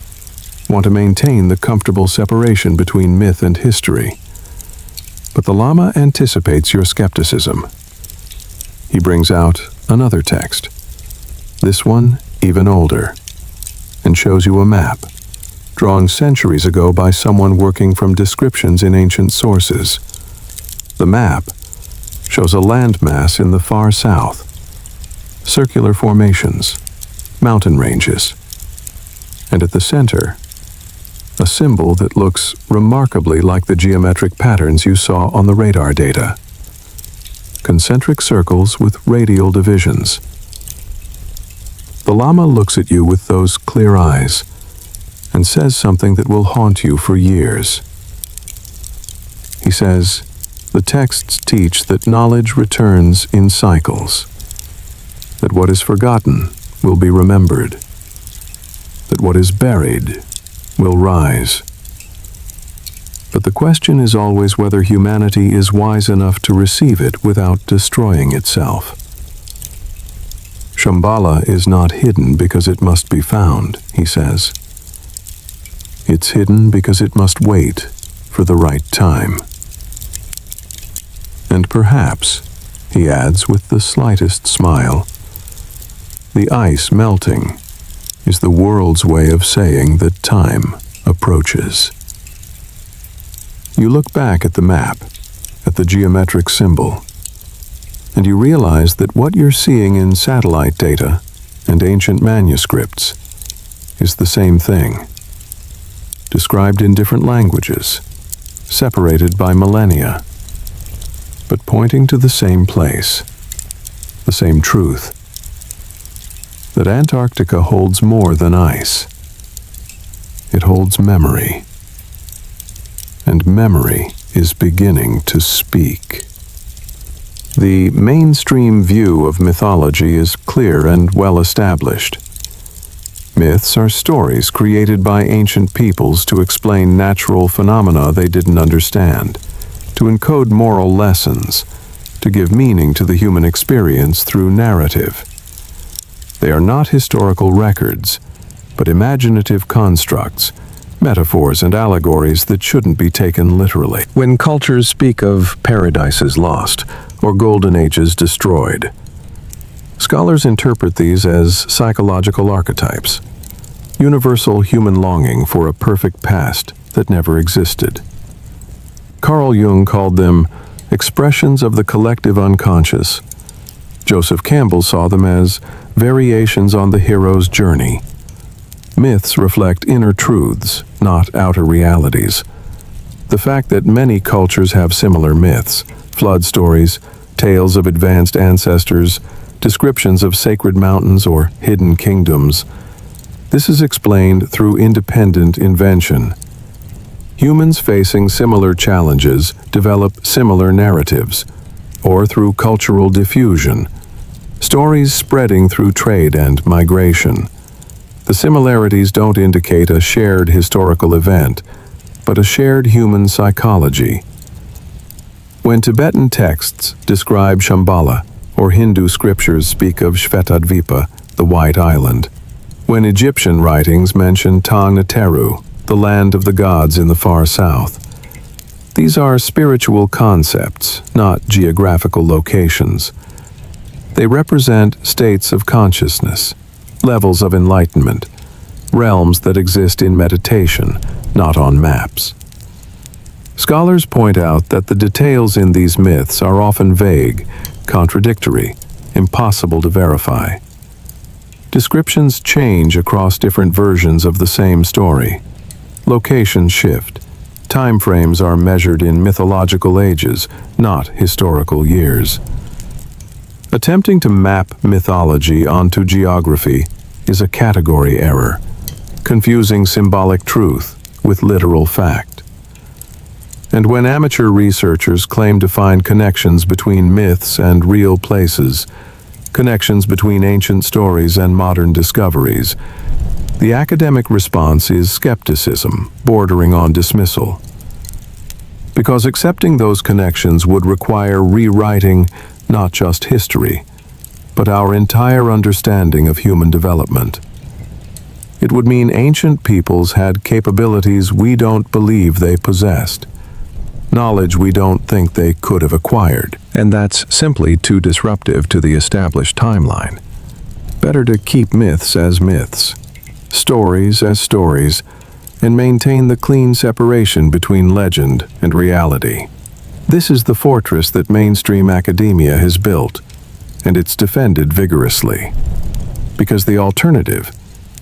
want to maintain the comfortable separation between myth and history. But the Lama anticipates your skepticism. He brings out another text, this one even older, and shows you a map, drawn centuries ago by someone working from descriptions in ancient sources. The map shows a landmass in the far south, circular formations, mountain ranges, and at the center, a symbol that looks remarkably like the geometric patterns you saw on the radar data. Concentric circles with radial divisions. The Lama looks at you with those clear eyes and says something that will haunt you for years. He says, the texts teach that knowledge returns in cycles, that what is forgotten will be remembered, that what is buried will rise. But the question is always whether humanity is wise enough to receive it without destroying itself. Shambhala is not hidden because it must be found, he says. It's hidden because it must wait for the right time. And perhaps, he adds with the slightest smile, the ice melting is the world's way of saying that time approaches. You look back at the map, at the geometric symbol, and you realize that what you're seeing in satellite data and ancient manuscripts is the same thing, described in different languages, separated by millennia, but pointing to the same place, the same truth, that Antarctica holds more than ice. It holds memory. And memory is beginning to speak. The mainstream view of mythology is clear and well established. Myths are stories created by ancient peoples to explain natural phenomena they didn't understand, to encode moral lessons, to give meaning to the human experience through narrative. They are not historical records, but imaginative constructs, metaphors and allegories that shouldn't be taken literally. When cultures speak of paradises lost or golden ages destroyed, scholars interpret these as psychological archetypes, universal human longing for a perfect past that never existed. Carl Jung called them expressions of the collective unconscious. Joseph Campbell saw them as variations on the hero's journey. Myths reflect inner truths, not outer realities. The fact that many cultures have similar myths, flood stories, tales of advanced ancestors, descriptions of sacred mountains or hidden kingdoms, this is explained through independent invention. Humans facing similar challenges develop similar narratives, or through cultural diffusion, stories spreading through trade and migration. The similarities don't indicate a shared historical event, but a shared human psychology. When Tibetan texts describe Shambala, or Hindu scriptures speak of Shvetadvipa, the White Island, when Egyptian writings mention Ta-Neteru, the land of the gods in the far south, these are spiritual concepts, not geographical locations. They represent states of consciousness, levels of enlightenment, realms that exist in meditation, not on maps. Scholars point out that the details in these myths are often vague, contradictory, impossible to verify. Descriptions change across different versions of the same story. Locations shift. Time frames are measured in mythological ages, not historical years. Attempting to map mythology onto geography is a category error, confusing symbolic truth with literal fact. And when amateur researchers claim to find connections between myths and real places, connections between ancient stories and modern discoveries, the academic response is skepticism, bordering on dismissal. Because accepting those connections would require rewriting not just history, but our entire understanding of human development. It would mean ancient peoples had capabilities we don't believe they possessed, knowledge we don't think they could have acquired. And that's simply too disruptive to the established timeline. Better to keep myths as myths, stories as stories, and maintain the clean separation between legend and reality. This is the fortress that mainstream academia has built, and it's defended vigorously. Because the alternative,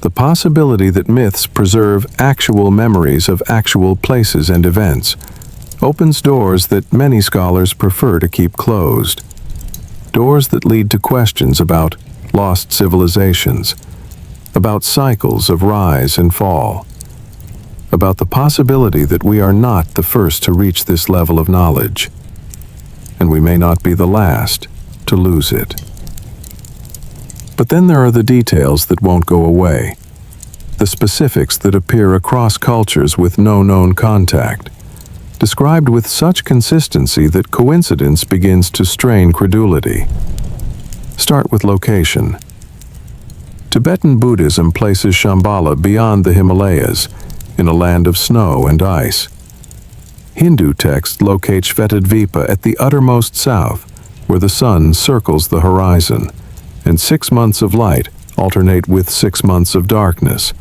the possibility that myths preserve actual memories of actual places and events, opens doors that many scholars prefer to keep closed. Doors that lead to questions about lost civilizations, about cycles of rise and fall, about the possibility that we are not the first to reach this level of knowledge, and we may not be the last to lose it. But then there are the details that won't go away, the specifics that appear across cultures with no known contact, described with such consistency that coincidence begins to strain credulity. Start with location. Tibetan Buddhism places Shambhala beyond the Himalayas, in a land of snow and ice. Hindu texts locate Shvetadvipa at the uttermost south, where the sun circles the horizon, and 6 months of light alternate with 6 months of darkness,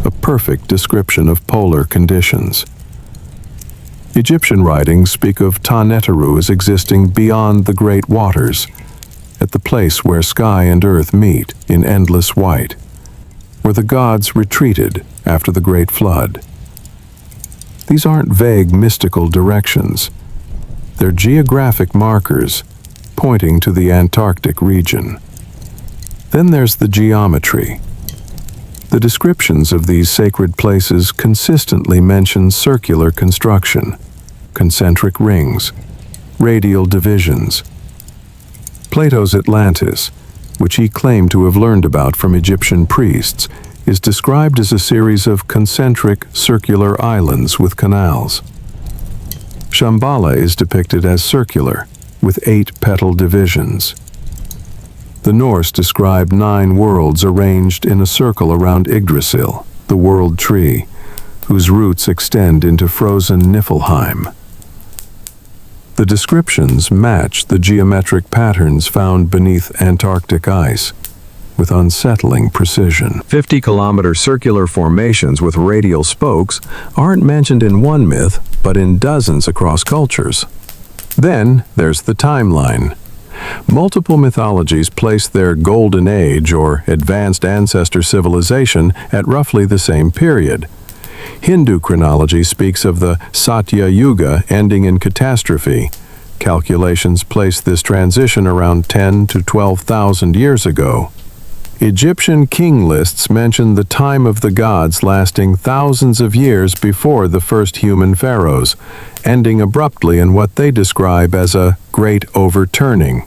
a perfect description of polar conditions. Egyptian writings speak of Ta-Neteru as existing beyond the great waters, at the place where sky and earth meet in endless white, where the gods retreated after the Great Flood. These aren't vague mystical directions. They're geographic markers pointing to the Antarctic region. Then there's the geometry. The descriptions of these sacred places consistently mention circular construction, concentric rings, radial divisions. Plato's Atlantis, which he claimed to have learned about from Egyptian priests, is described as a series of concentric circular islands with canals. Shambala is depicted as circular, with 8 petal divisions. The Norse describe 9 worlds arranged in a circle around Yggdrasil, the world tree, whose roots extend into frozen Niflheim. The descriptions match the geometric patterns found beneath Antarctic ice, with unsettling precision. 50-kilometer circular formations with radial spokes aren't mentioned in one myth, but in dozens across cultures. Then there's the timeline. Multiple mythologies place their Golden Age or advanced ancestor civilization at roughly the same period. Hindu chronology speaks of the Satya Yuga ending in Catastrophe. Calculations place this transition around 10 to 12,000 years ago. Egyptian king lists mention the time of the gods lasting thousands of years before the first human pharaohs, ending abruptly in what they describe as a great overturning.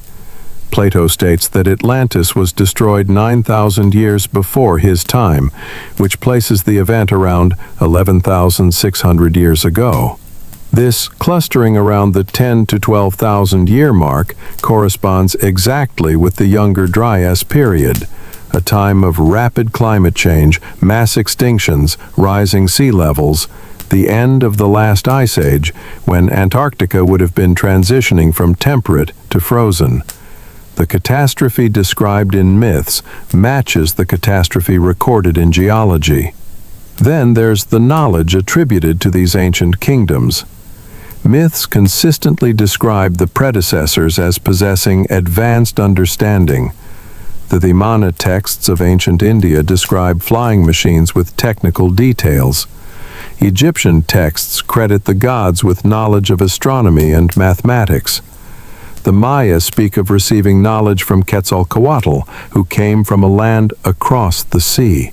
Plato states that Atlantis was destroyed 9,000 years before his time, which places the event around 11,600 years ago. This clustering around the 10 to 12,000 year mark corresponds exactly with the Younger Dryas period, a time of rapid climate change, mass extinctions, rising sea levels, the end of the last ice age, when Antarctica would have been transitioning from temperate to frozen. The catastrophe described in myths matches the catastrophe recorded in geology. Then there's the knowledge attributed to these ancient kingdoms. Myths consistently describe the predecessors as possessing advanced understanding. The Vimana texts of ancient India describe flying machines with technical details. Egyptian texts credit the gods with knowledge of astronomy and mathematics. The Maya speak of receiving knowledge from Quetzalcoatl, who came from a land across the sea.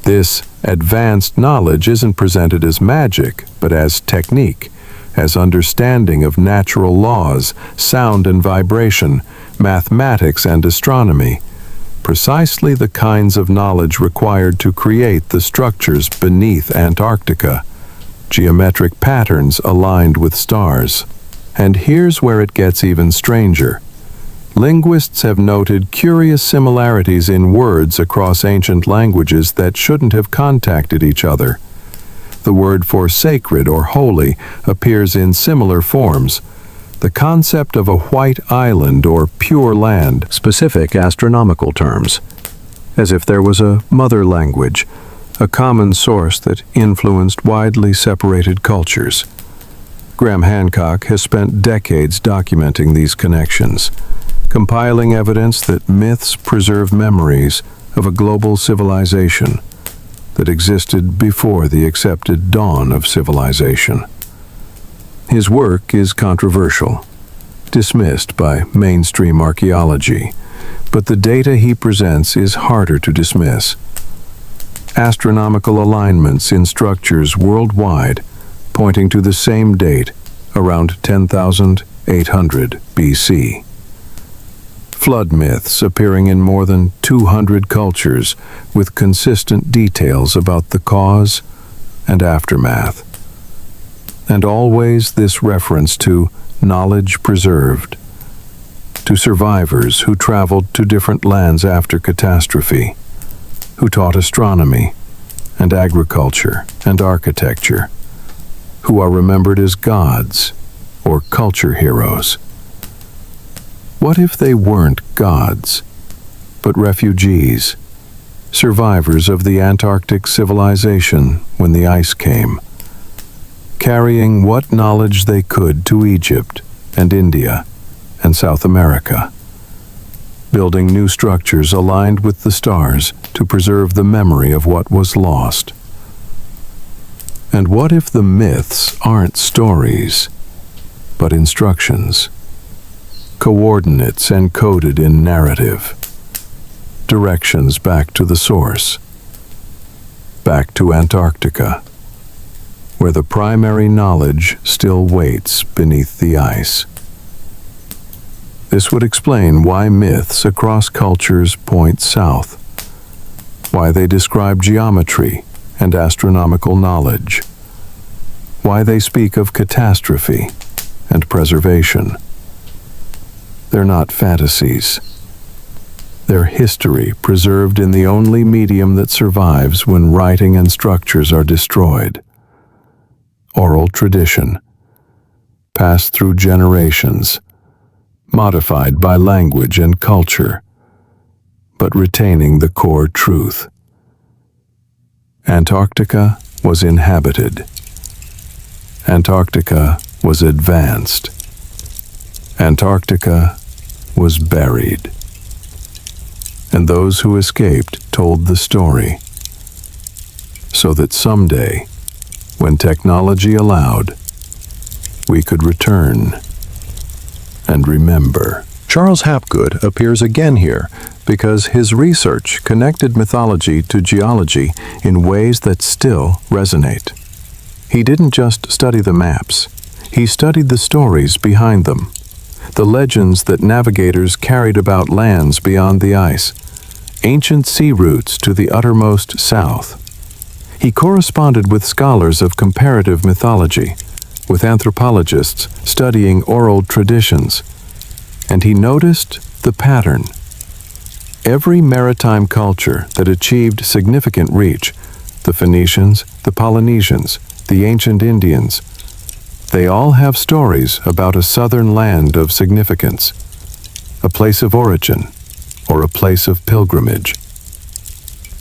This advanced knowledge isn't presented as magic, but as technique, as understanding of natural laws, sound and vibration, mathematics and astronomy. Precisely the kinds of knowledge required to create the structures beneath Antarctica. Geometric patterns aligned with stars. And here's where it gets even stranger. Linguists have noted curious similarities in words across ancient languages that shouldn't have contacted each other. The word for sacred or holy appears in similar forms. The concept of a white island or pure land, specific astronomical terms, as if there was a mother language, a common source that influenced widely separated cultures. Graham Hancock has spent decades documenting these connections, compiling evidence that myths preserve memories of a global civilization that existed before the accepted dawn of civilization. His work is controversial, dismissed by mainstream archaeology, but the data he presents is harder to dismiss. Astronomical alignments in structures worldwide pointing to the same date, around 10,800 BC. Flood myths appearing in more than 200 cultures with consistent details about the cause and aftermath. And always this reference to knowledge preserved, to survivors who traveled to different lands after catastrophe, who taught astronomy and agriculture and architecture, who are remembered as gods or culture heroes. What if they weren't gods, but refugees, survivors of the Antarctic civilization when the ice came, carrying what knowledge they could to Egypt and India and South America, building new structures aligned with the stars to preserve the memory of what was lost? And what if the myths aren't stories, but instructions, coordinates encoded in narrative, directions back to the source, back to Antarctica, where the primary knowledge still waits beneath the ice? This would explain why myths across cultures point south, why they describe geometry and astronomical knowledge, why they speak of catastrophe and preservation. They're not fantasies. They're history preserved in the only medium that survives when writing and structures are destroyed. Oral tradition, passed through generations, modified by language and culture, but retaining the core truth. Antarctica was inhabited. Antarctica was advanced. Antarctica was buried. And those who escaped told the story, so that someday, when technology allowed, we could return and remember. Charles Hapgood appears again here because his research connected mythology to geology in ways that still resonate. He didn't just study the maps, he studied the stories behind them, the legends that navigators carried about lands beyond the ice, ancient sea routes to the uttermost south. He corresponded with scholars of comparative mythology, with anthropologists studying oral traditions, and he noticed the pattern. Every maritime culture that achieved significant reach, the Phoenicians, the Polynesians, the ancient Indians, they all have stories about a southern land of significance, a place of origin, or a place of pilgrimage.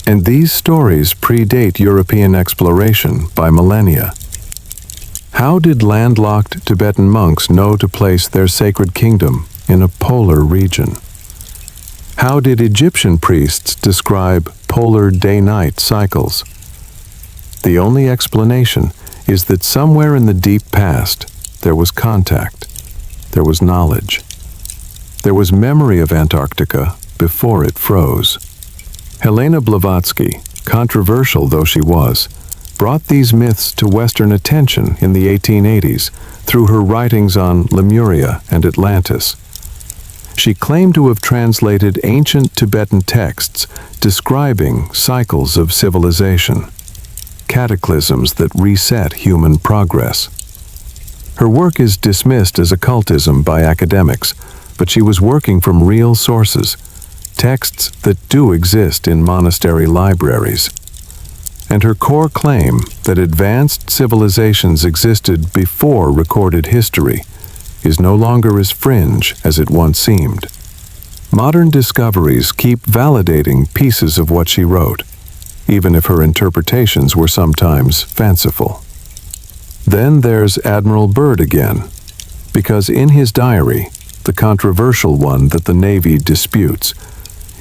And these stories predate European exploration by millennia. How did landlocked Tibetan monks know to place their sacred kingdom in a polar region? How did Egyptian priests describe polar day-night cycles? The only explanation is that somewhere in the deep past there was contact, there was knowledge, there was memory of Antarctica before it froze. Helena Blavatsky, controversial though she was, brought these myths to Western attention in the 1880s through her writings on Lemuria and Atlantis. She claimed to have translated ancient Tibetan texts describing cycles of civilization, cataclysms that reset human progress. Her work is dismissed as occultism by academics, but she was working from real sources, texts that do exist in monastery libraries. And her core claim that advanced civilizations existed before recorded history is no longer as fringe as it once seemed. Modern discoveries keep validating pieces of what she wrote, even if her interpretations were sometimes fanciful. Then there's Admiral Byrd again, because in his diary, the controversial one that the Navy disputes,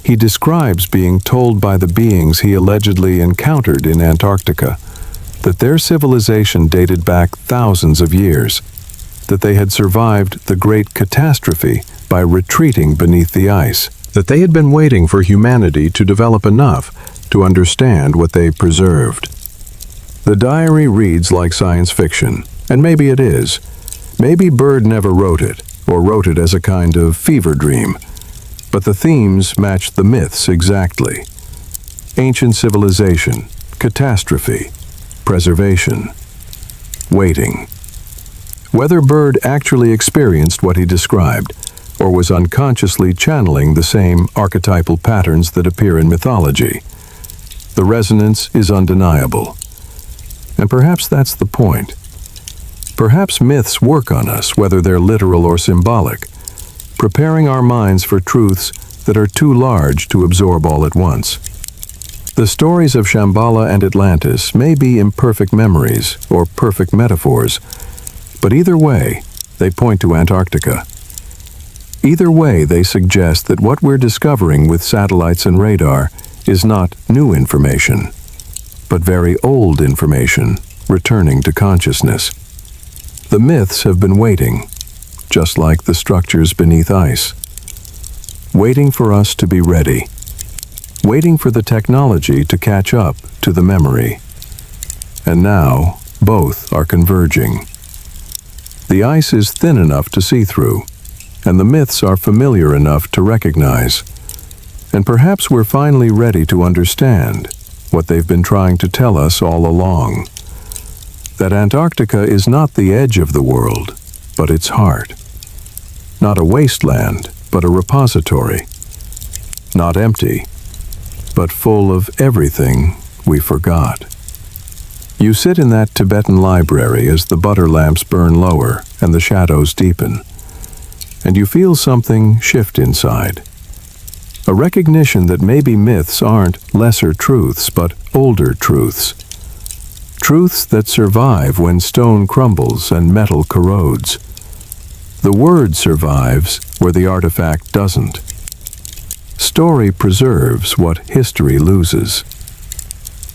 he describes being told by the beings he allegedly encountered in Antarctica that their civilization dated back thousands of years, that they had survived the Great Catastrophe by retreating beneath the ice, that they had been waiting for humanity to develop enough to understand what they preserved. The diary reads like science fiction, and maybe it is. Maybe Byrd never wrote it, or wrote it as a kind of fever dream. But the themes match the myths exactly. Ancient civilization, catastrophe, preservation, waiting. Whether Byrd actually experienced what he described, or was unconsciously channeling the same archetypal patterns that appear in mythology, the resonance is undeniable. And perhaps that's the point. Perhaps myths work on us, whether they're literal or symbolic, preparing our minds for truths that are too large to absorb all at once. The stories of Shambala and Atlantis may be imperfect memories or perfect metaphors, but either way, they point to Antarctica. Either way, they suggest that what we're discovering with satellites and radar is not new information, but very old information returning to consciousness. The myths have been waiting, just like the structures beneath ice, waiting for us to be ready, waiting for the technology to catch up to the memory. And now, both are converging. The ice is thin enough to see through, and the myths are familiar enough to recognize. And perhaps we're finally ready to understand what they've been trying to tell us all along. That Antarctica is not the edge of the world, but its heart. Not a wasteland, but a repository. Not empty, but full of everything we forgot. You sit in that Tibetan library as the butter lamps burn lower and the shadows deepen, and you feel something shift inside. A recognition that maybe myths aren't lesser truths, but older truths. Truths that survive when stone crumbles and metal corrodes. The word survives where the artifact doesn't. Story preserves what history loses.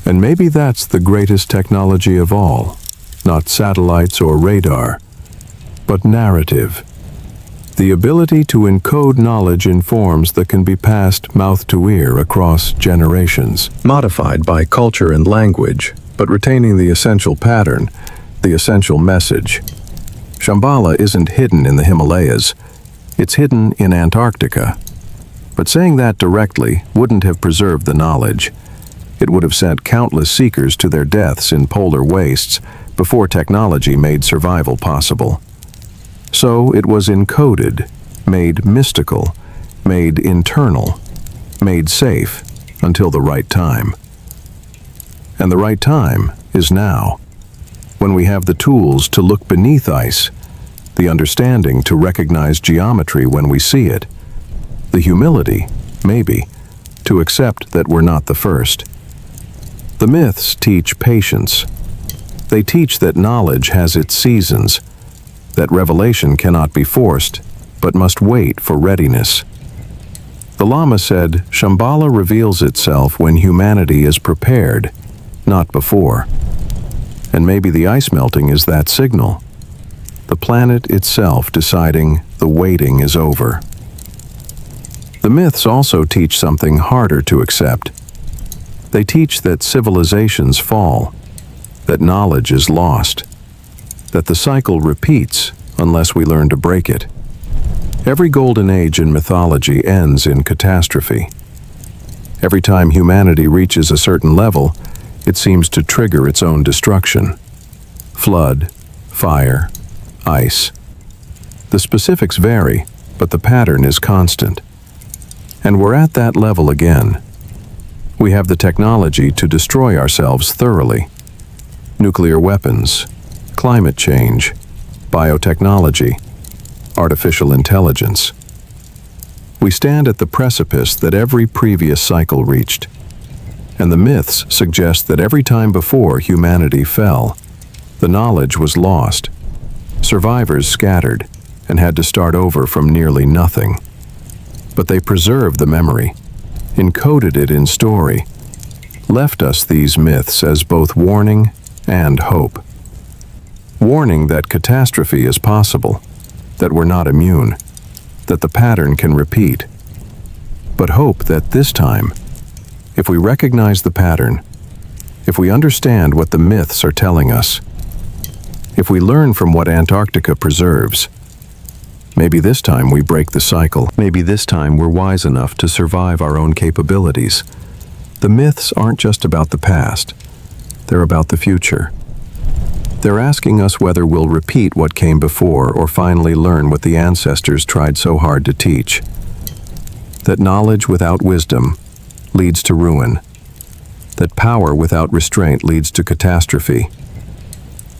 And maybe that's the greatest technology of all, not satellites or radar, but narrative. The ability to encode knowledge in forms that can be passed mouth to ear across generations. Modified by culture and language, but retaining the essential pattern, the essential message. Shambala isn't hidden in the Himalayas, it's hidden in Antarctica. But saying that directly wouldn't have preserved the knowledge. It would have sent countless seekers to their deaths in polar wastes before technology made survival possible. So it was encoded, made mystical, made internal, made safe until the right time. And the right time is now, when we have the tools to look beneath ice, the understanding to recognize geometry when we see it, the humility, maybe, to accept that we're not the first. The myths teach patience. They teach that knowledge has its seasons, that revelation cannot be forced, but must wait for readiness. The Lama said, Shambhala reveals itself when humanity is prepared, not before. And maybe the ice melting is that signal. The planet itself deciding the waiting is over. The myths also teach something harder to accept. They teach that civilizations fall, that knowledge is lost, that the cycle repeats unless we learn to break it. Every golden age in mythology ends in catastrophe. Every time humanity reaches a certain level, it seems to trigger its own destruction. Flood, fire, ice. The specifics vary, but the pattern is constant. And we're at that level again. We have the technology to destroy ourselves thoroughly. Nuclear weapons, climate change, biotechnology, artificial intelligence. We stand at the precipice that every previous cycle reached. And the myths suggest that every time before humanity fell, the knowledge was lost. Survivors scattered and had to start over from nearly nothing. But they preserved the memory, encoded it in story, left us these myths as both warning and hope. Warning that catastrophe is possible, that we're not immune, that the pattern can repeat. But hope that this time, if we recognize the pattern, if we understand what the myths are telling us, if we learn from what Antarctica preserves, maybe this time we break the cycle. Maybe this time we're wise enough to survive our own capabilities. The myths aren't just about the past. They're about the future. They're asking us whether we'll repeat what came before or finally learn what the ancestors tried so hard to teach. That knowledge without wisdom leads to ruin. That power without restraint leads to catastrophe.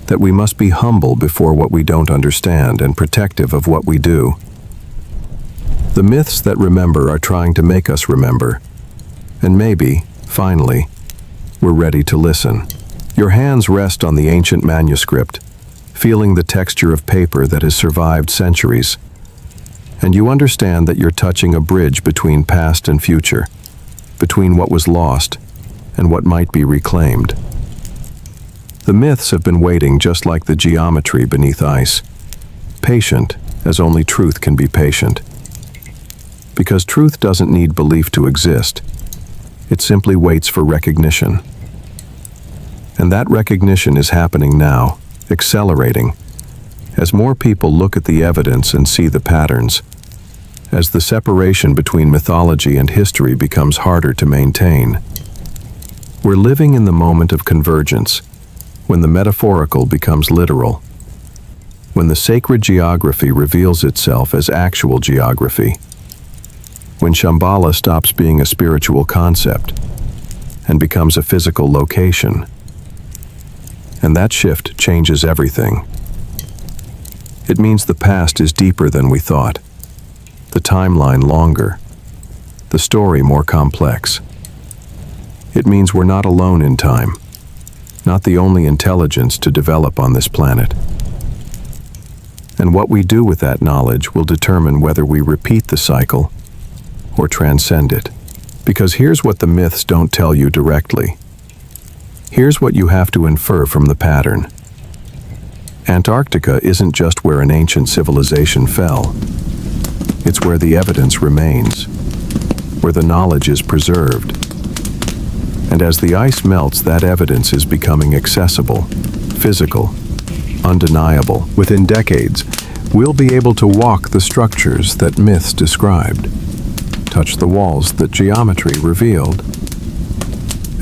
That we must be humble before what we don't understand and protective of what we do. The myths that remember are trying to make us remember. And maybe, finally, we're ready to listen. Your hands rest on the ancient manuscript, feeling the texture of paper that has survived centuries. And you understand that you're touching a bridge between past and future, between what was lost and what might be reclaimed. The myths have been waiting just like the geometry beneath ice, patient as only truth can be patient. Because truth doesn't need belief to exist. It simply waits for recognition. And that recognition is happening now, accelerating, as more people look at the evidence and see the patterns, as the separation between mythology and history becomes harder to maintain. We're living in the moment of convergence, when the metaphorical becomes literal, when the sacred geography reveals itself as actual geography, when Shambala stops being a spiritual concept and becomes a physical location. And that shift changes everything. It means the past is deeper than we thought, the timeline longer, the story more complex. It means we're not alone in time, not the only intelligence to develop on this planet. And what we do with that knowledge will determine whether we repeat the cycle or transcend it. Because here's what the myths don't tell you directly. Here's what you have to infer from the pattern. Antarctica isn't just where an ancient civilization fell. It's where the evidence remains, where the knowledge is preserved. And as the ice melts, that evidence is becoming accessible, physical, undeniable. Within decades, we'll be able to walk the structures that myths described, touch the walls that geometry revealed.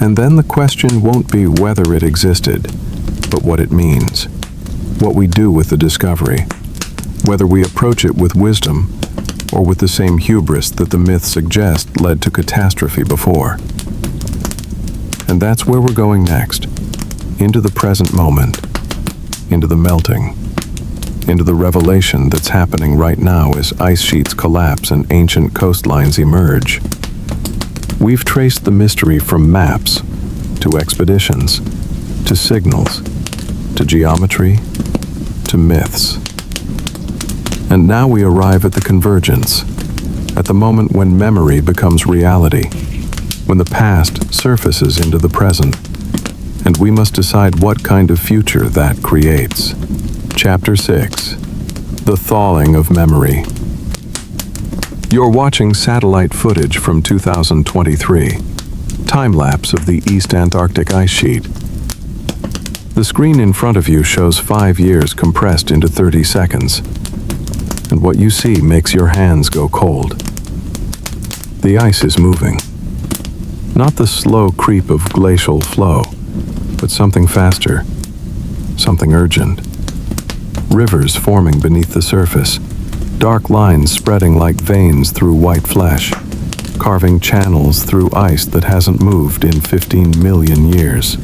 And then the question won't be whether it existed, but what it means, what we do with the discovery, whether we approach it with wisdom or with the same hubris that the myths suggest led to catastrophe before. And that's where we're going next, into the present moment, into the melting, into the revelation that's happening right now as ice sheets collapse and ancient coastlines emerge. We've traced the mystery from maps, to expeditions, to signals, to geometry, to myths. And now we arrive at the convergence, at the moment when memory becomes reality, when the past surfaces into the present, and we must decide what kind of future that creates. Chapter 6. The Thawing of Memory. You're watching satellite footage from 2023, time-lapse of the East Antarctic ice sheet. The screen in front of you shows 5 years compressed into 30 seconds, and what you see makes your hands go cold. The ice is moving. Not the slow creep of glacial flow, but something faster, something urgent. Rivers forming beneath the surface, dark lines spreading like veins through white flesh, carving channels through ice that hasn't moved in 15 million years.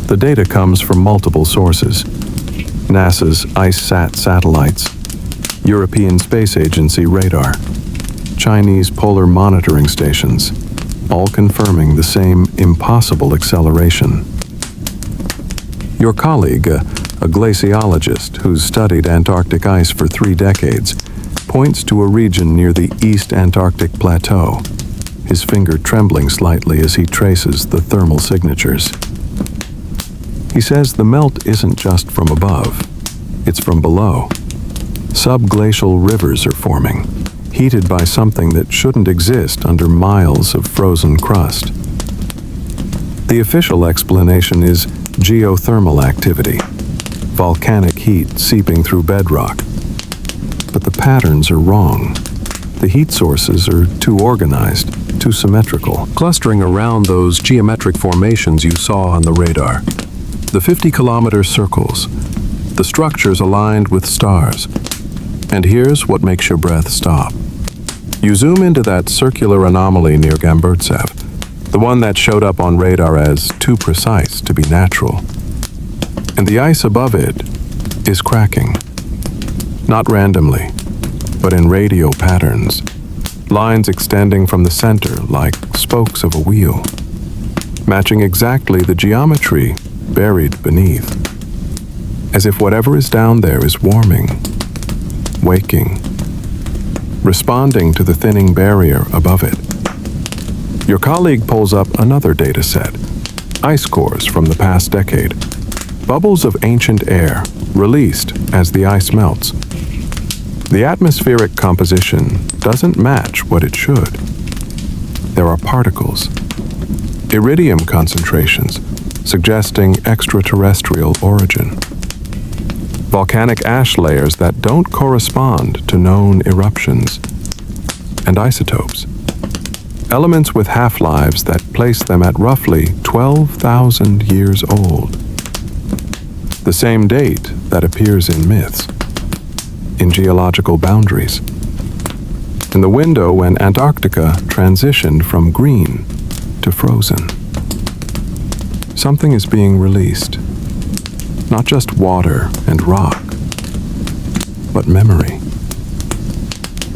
The data comes from multiple sources: NASA's IceSat satellites, European Space Agency radar, Chinese polar monitoring stations, all confirming the same impossible acceleration. Your colleague, a glaciologist who's studied Antarctic ice for 3 decades, points to a region near the East Antarctic Plateau, his finger trembling slightly as he traces the thermal signatures. He says the melt isn't just from above, it's from below. Subglacial rivers are forming, heated by something that shouldn't exist under miles of frozen crust. The official explanation is geothermal activity, volcanic heat seeping through bedrock. But the patterns are wrong. The heat sources are too organized, too symmetrical, clustering around those geometric formations you saw on the radar. The 50-kilometer circles, the structures aligned with stars. And here's what makes your breath stop. You zoom into that circular anomaly near Gamburtsev, the one that showed up on radar as too precise to be natural. And the ice above it is cracking. Not randomly, but in radial patterns, lines extending from the center like spokes of a wheel, matching exactly the geometry buried beneath, as if whatever is down there is warming, waking, responding to the thinning barrier above it. Your colleague pulls up another data set, ice cores from the past decade, bubbles of ancient air released as the ice melts. The atmospheric composition doesn't match what it should. There are particles, iridium concentrations, suggesting extraterrestrial origin. Volcanic ash layers that don't correspond to known eruptions. And isotopes. Elements with half-lives that place them at roughly 12,000 years old. the same date that appears in myths, in geological boundaries, in the window when Antarctica transitioned from green to frozen. Something is being released, not just water and rock, but memory.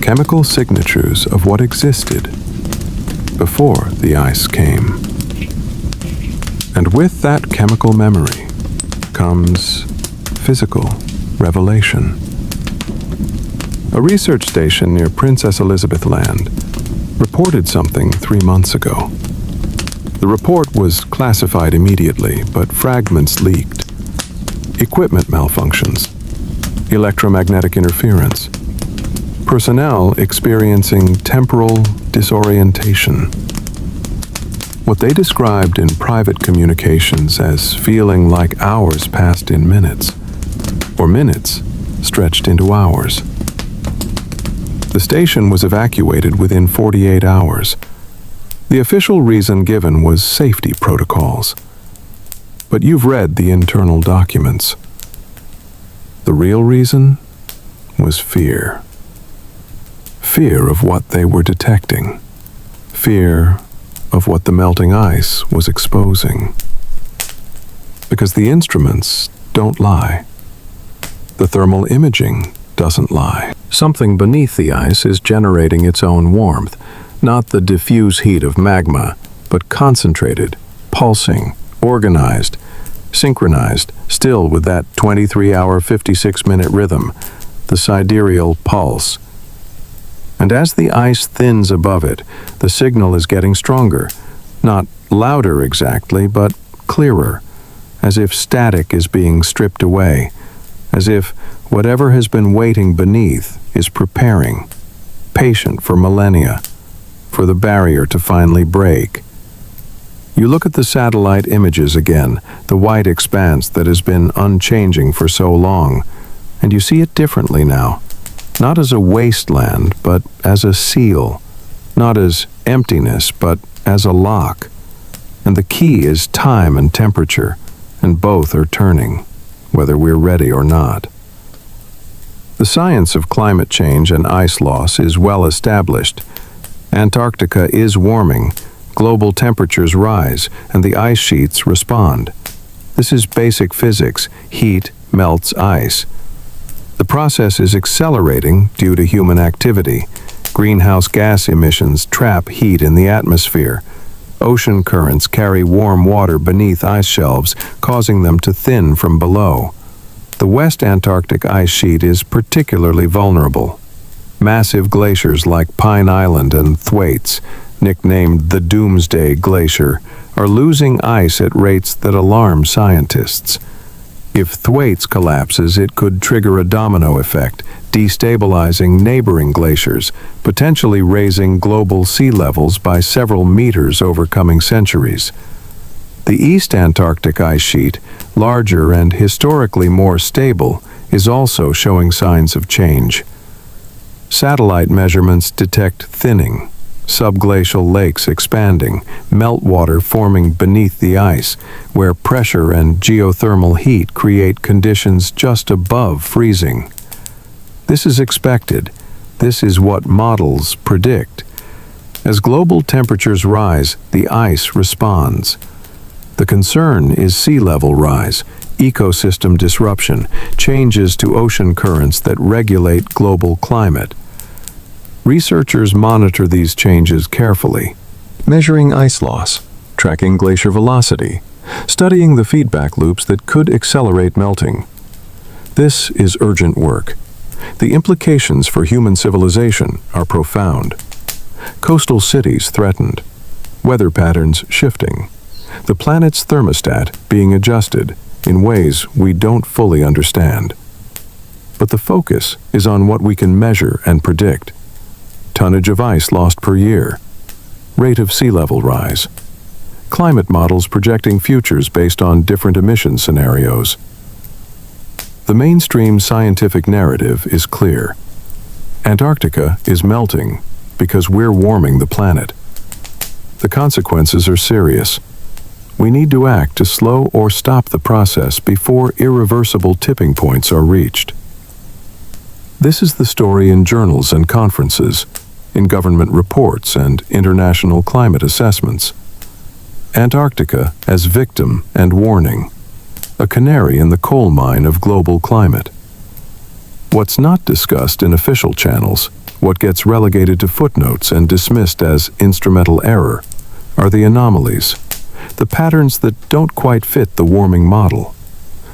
Chemical signatures of what existed before the ice came. And with that chemical memory comes physical revelation. A research station near Princess Elizabeth Land reported something 3 months ago. The report was classified immediately, but fragments leaked. Equipment malfunctions, electromagnetic interference, personnel experiencing temporal disorientation. What they described in private communications as feeling like hours passed in minutes, or minutes stretched into hours. The station was evacuated within 48 hours. The official reason given was safety protocols. But you've read the internal documents. The real reason was fear. Fear of what they were detecting. Fear of what the melting ice was exposing. Because the instruments don't lie. The thermal imaging doesn't lie. Something beneath the ice is generating its own warmth, not the diffuse heat of magma, but concentrated, pulsing, organized, synchronized, still with that 23-hour, 56-minute rhythm, the sidereal pulse. And as the ice thins above it, the signal is getting stronger, not louder exactly, but clearer, as if static is being stripped away, as if whatever has been waiting beneath is preparing, patient for millennia, for the barrier to finally break. You look at the satellite images again, the white expanse that has been unchanging for so long, and you see it differently now, not as a wasteland, but as a seal, not as emptiness, but as a lock. And the key is time and temperature, and both are turning, whether we're ready or not. The science of climate change and ice loss is well established. Antarctica is warming, global temperatures rise, and the ice sheets respond. This is basic physics. Heat melts ice. The process is accelerating due to human activity. Greenhouse gas emissions trap heat in the atmosphere. Ocean currents carry warm water beneath ice shelves, causing them to thin from below. The West Antarctic ice sheet is particularly vulnerable. Massive glaciers like Pine Island and Thwaites, nicknamed the Doomsday Glacier, are losing ice at rates that alarm scientists. If Thwaites collapses, it could trigger a domino effect, destabilizing neighboring glaciers, potentially raising global sea levels by several meters over coming centuries. The East Antarctic ice sheet, larger and historically more stable, is also showing signs of change. Satellite measurements detect thinning, subglacial lakes expanding, meltwater forming beneath the ice, where pressure and geothermal heat create conditions just above freezing. This is expected. This is what models predict. As global temperatures rise, the ice responds. The concern is sea level rise, ecosystem disruption, changes to ocean currents that regulate global climate. Researchers monitor these changes carefully, measuring ice loss, tracking glacier velocity, studying the feedback loops that could accelerate melting. This is urgent work. The implications for human civilization are profound. Coastal cities threatened, weather patterns shifting, the planet's thermostat being adjusted in ways we don't fully understand. But the focus is on what we can measure and predict. Tonnage of ice lost per year, rate of sea level rise, climate models projecting futures based on different emission scenarios. The mainstream scientific narrative is clear. Antarctica is melting because we're warming the planet. The consequences are serious. We need to act to slow or stop the process before irreversible tipping points are reached. This is the story in journals and conferences, in government reports and international climate assessments. Antarctica as victim and warning, a canary in the coal mine of global climate. What's not discussed in official channels, what gets relegated to footnotes and dismissed as instrumental error, are the anomalies, the patterns that don't quite fit the warming model,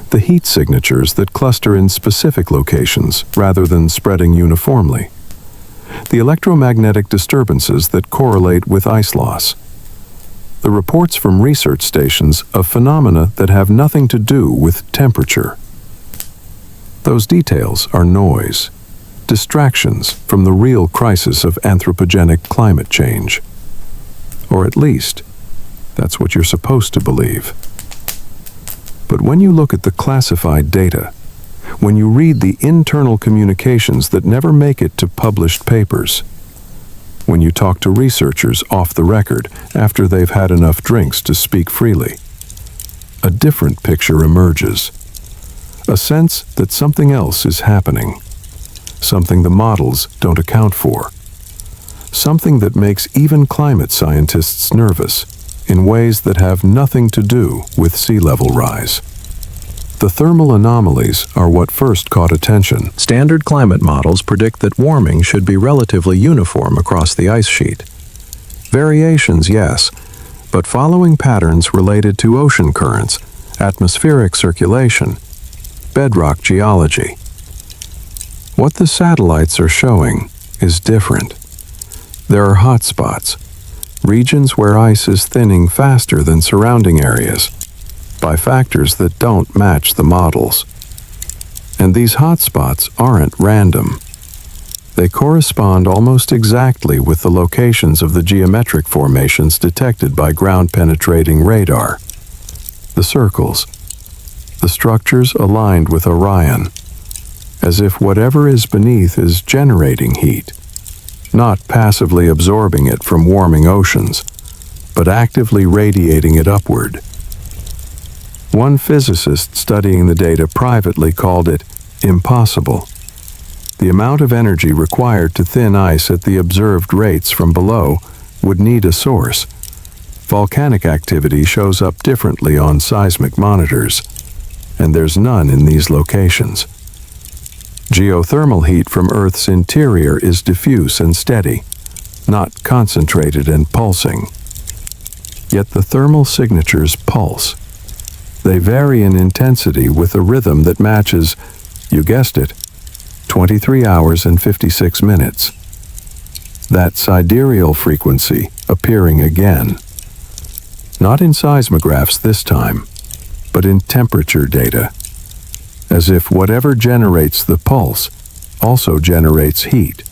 the heat signatures that cluster in specific locations rather than spreading uniformly, the electromagnetic disturbances that correlate with ice loss, the reports from research stations of phenomena that have nothing to do with temperature. Those details are noise, distractions from the real crisis of anthropogenic climate change. Or at least, that's what you're supposed to believe. But when you look at the classified data, when you read the internal communications that never make it to published papers, when you talk to researchers off the record after they've had enough drinks to speak freely, a different picture emerges. A sense that something else is happening, something the models don't account for, something that makes even climate scientists nervous in ways that have nothing to do with sea level rise. The thermal anomalies are what first caught attention. Standard climate models predict that warming should be relatively uniform across the ice sheet. Variations, yes, but following patterns related to ocean currents, atmospheric circulation, bedrock geology. What the satellites are showing is different. There are hotspots, regions where ice is thinning faster than surrounding areas, by factors that don't match the models. And these hotspots aren't random. They correspond almost exactly with the locations of the geometric formations detected by ground-penetrating radar. The circles, the structures aligned with Orion, as if whatever is beneath is generating heat, not passively absorbing it from warming oceans, but actively radiating it upward. One physicist studying the data privately called it impossible. The amount of energy required to thin ice at the observed rates from below would need a source. Volcanic activity shows up differently on seismic monitors, and there's none in these locations. Geothermal heat from Earth's interior is diffuse and steady, not concentrated and pulsing. Yet the thermal signatures pulse. They vary in intensity with a rhythm that matches, you guessed it, 23 hours and 56 minutes. That sidereal frequency appearing again. Not in seismographs this time, but in temperature data, as if whatever generates the pulse also generates heat.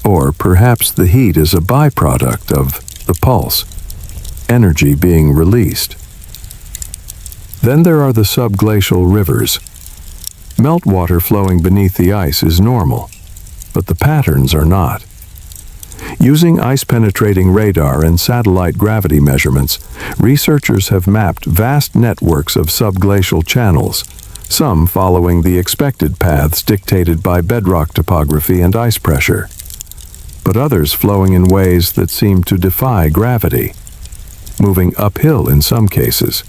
Or perhaps the heat is a byproduct of the pulse, energy being released. Then there are the subglacial rivers. Meltwater flowing beneath the ice is normal, but the patterns are not. Using ice-penetrating radar and satellite gravity measurements, researchers have mapped vast networks of subglacial channels, some following the expected paths dictated by bedrock topography and ice pressure, but others flowing in ways that seem to defy gravity, moving uphill in some cases,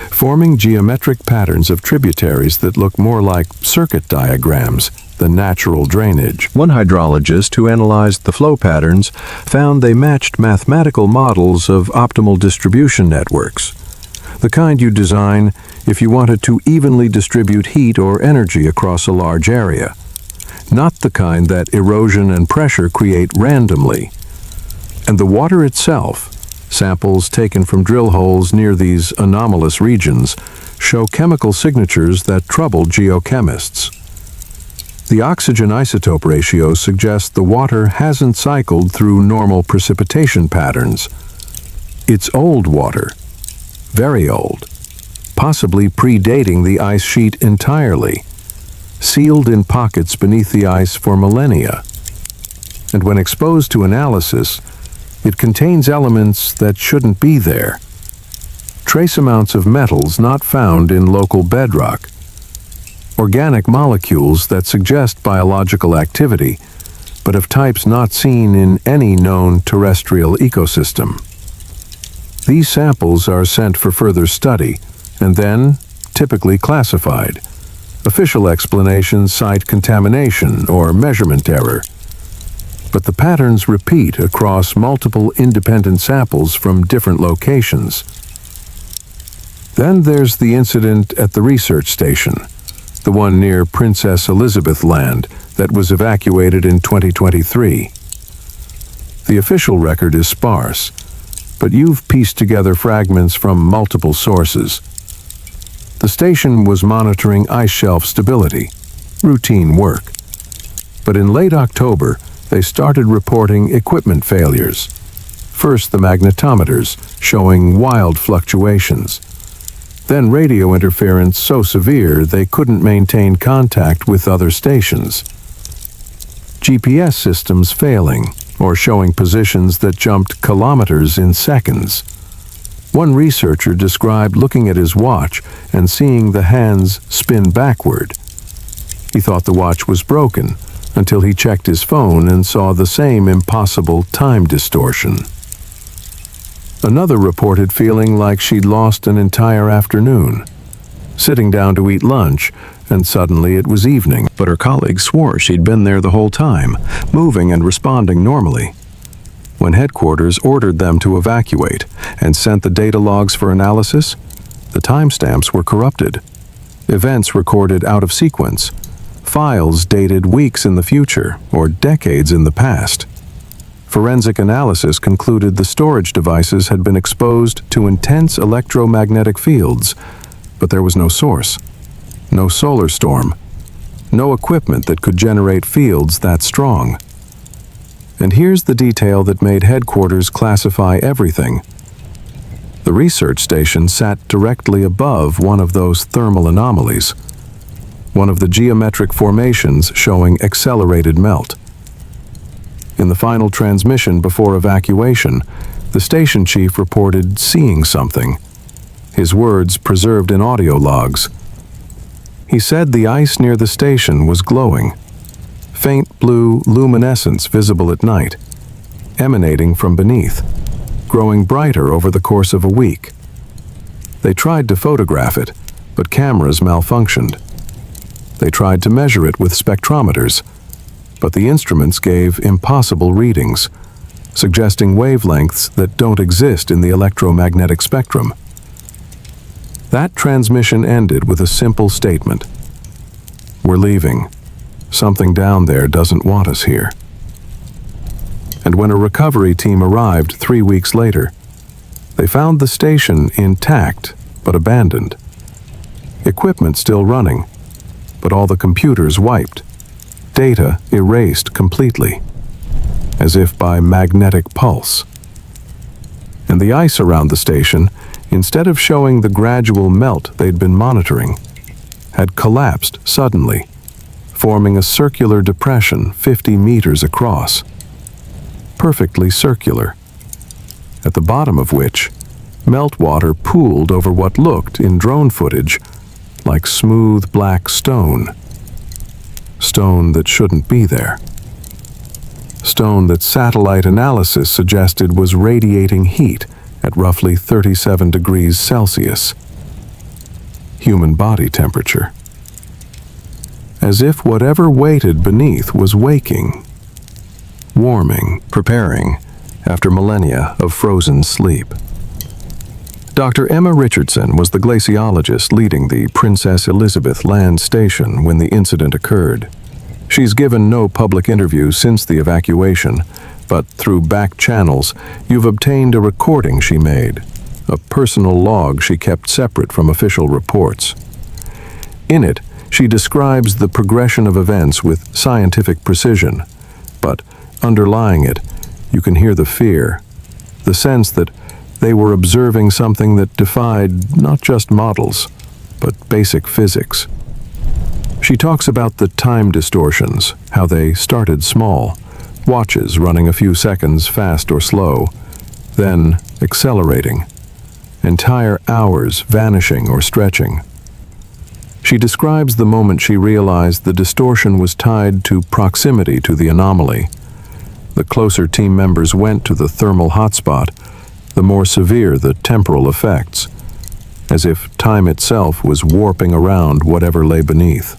forming geometric patterns of tributaries that look more like circuit diagrams than natural drainage. One hydrologist who analyzed the flow patterns found they matched mathematical models of optimal distribution networks, the kind you design if you wanted to evenly distribute heat or energy across a large area, not the kind that erosion and pressure create randomly. And the water itself, samples taken from drill holes near these anomalous regions, show chemical signatures that trouble geochemists. The oxygen isotope ratio suggests the water hasn't cycled through normal precipitation patterns. It's old water, very old, possibly predating the ice sheet entirely, sealed in pockets beneath the ice for millennia. And when exposed to analysis, it contains elements that shouldn't be there. trace amounts of metals not found in local bedrock, organic molecules that suggest biological activity, but of types not seen in any known terrestrial ecosystem. These samples are sent for further study and then typically classified. Official explanations cite contamination or measurement error, but the patterns repeat across multiple independent samples from different locations. Then there's the incident at the research station, the one near Princess Elizabeth Land that was evacuated in 2023. The official record is sparse, but you've pieced together fragments from multiple sources. The station was monitoring ice shelf stability, routine work. But in late October, they started reporting equipment failures. First the magnetometers, showing wild fluctuations. Then radio interference so severe they couldn't maintain contact with other stations. GPS systems failing, or showing positions that jumped kilometers in seconds. One researcher described looking at his watch and seeing the hands spin backward. He thought the watch was broken until he checked his phone and saw the same impossible time distortion. Another reported feeling like she'd lost an entire afternoon, sitting down to eat lunch, and suddenly it was evening. But her colleagues swore she'd been there the whole time, moving and responding normally. When headquarters ordered them to evacuate and sent the data logs for analysis, the timestamps were corrupted. Events recorded out of sequence. Files dated weeks in the future or decades in the past. Forensic analysis concluded the storage devices had been exposed to intense electromagnetic fields, but there was no source, no solar storm, no equipment that could generate fields that strong. And here's the detail that made headquarters classify everything. The research station sat directly above one of those thermal anomalies, one of the geometric formations showing accelerated melt. In the final transmission before evacuation, the station chief reported seeing something, his words preserved in audio logs. He said the ice near the station was glowing, faint blue luminescence visible at night, emanating from beneath, growing brighter over the course of a week. They tried to photograph it, but cameras malfunctioned. They tried to measure it with spectrometers, but the instruments gave impossible readings, suggesting wavelengths that don't exist in the electromagnetic spectrum. That transmission ended with a simple statement: "We're leaving. Something down there doesn't want us here." And when a recovery team arrived 3 weeks later, they found the station intact but abandoned. Equipment still running, but all the computers wiped. Data erased completely, as if by magnetic pulse. And the ice around the station, instead of showing the gradual melt they'd been monitoring, had collapsed suddenly, forming a circular depression 50 meters across. Perfectly circular, at the bottom of which meltwater pooled over what looked, in drone footage, like smooth black stone. Stone that shouldn't be there. Stone that satellite analysis suggested was radiating heat at roughly 37 degrees Celsius. Human body temperature. As if whatever waited beneath was waking, warming, preparing after millennia of frozen sleep. Dr. Emma Richardson was the glaciologist leading the Princess Elizabeth Land Station when the incident occurred. She's given no public interviews since the evacuation, but through back channels, you've obtained a recording she made, a personal log she kept separate from official reports. In it, she describes the progression of events with scientific precision, but underlying it, you can hear the fear, the sense that they were observing something that defied not just models, but basic physics. She talks about the time distortions, how they started small, watches running a few seconds fast or slow, then accelerating, entire hours vanishing or stretching. She describes the moment she realized the distortion was tied to proximity to the anomaly. The closer team members went to the thermal hotspot, the more severe the temporal effects, as if time itself was warping around whatever lay beneath.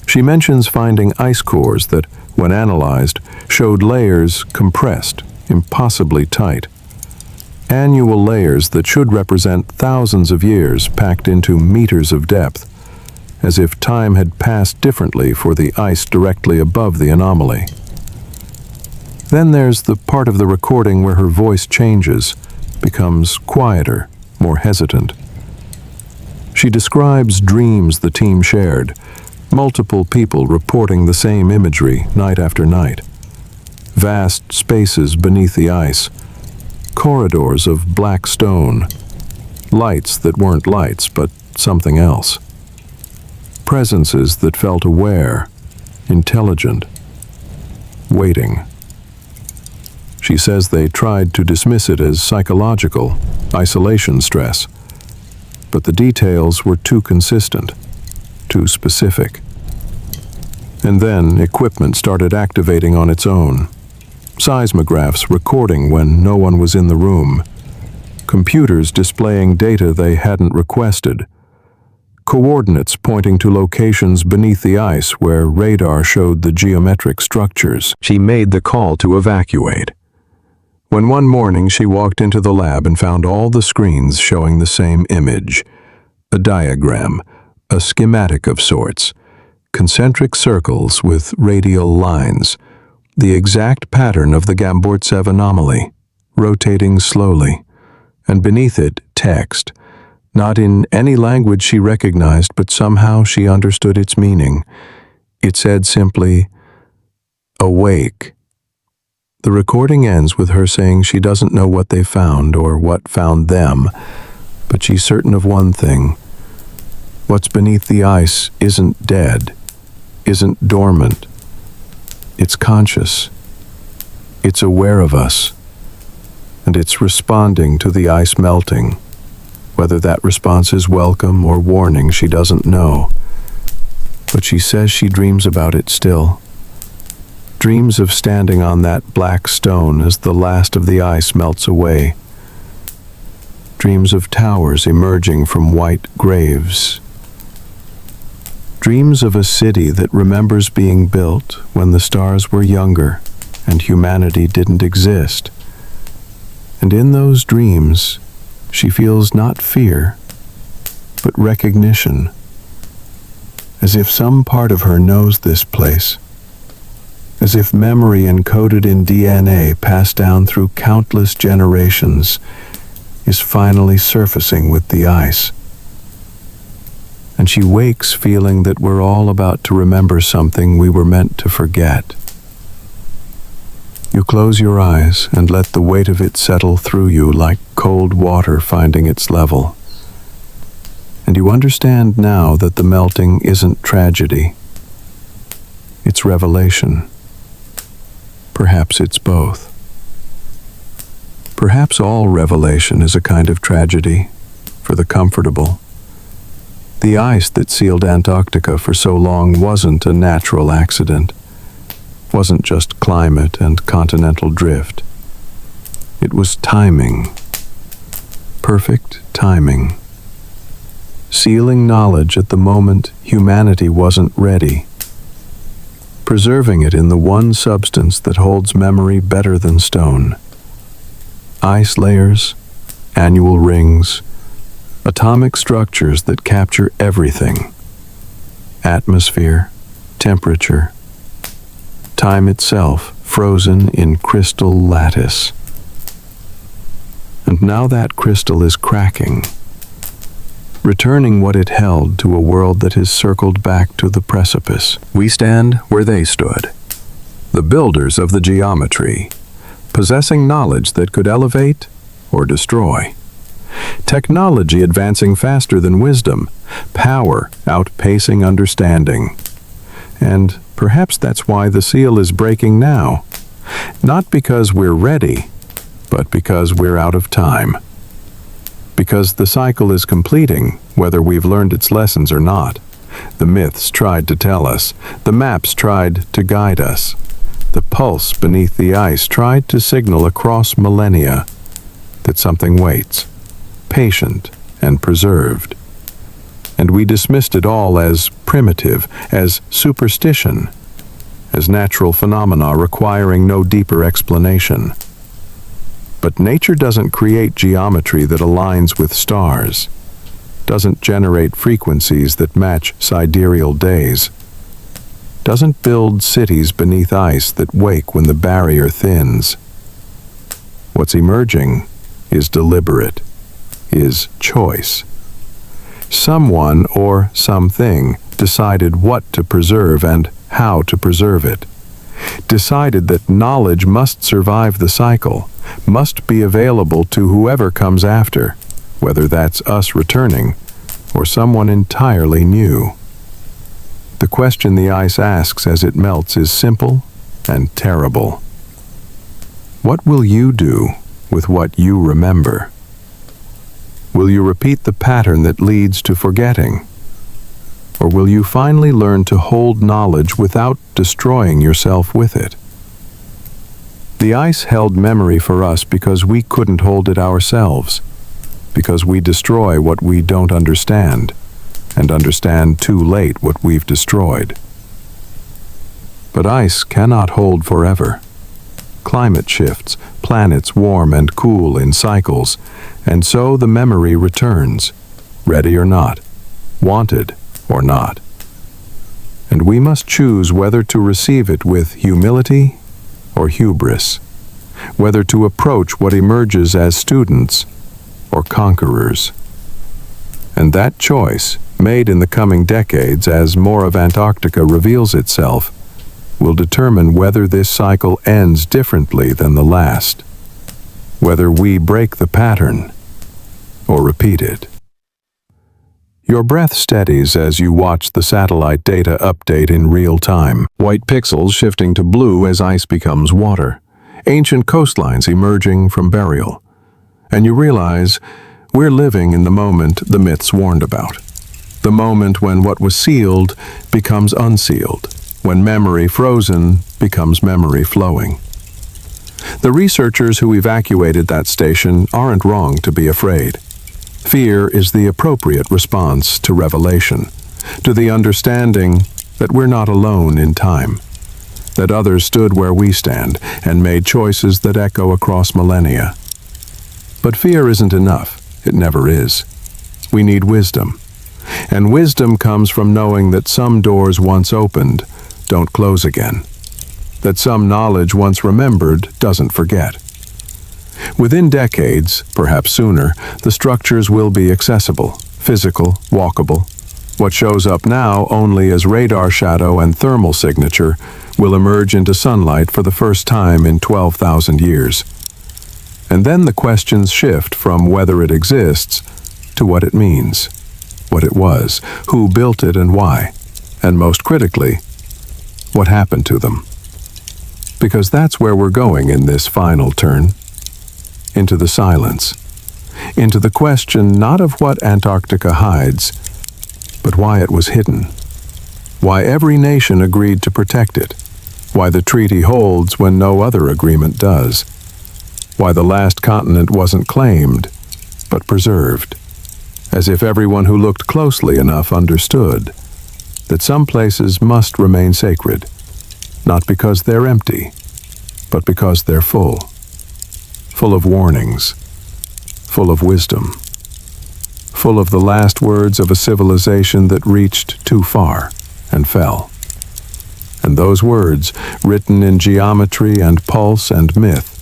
She mentions finding ice cores that, when analyzed, showed layers compressed, impossibly tight. Annual layers that should represent thousands of years packed into meters of depth, as if time had passed differently for the ice directly above the anomaly. Then there's the part of the recording where her voice changes, becomes quieter, more hesitant. She describes dreams the team shared, multiple people reporting the same imagery night after night. Vast spaces beneath the ice, corridors of black stone, lights that weren't lights but something else. Presences that felt aware, intelligent, waiting. She says they tried to dismiss it as psychological, isolation stress, but the details were too consistent, too specific. And then equipment started activating on its own. Seismographs recording when no one was in the room. Computers displaying data they hadn't requested. Coordinates pointing to locations beneath the ice where radar showed the geometric structures. She made the call to evacuate. When one morning she walked into the lab and found all the screens showing the same image. A diagram, a schematic of sorts, concentric circles with radial lines, the exact pattern of the Gambortsev anomaly, rotating slowly, and beneath it text, not in any language she recognized, but somehow she understood its meaning. It said simply, "Awake." The recording ends with her saying she doesn't know what they found or what found them, but she's certain of one thing. What's beneath the ice isn't dead, isn't dormant. It's conscious. It's aware of us. And it's responding to the ice melting. Whether that response is welcome or warning, she doesn't know. But she says she dreams about it still. Dreams of standing on that black stone as the last of the ice melts away. Dreams of towers emerging from white graves. Dreams of a city that remembers being built when the stars were younger and humanity didn't exist. And in those dreams, she feels not fear, but recognition, as if some part of her knows this place, as if memory encoded in DNA passed down through countless generations is finally surfacing with the ice. And she wakes feeling that we're all about to remember something we were meant to forget. You close your eyes and let the weight of it settle through you like cold water finding its level. And you understand now that the melting isn't tragedy. It's revelation. Perhaps it's both. Perhaps all revelation is a kind of tragedy for the comfortable. The ice that sealed Antarctica for so long wasn't a natural accident, wasn't just climate and continental drift. It was timing, perfect timing, sealing knowledge at the moment humanity wasn't ready, preserving it in the one substance that holds memory better than stone. Ice layers, annual rings, atomic structures that capture everything. Atmosphere, temperature, time itself frozen in crystal lattice. And now that crystal is cracking, returning what it held to a world that has circled back to the precipice. We stand where they stood, the builders of the geometry, possessing knowledge that could elevate or destroy. Technology advancing faster than wisdom, power outpacing understanding. And perhaps that's why the seal is breaking now. Not because we're ready, but because we're out of time. because the cycle is completing, whether we've learned its lessons or not. The myths tried to tell us. The maps tried to guide us. The pulse beneath the ice tried to signal across millennia that something waits, patient and preserved. And we dismissed it all as primitive, as superstition, as natural phenomena requiring no deeper explanation. But nature doesn't create geometry that aligns with stars, doesn't generate frequencies that match sidereal days, doesn't build cities beneath ice that wake when the barrier thins. What's emerging is deliberate, is choice. Someone or something decided what to preserve and how to preserve it. Decided that knowledge must survive the cycle, must be available to whoever comes after, whether that's us returning or someone entirely new. The question the ice asks as it melts is simple and terrible. What will you do with what you remember? Will you repeat the pattern that leads to forgetting? Or will you finally learn to hold knowledge without destroying yourself with it? The ice held memory for us because we couldn't hold it ourselves, because we destroy what we don't understand, and understand too late what we've destroyed. But ice cannot hold forever. Climate shifts, planets warm and cool in cycles, and so the memory returns, ready or not, wanted or not. And we must choose whether to receive it with humility or hubris, whether to approach what emerges as students or conquerors. And that choice, made in the coming decades as more of Antarctica reveals itself, will determine whether this cycle ends differently than the last, whether we break the pattern or repeat it. Your breath steadies as you watch the satellite data update in real time, white pixels shifting to blue as ice becomes water, ancient coastlines emerging from burial. And you realize we're living in the moment the myths warned about. The moment when what was sealed becomes unsealed, when memory frozen becomes memory flowing. The researchers who evacuated that station aren't wrong to be afraid. Fear is the appropriate response to revelation, to the understanding that we're not alone in time, that others stood where we stand and made choices that echo across millennia. But fear isn't enough. It never is. We need wisdom. And wisdom comes from knowing that some doors once opened don't close again, that some knowledge once remembered doesn't forget. Within decades, perhaps sooner, the structures will be accessible, physical, walkable. What shows up now only as radar shadow and thermal signature will emerge into sunlight for the first time in 12,000 years. And then the questions shift from whether it exists to what it means, what it was, who built it and why, and most critically, what happened to them. Because that's where we're going in this final turn. Into the silence, into the question not of what Antarctica hides, but why it was hidden, why every nation agreed to protect it, why the treaty holds when no other agreement does, why the last continent wasn't claimed, but preserved, as if everyone who looked closely enough understood that some places must remain sacred, not because they're empty, but because they're full of warnings, full of wisdom, full of the last words of a civilization that reached too far and fell. And those words, written in geometry and pulse and myth,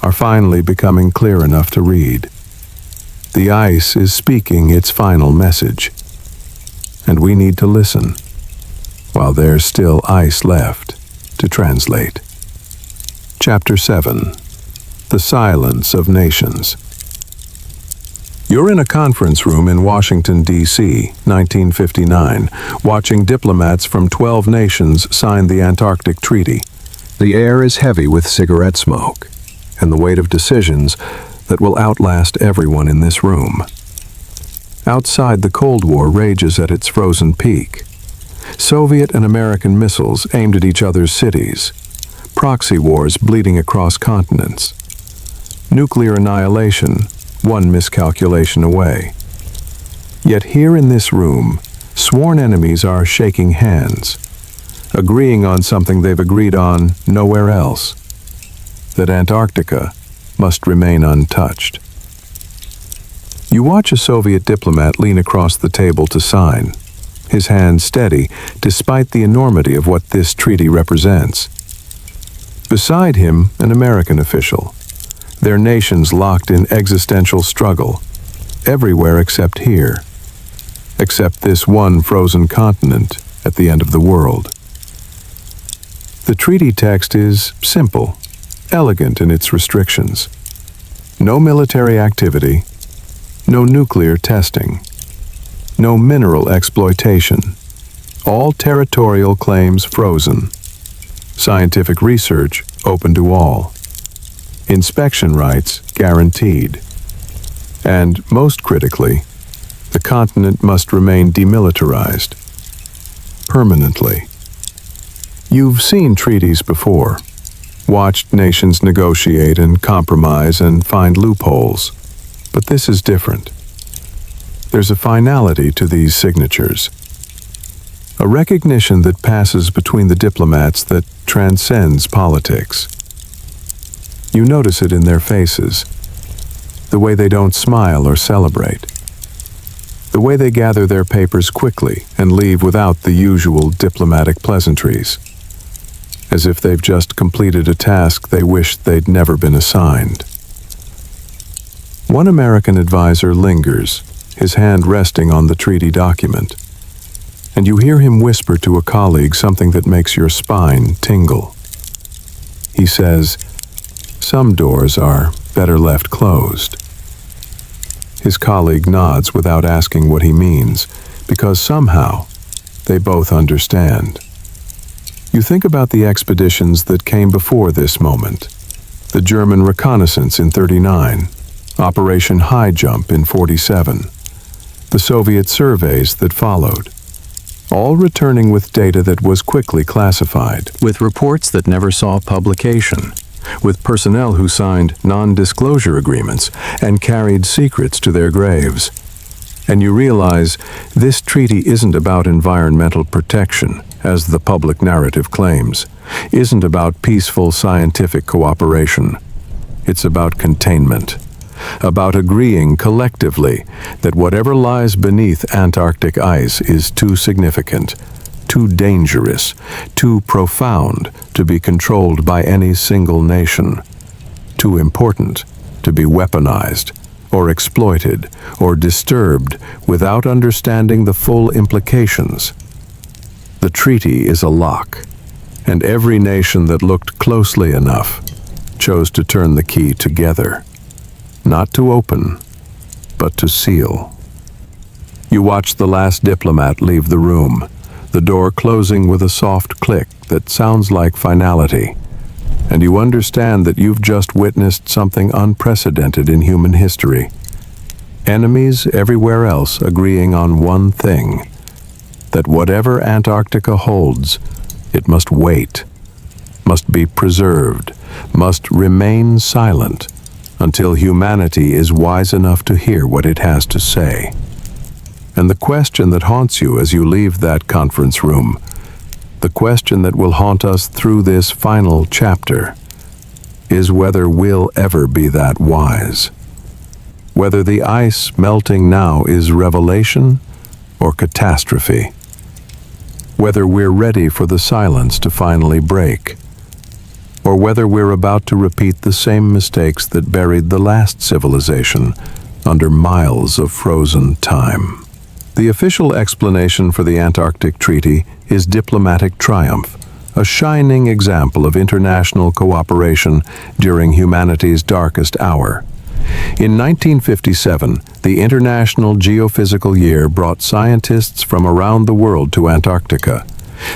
are finally becoming clear enough to read. The ice is speaking its final message, and we need to listen, while there's still ice left to translate. Chapter 7. The Silence of Nations. You're in a conference room in Washington, D.C., 1959, watching diplomats from 12 nations sign the Antarctic Treaty. The air is heavy with cigarette smoke, and the weight of decisions that will outlast everyone in this room. Outside, the Cold War rages at its frozen peak. Soviet and American missiles aimed at each other's cities. Proxy wars bleeding across continents. Nuclear annihilation, one miscalculation away. Yet here in this room, sworn enemies are shaking hands, agreeing on something they've agreed on nowhere else, that Antarctica must remain untouched. You watch a Soviet diplomat lean across the table to sign, his hand steady despite the enormity of what this treaty represents. Beside him, an American official, their nations locked in existential struggle, everywhere except here, except this one frozen continent at the end of the world. The treaty text is simple, elegant in its restrictions. No military activity, no nuclear testing, no mineral exploitation, all territorial claims frozen, scientific research open to all, inspection rights guaranteed, and, most critically, the continent must remain demilitarized, permanently. You've seen treaties before, watched nations negotiate and compromise and find loopholes. But this is different. There's a finality to these signatures. A recognition that passes between the diplomats that transcends politics. You notice it in their faces, the way they don't smile or celebrate, the way they gather their papers quickly and leave without the usual diplomatic pleasantries, as if they've just completed a task they wish they'd never been assigned. One American advisor lingers, his hand resting on the treaty document, and you hear him whisper to a colleague something that makes your spine tingle. He says, "Some doors are better left closed." His colleague nods without asking what he means, because somehow they both understand. You think about the expeditions that came before this moment. The German reconnaissance in 39, Operation High Jump in 47, the Soviet surveys that followed, all returning with data that was quickly classified. With reports that never saw publication, with personnel who signed non-disclosure agreements and carried secrets to their graves. And you realize this treaty isn't about environmental protection, as the public narrative claims, isn't about peaceful scientific cooperation. It's about containment, about agreeing collectively that whatever lies beneath Antarctic ice is too significant, too dangerous, too profound to be controlled by any single nation, too important to be weaponized or exploited or disturbed without understanding the full implications. The treaty is a lock, and every nation that looked closely enough chose to turn the key together, not to open, but to seal. You watch the last diplomat leave the room, the door closing with a soft click that sounds like finality, and you understand that you've just witnessed something unprecedented in human history. Enemies everywhere else agreeing on one thing, that whatever Antarctica holds, it must wait, must be preserved, must remain silent until humanity is wise enough to hear what it has to say. And the question that haunts you as you leave that conference room, the question that will haunt us through this final chapter, is whether we'll ever be that wise. Whether the ice melting now is revelation or catastrophe. Whether we're ready for the silence to finally break, or whether we're about to repeat the same mistakes that buried the last civilization under miles of frozen time. The official explanation for the Antarctic Treaty is diplomatic triumph, a shining example of international cooperation during humanity's darkest hour. In 1957, the International Geophysical Year brought scientists from around the world to Antarctica,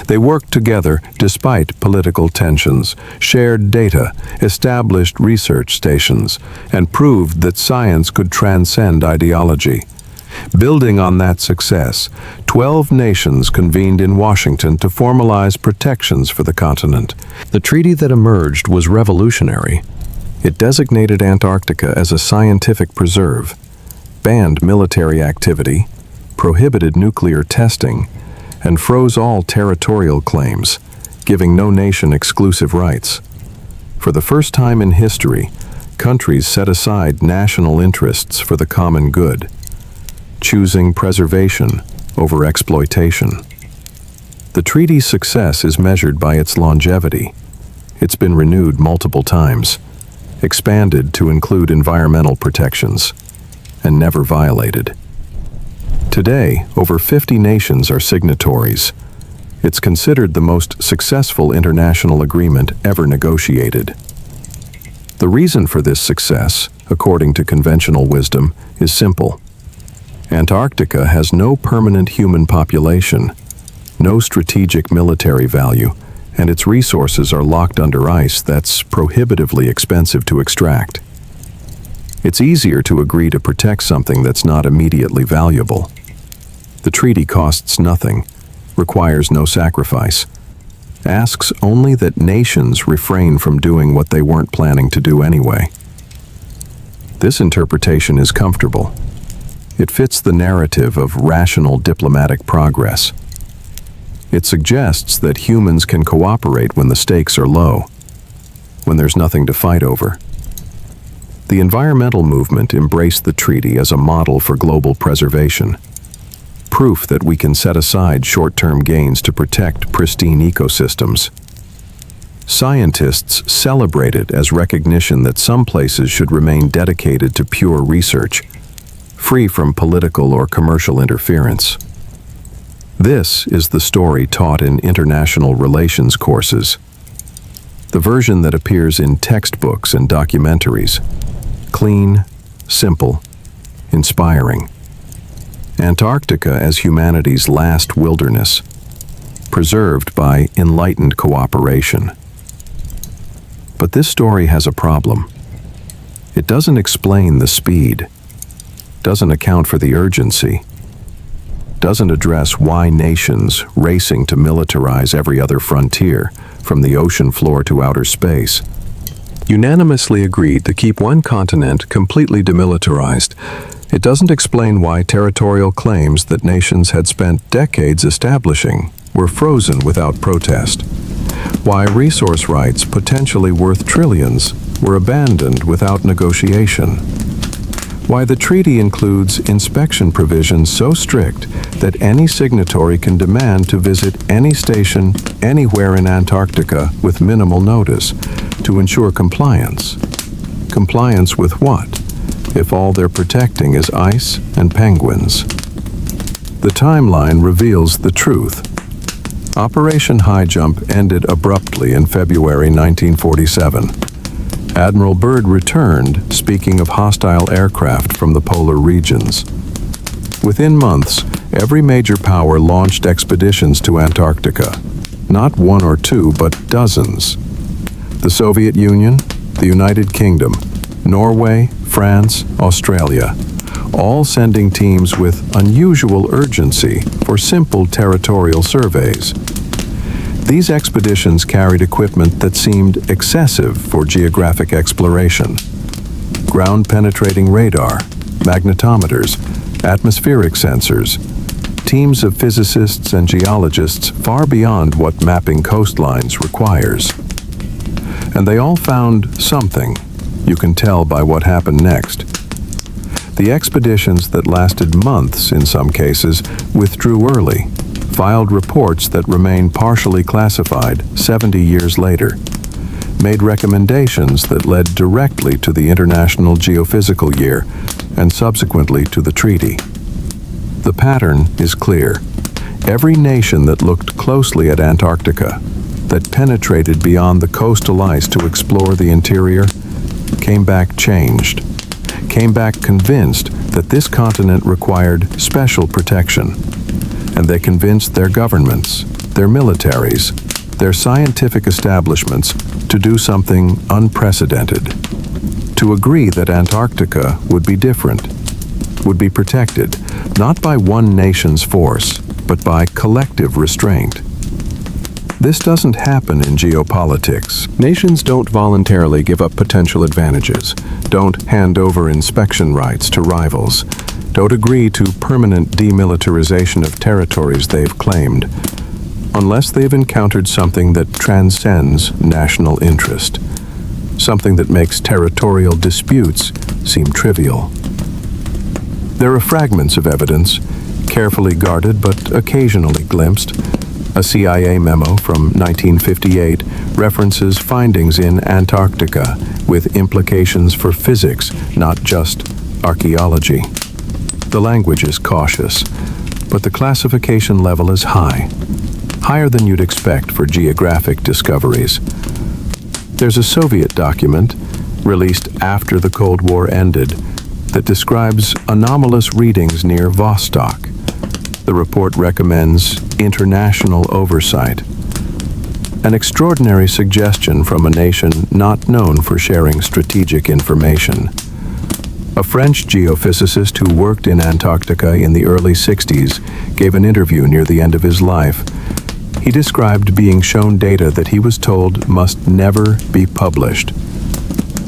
They worked together despite political tensions, shared data, established research stations, and proved that science could transcend ideology. Building on that success, 12 nations convened in Washington to formalize protections for the continent. The treaty that emerged was revolutionary. It designated Antarctica as a scientific preserve, banned military activity, prohibited nuclear testing, and froze all territorial claims, giving no nation exclusive rights. For the first time in history, countries set aside national interests for the common good, choosing preservation over exploitation. The treaty's success is measured by its longevity. It's been renewed multiple times, expanded to include environmental protections, and never violated. Today, over 50 nations are signatories. It's considered the most successful international agreement ever negotiated. The reason for this success, according to conventional wisdom, is simple. Antarctica has no permanent human population, no strategic military value, and its resources are locked under ice that's prohibitively expensive to extract. It's easier to agree to protect something that's not immediately valuable. The treaty costs nothing, requires no sacrifice, asks only that nations refrain from doing what they weren't planning to do anyway. This interpretation is comfortable. It fits the narrative of rational diplomatic progress. It suggests that humans can cooperate when the stakes are low, when there's nothing to fight over. The environmental movement embraced the treaty as a model for global preservation, proof that we can set aside short-term gains to protect pristine ecosystems. Scientists celebrate it as recognition that some places should remain dedicated to pure research, free from political or commercial interference. This is the story taught in international relations courses, the version that appears in textbooks and documentaries. Clean, simple, inspiring. Antarctica as humanity's last wilderness, preserved by enlightened cooperation. But this story has a problem. It doesn't explain the speed, doesn't account for the urgency, doesn't address why nations racing to militarize every other frontier, from the ocean floor to outer space, unanimously agreed to keep one continent completely demilitarized. It doesn't explain why territorial claims that nations had spent decades establishing were frozen without protest, why resource rights potentially worth trillions were abandoned without negotiation, why the treaty includes inspection provisions so strict that any signatory can demand to visit any station anywhere in Antarctica with minimal notice to ensure compliance. Compliance with what, if all they're protecting is ice and penguins? The timeline reveals the truth. Operation High Jump ended abruptly in February 1947. Admiral Byrd returned, speaking of hostile aircraft from the polar regions. Within months, every major power launched expeditions to Antarctica. Not one or two, but dozens. The Soviet Union, the United Kingdom, Norway, France, Australia, all sending teams with unusual urgency for simple territorial surveys. These expeditions carried equipment that seemed excessive for geographic exploration. Ground-penetrating radar, magnetometers, atmospheric sensors, teams of physicists and geologists far beyond what mapping coastlines requires. And they all found something. You can tell by what happened next. The expeditions that lasted months in some cases withdrew early, filed reports that remain partially classified 70 years later, made recommendations that led directly to the International Geophysical Year and subsequently to the treaty. The pattern is clear. Every nation that looked closely at Antarctica, that penetrated beyond the coastal ice to explore the interior, came back changed, came back convinced that this continent required special protection. And they convinced their governments, their militaries, their scientific establishments to do something unprecedented. To agree that Antarctica would be different, would be protected, not by one nation's force, but by collective restraint. This doesn't happen in geopolitics. Nations don't voluntarily give up potential advantages, don't hand over inspection rights to rivals, don't agree to permanent demilitarization of territories they've claimed, unless they've encountered something that transcends national interest, something that makes territorial disputes seem trivial. There are fragments of evidence, carefully guarded but occasionally glimpsed. A CIA memo from 1958 references findings in Antarctica with implications for physics, not just archaeology. The language is cautious, but the classification level is high, higher than you'd expect for geographic discoveries. There's a Soviet document, released after the Cold War ended, that describes anomalous readings near Vostok. The report recommends international oversight. An extraordinary suggestion from a nation not known for sharing strategic information. A French geophysicist who worked in Antarctica in the early 60s gave an interview near the end of his life. He described being shown data that he was told must never be published.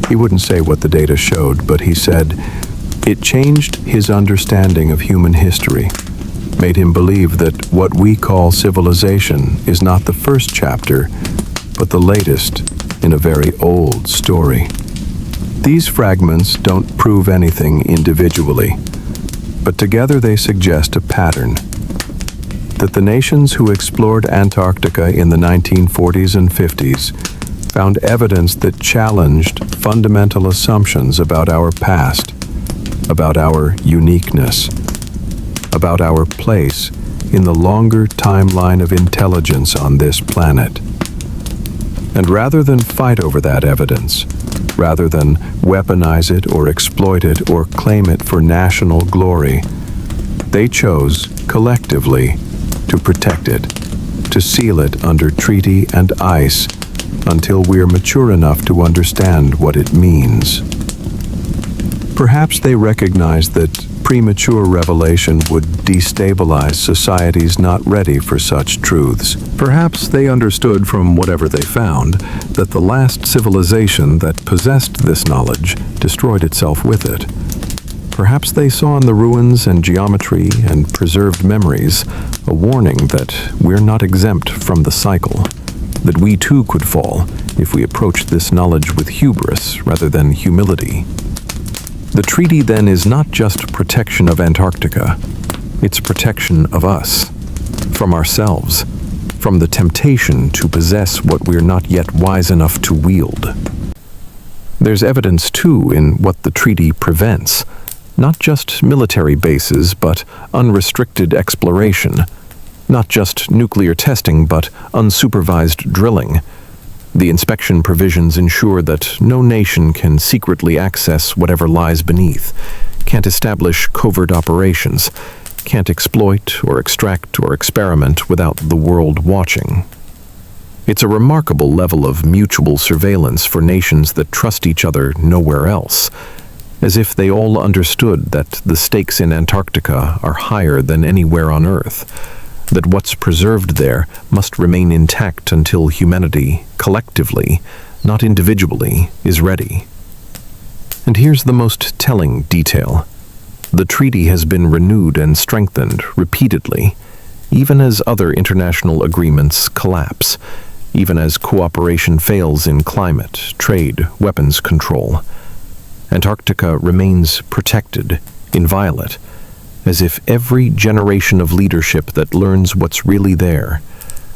He wouldn't say what the data showed, but he said, "It changed his understanding of human history, made him believe that what we call civilization is not the first chapter, but the latest in a very old story." These fragments don't prove anything individually, but together they suggest a pattern. That the nations who explored Antarctica in the 1940s and 50s found evidence that challenged fundamental assumptions about our past, about our uniqueness, about our place in the longer timeline of intelligence on this planet. And rather than fight over that evidence, rather than weaponize it or exploit it or claim it for national glory, they chose, collectively, to protect it, to seal it under treaty and ice until we're mature enough to understand what it means. Perhaps they recognized that premature revelation would destabilize societies not ready for such truths. Perhaps they understood from whatever they found that the last civilization that possessed this knowledge destroyed itself with it. Perhaps they saw in the ruins and geometry and preserved memories a warning that we're not exempt from the cycle, that we too could fall if we approached this knowledge with hubris rather than humility. The treaty then is not just protection of Antarctica, it's protection of us, from ourselves, from the temptation to possess what we're not yet wise enough to wield. There's evidence too in what the treaty prevents, not just military bases, but unrestricted exploration, not just nuclear testing, but unsupervised drilling. The inspection provisions ensure that no nation can secretly access whatever lies beneath, can't establish covert operations, can't exploit or extract or experiment without the world watching. It's a remarkable level of mutual surveillance for nations that trust each other nowhere else, as if they all understood that the stakes in Antarctica are higher than anywhere on Earth, that what's preserved there must remain intact until humanity, collectively, not individually, is ready. And here's the most telling detail. The treaty has been renewed and strengthened repeatedly, even as other international agreements collapse, even as cooperation fails in climate, trade, weapons control. Antarctica remains protected, inviolate, as if every generation of leadership that learns what's really there,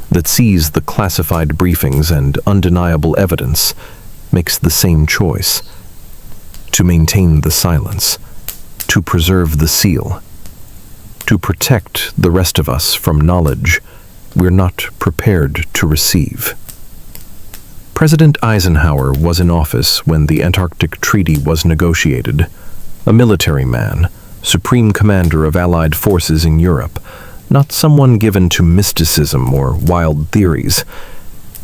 that sees the classified briefings and undeniable evidence, makes the same choice: to maintain the silence, to preserve the seal, to protect the rest of us from knowledge we're not prepared to receive. President Eisenhower was in office when the Antarctic Treaty was negotiated, a military man, supreme commander of Allied forces in Europe, not someone given to mysticism or wild theories.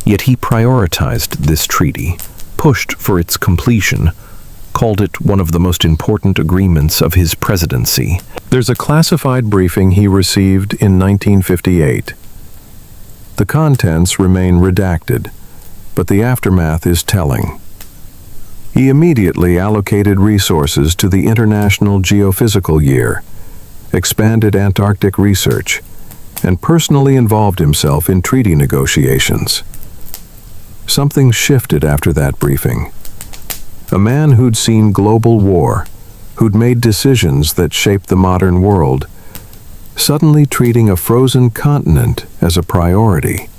Yet he prioritized this treaty, pushed for its completion, called it one of the most important agreements of his presidency. There's a classified briefing he received in 1958. The contents remain redacted, but the aftermath is telling. He immediately allocated resources to the International Geophysical Year, expanded Antarctic research, and personally involved himself in treaty negotiations. Something shifted after that briefing. A man who'd seen global war, who'd made decisions that shaped the modern world, suddenly treating a frozen continent as a priority.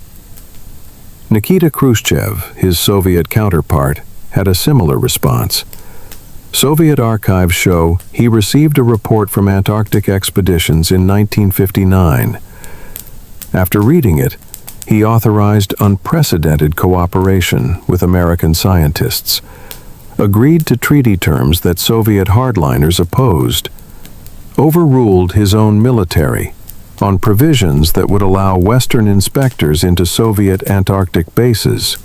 Nikita Khrushchev, his Soviet counterpart, had a similar response. Soviet archives show he received a report from Antarctic expeditions in 1959. After reading it, he authorized unprecedented cooperation with American scientists, agreed to treaty terms that Soviet hardliners opposed, overruled his own military on provisions that would allow Western inspectors into Soviet Antarctic bases.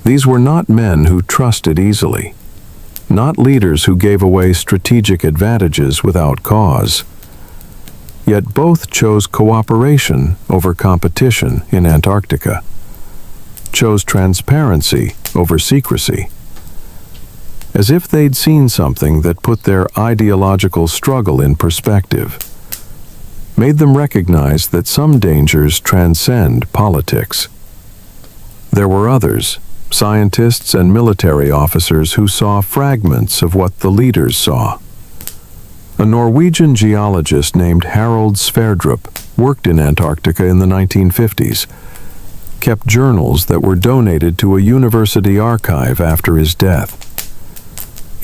These were not men who trusted easily, not leaders who gave away strategic advantages without cause. Yet both chose cooperation over competition in Antarctica, chose transparency over secrecy, as if they'd seen something that put their ideological struggle in perspective, made them recognize that some dangers transcend politics. There were others, scientists and military officers, who saw fragments of what the leaders saw. A Norwegian geologist named Harald Sverdrup worked in Antarctica in the 1950s, kept journals that were donated to a university archive after his death.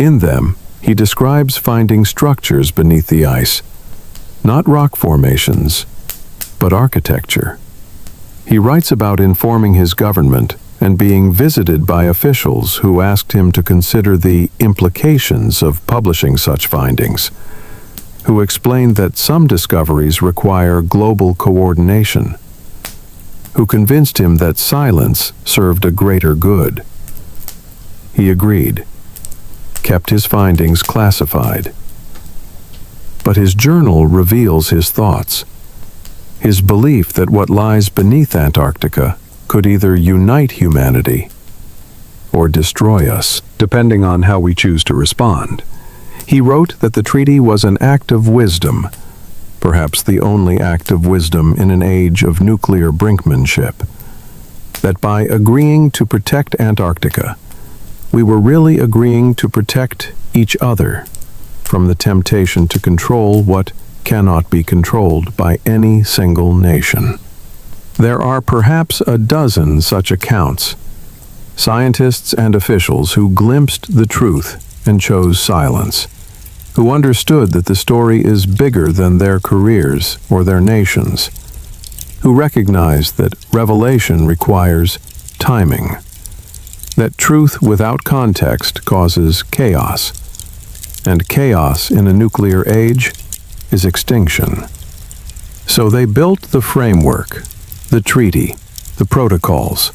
In them, he describes finding structures beneath the ice, not rock formations, but architecture. He writes about informing his government and being visited by officials who asked him to consider the implications of publishing such findings, who explained that some discoveries require global coordination, who convinced him that silence served a greater good. He agreed, kept his findings classified. But his journal reveals his thoughts, his belief that what lies beneath Antarctica could either unite humanity or destroy us, depending on how we choose to respond. He wrote that the treaty was an act of wisdom, perhaps the only act of wisdom in an age of nuclear brinkmanship, that by agreeing to protect Antarctica, we were really agreeing to protect each other from the temptation to control what cannot be controlled by any single nation. There are perhaps a dozen such accounts, scientists and officials who glimpsed the truth and chose silence, who understood that the story is bigger than their careers or their nations, who recognize that revelation requires timing, that truth without context causes chaos, and chaos in a nuclear age is extinction. So they built the framework, the treaty, the protocols,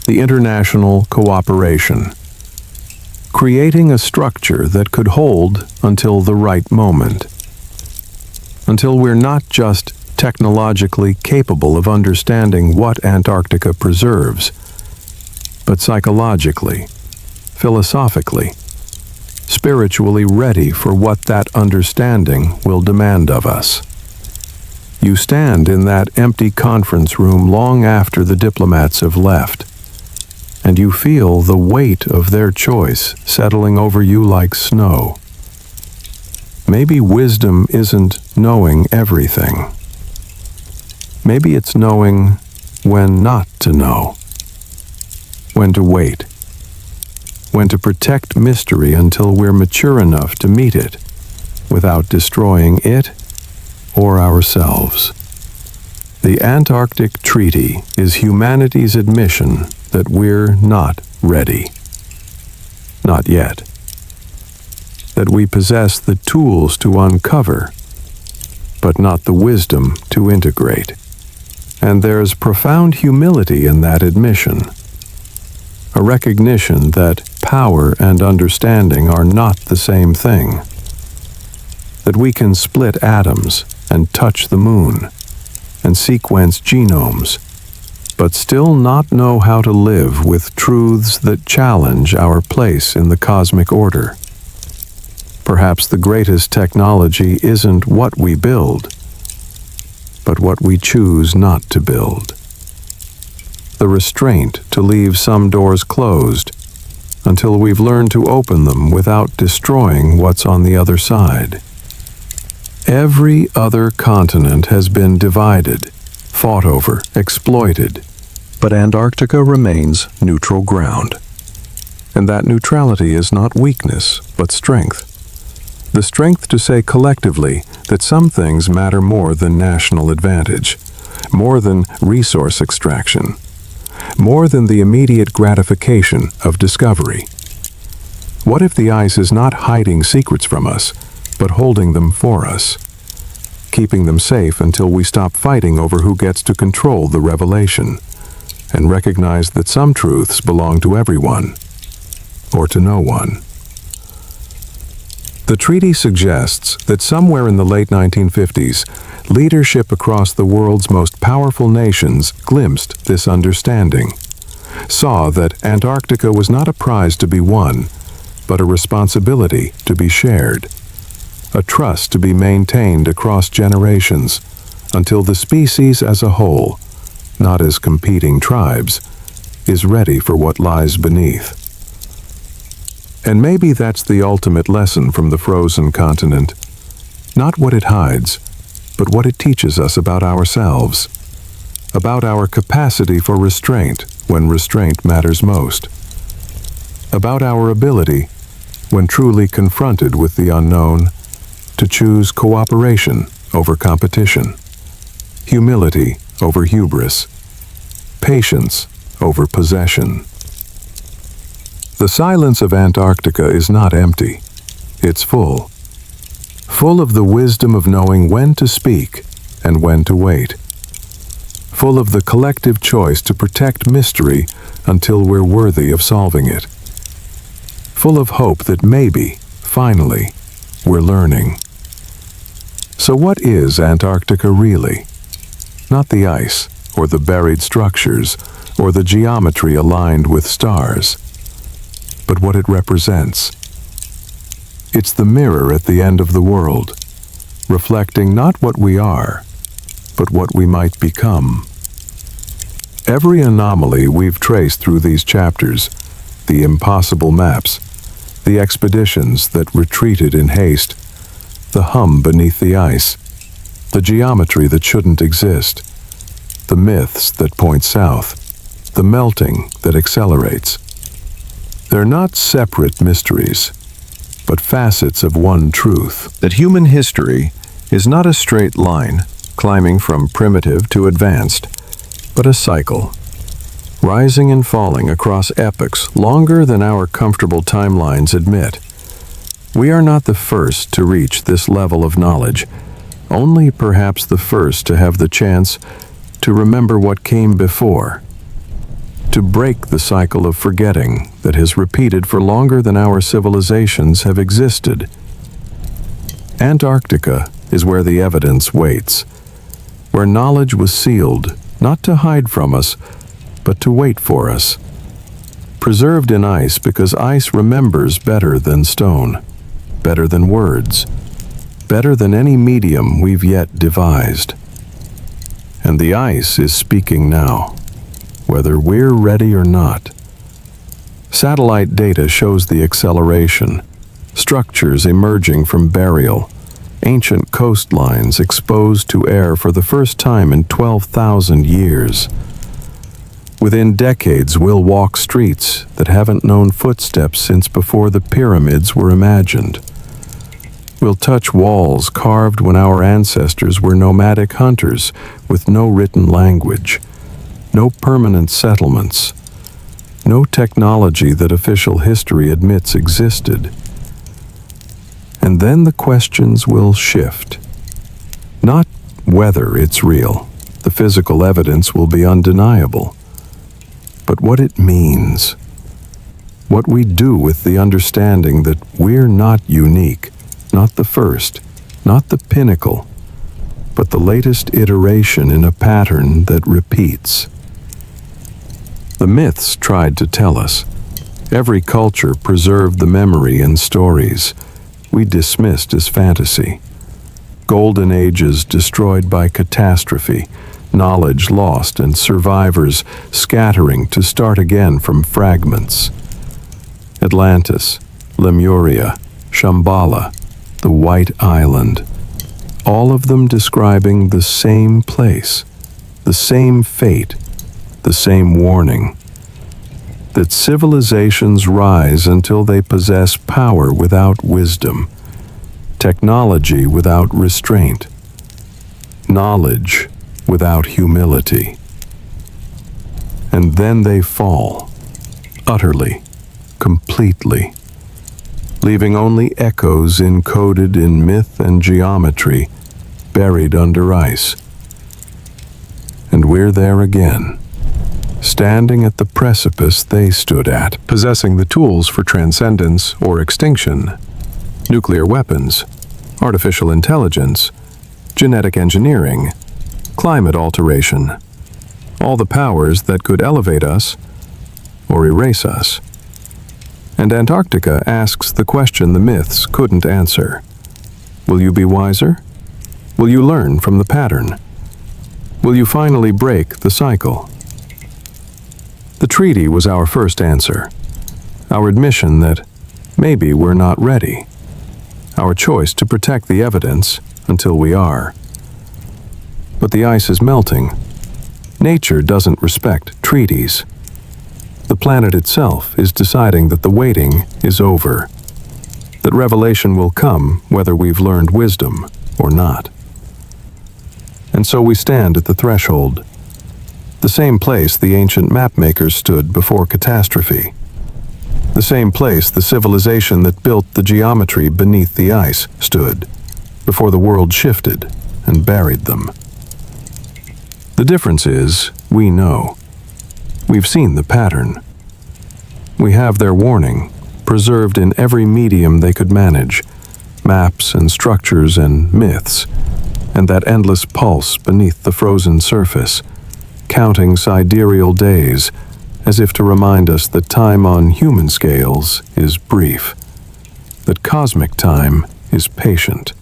the international cooperation, creating a structure that could hold until the right moment, until we're not just technologically capable of understanding what Antarctica preserves, but psychologically, philosophically, spiritually ready for what that understanding will demand of us. You stand in that empty conference room long after the diplomats have left, and you feel the weight of their choice settling over you like snow. Maybe wisdom isn't knowing everything. Maybe it's knowing when not to know, when to wait, when to protect mystery until we're mature enough to meet it without destroying it or ourselves. The Antarctic Treaty is humanity's admission that we're not ready. Not yet. That we possess the tools to uncover, but not the wisdom to integrate. And there's profound humility in that admission. A recognition that power and understanding are not the same thing. That we can split atoms and touch the moon and sequence genomes, but still not know how to live with truths that challenge our place in the cosmic order. Perhaps the greatest technology isn't what we build, but what we choose not to build. The restraint to leave some doors closed until we've learned to open them without destroying what's on the other side. Every other continent has been divided, fought over, exploited, but Antarctica remains neutral ground. And that neutrality is not weakness, but strength. The strength to say collectively that some things matter more than national advantage, more than resource extraction, more than the immediate gratification of discovery. What if the ice is not hiding secrets from us, but holding them for us, keeping them safe until we stop fighting over who gets to control the revelation, and recognize that some truths belong to everyone, or to no one? The treaty suggests that somewhere in the late 1950s, leadership across the world's most powerful nations glimpsed this understanding, saw that Antarctica was not a prize to be won, but a responsibility to be shared, a trust to be maintained across generations, until the species as a whole, not as competing tribes, is ready for what lies beneath. And maybe that's the ultimate lesson from the frozen continent. Not what it hides, but what it teaches us about ourselves, about our capacity for restraint when restraint matters most, about our ability, when truly confronted with the unknown, to choose cooperation over competition, humility over hubris, patience over possession. The silence of Antarctica is not empty. It's full. Full of the wisdom of knowing when to speak and when to wait. Full of the collective choice to protect mystery until we're worthy of solving it. Full of hope that maybe, finally, we're learning. So what is Antarctica really? Not the ice, or the buried structures, or the geometry aligned with stars, but what it represents. It's the mirror at the end of the world, reflecting not what we are, but what we might become. Every anomaly we've traced through these chapters, the impossible maps, the expeditions that retreated in haste, the hum beneath the ice, the geometry that shouldn't exist, the myths that point south, the melting that accelerates. They're not separate mysteries, but facets of one truth, that human history is not a straight line climbing from primitive to advanced, but a cycle, rising and falling across epochs longer than our comfortable timelines admit. We are not the first to reach this level of knowledge, only perhaps the first to have the chance to remember what came before, to break the cycle of forgetting that has repeated for longer than our civilizations have existed. Antarctica is where the evidence waits, where knowledge was sealed, not to hide from us, but to wait for us. Preserved in ice because ice remembers better than stone, better than words, better than any medium we've yet devised. And the ice is speaking now, whether we're ready or not. Satellite data shows the acceleration, structures emerging from burial, ancient coastlines exposed to air for the first time in 12,000 years. Within decades, we'll walk streets that haven't known footsteps since before the pyramids were imagined. We'll touch walls carved when our ancestors were nomadic hunters with no written language, no permanent settlements, no technology that official history admits existed. And then the questions will shift. Not whether it's real. The physical evidence will be undeniable. But what it means. What we do with the understanding that we're not unique, not the first, not the pinnacle, but the latest iteration in a pattern that repeats. The myths tried to tell us. Every culture preserved the memory and stories we dismissed as fantasy. Golden ages destroyed by catastrophe, knowledge lost and survivors scattering to start again from fragments. Atlantis, Lemuria, Shambala, the White Island, all of them describing the same place, the same fate, the same warning. That civilizations rise until they possess power without wisdom, technology without restraint, knowledge without humility. And then they fall, utterly, completely, leaving only echoes encoded in myth and geometry, buried under ice. And we're there again, standing at the precipice they stood at, possessing the tools for transcendence or extinction, nuclear weapons, artificial intelligence, genetic engineering, climate alteration, all the powers that could elevate us or erase us. And Antarctica asks the question the myths couldn't answer. Will you be wiser? Will you learn from the pattern? Will you finally break the cycle? The treaty was our first answer, our admission that maybe we're not ready, our choice to protect the evidence until we are. But the ice is melting. Nature doesn't respect treaties. The planet itself is deciding that the waiting is over, that revelation will come whether we've learned wisdom or not. And so we stand at the threshold, the same place the ancient mapmakers stood before catastrophe, the same place the civilization that built the geometry beneath the ice stood before the world shifted and buried them. The difference is, we know. We've seen the pattern. We have their warning, preserved in every medium they could manage, maps and structures and myths, and that endless pulse beneath the frozen surface, counting sidereal days, as if to remind us that time on human scales is brief, that cosmic time is patient,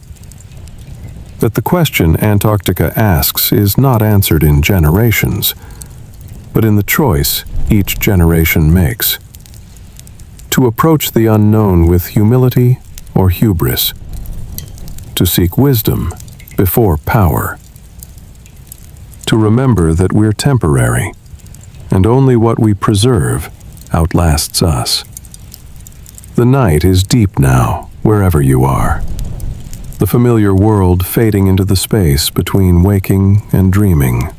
that the question Antarctica asks is not answered in generations, but in the choice each generation makes. To approach the unknown with humility or hubris, to seek wisdom before power, to remember that we're temporary, and only what we preserve outlasts us. The night is deep now, wherever you are. The familiar world fading into the space between waking and dreaming.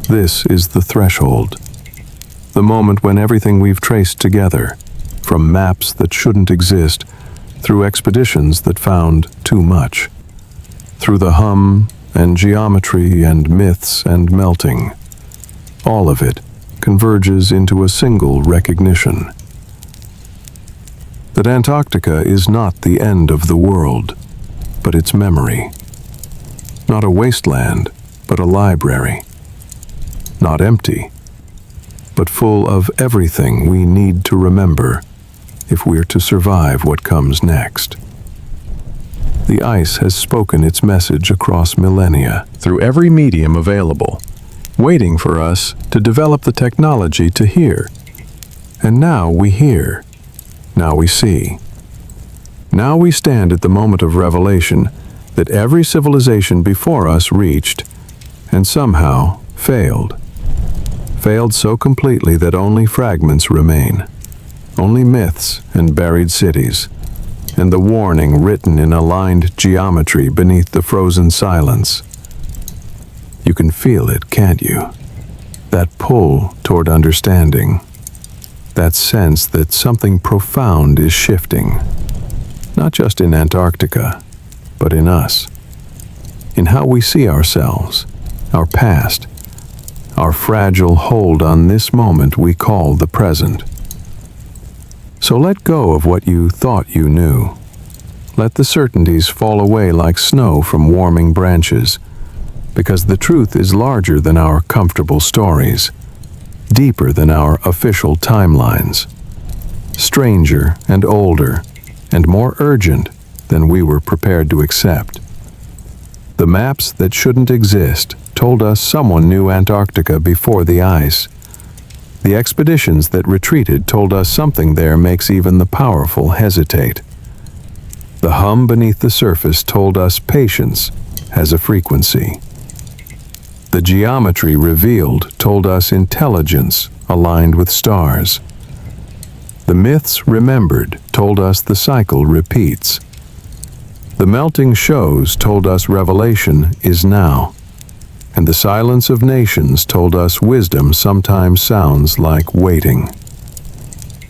This is the threshold, the moment when everything we've traced together, from maps that shouldn't exist, through expeditions that found too much, through the hum and geometry and myths and melting, all of it converges into a single recognition. That Antarctica is not the end of the world, but its memory. Not a wasteland, but a library. Not empty, but full of everything we need to remember if we're to survive what comes next. The ice has spoken its message across millennia, through every medium available, waiting for us to develop the technology to hear. And now we hear. Now we see. Now we stand at the moment of revelation that every civilization before us reached, and somehow failed. Failed so completely that only fragments remain. Only myths and buried cities, and the warning written in aligned geometry beneath the frozen silence. You can feel it, can't you? That pull toward understanding. That sense that something profound is shifting. Not just in Antarctica, but in us. in how we see ourselves, our past, our fragile hold on this moment we call the present. So let go of what you thought you knew. Let the certainties fall away like snow from warming branches, because the truth is larger than our comfortable stories, deeper than our official timelines, stranger and older, and more urgent than we were prepared to accept. The maps that shouldn't exist told us someone knew Antarctica before the ice. The expeditions that retreated told us something there makes even the powerful hesitate. The hum beneath the surface told us patience has a frequency. The geometry revealed told us intelligence aligned with stars. The myths remembered told us the cycle repeats. The melting shows told us revelation is now. And the silence of nations told us wisdom sometimes sounds like waiting.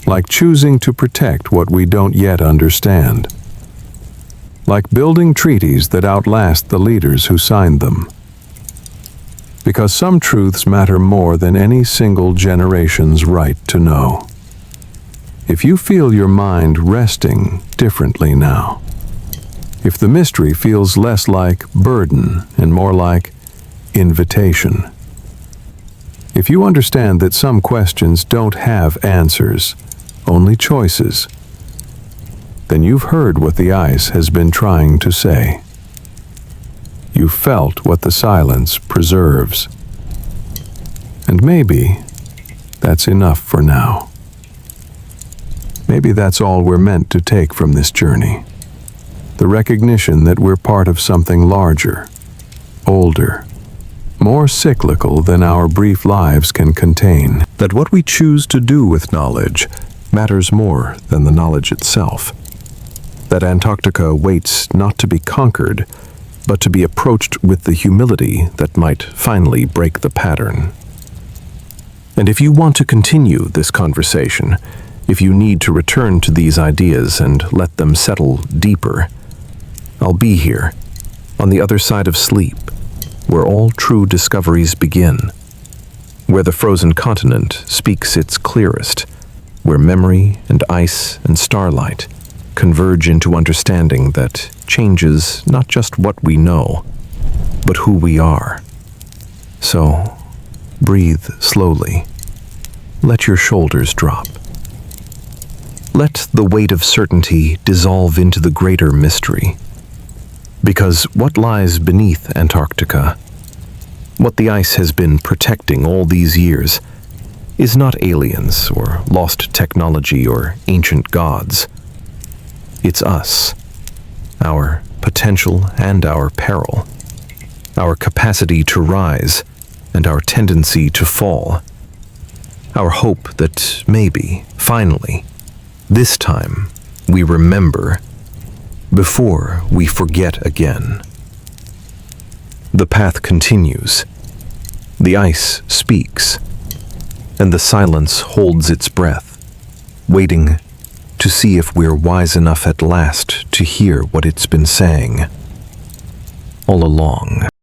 Like choosing to protect what we don't yet understand. Like building treaties that outlast the leaders who signed them. Because some truths matter more than any single generation's right to know. If you feel your mind resting differently now, if the mystery feels less like burden and more like invitation, if you understand that some questions don't have answers, only choices, then you've heard what the ice has been trying to say. You've felt what the silence preserves. And maybe that's enough for now. Maybe that's all we're meant to take from this journey. The recognition that we're part of something larger, older, more cyclical than our brief lives can contain. That what we choose to do with knowledge matters more than the knowledge itself. That Antarctica waits not to be conquered, but to be approached with the humility that might finally break the pattern. And if you want to continue this conversation, if you need to return to these ideas and let them settle deeper, I'll be here, on the other side of sleep, where all true discoveries begin, where the frozen continent speaks its clearest, where memory and ice and starlight converge into understanding that changes not just what we know, but who we are. So, breathe slowly. Let your shoulders drop. Let the weight of certainty dissolve into the greater mystery. Because what lies beneath Antarctica, what the ice has been protecting all these years, is not aliens or lost technology or ancient gods. It's us, our potential and our peril, our capacity to rise and our tendency to fall, our hope that maybe, finally, this time, we remember before we forget again. The path continues. The ice speaks, and the silence holds its breath, waiting to see if we're wise enough at last to hear what it's been saying all along.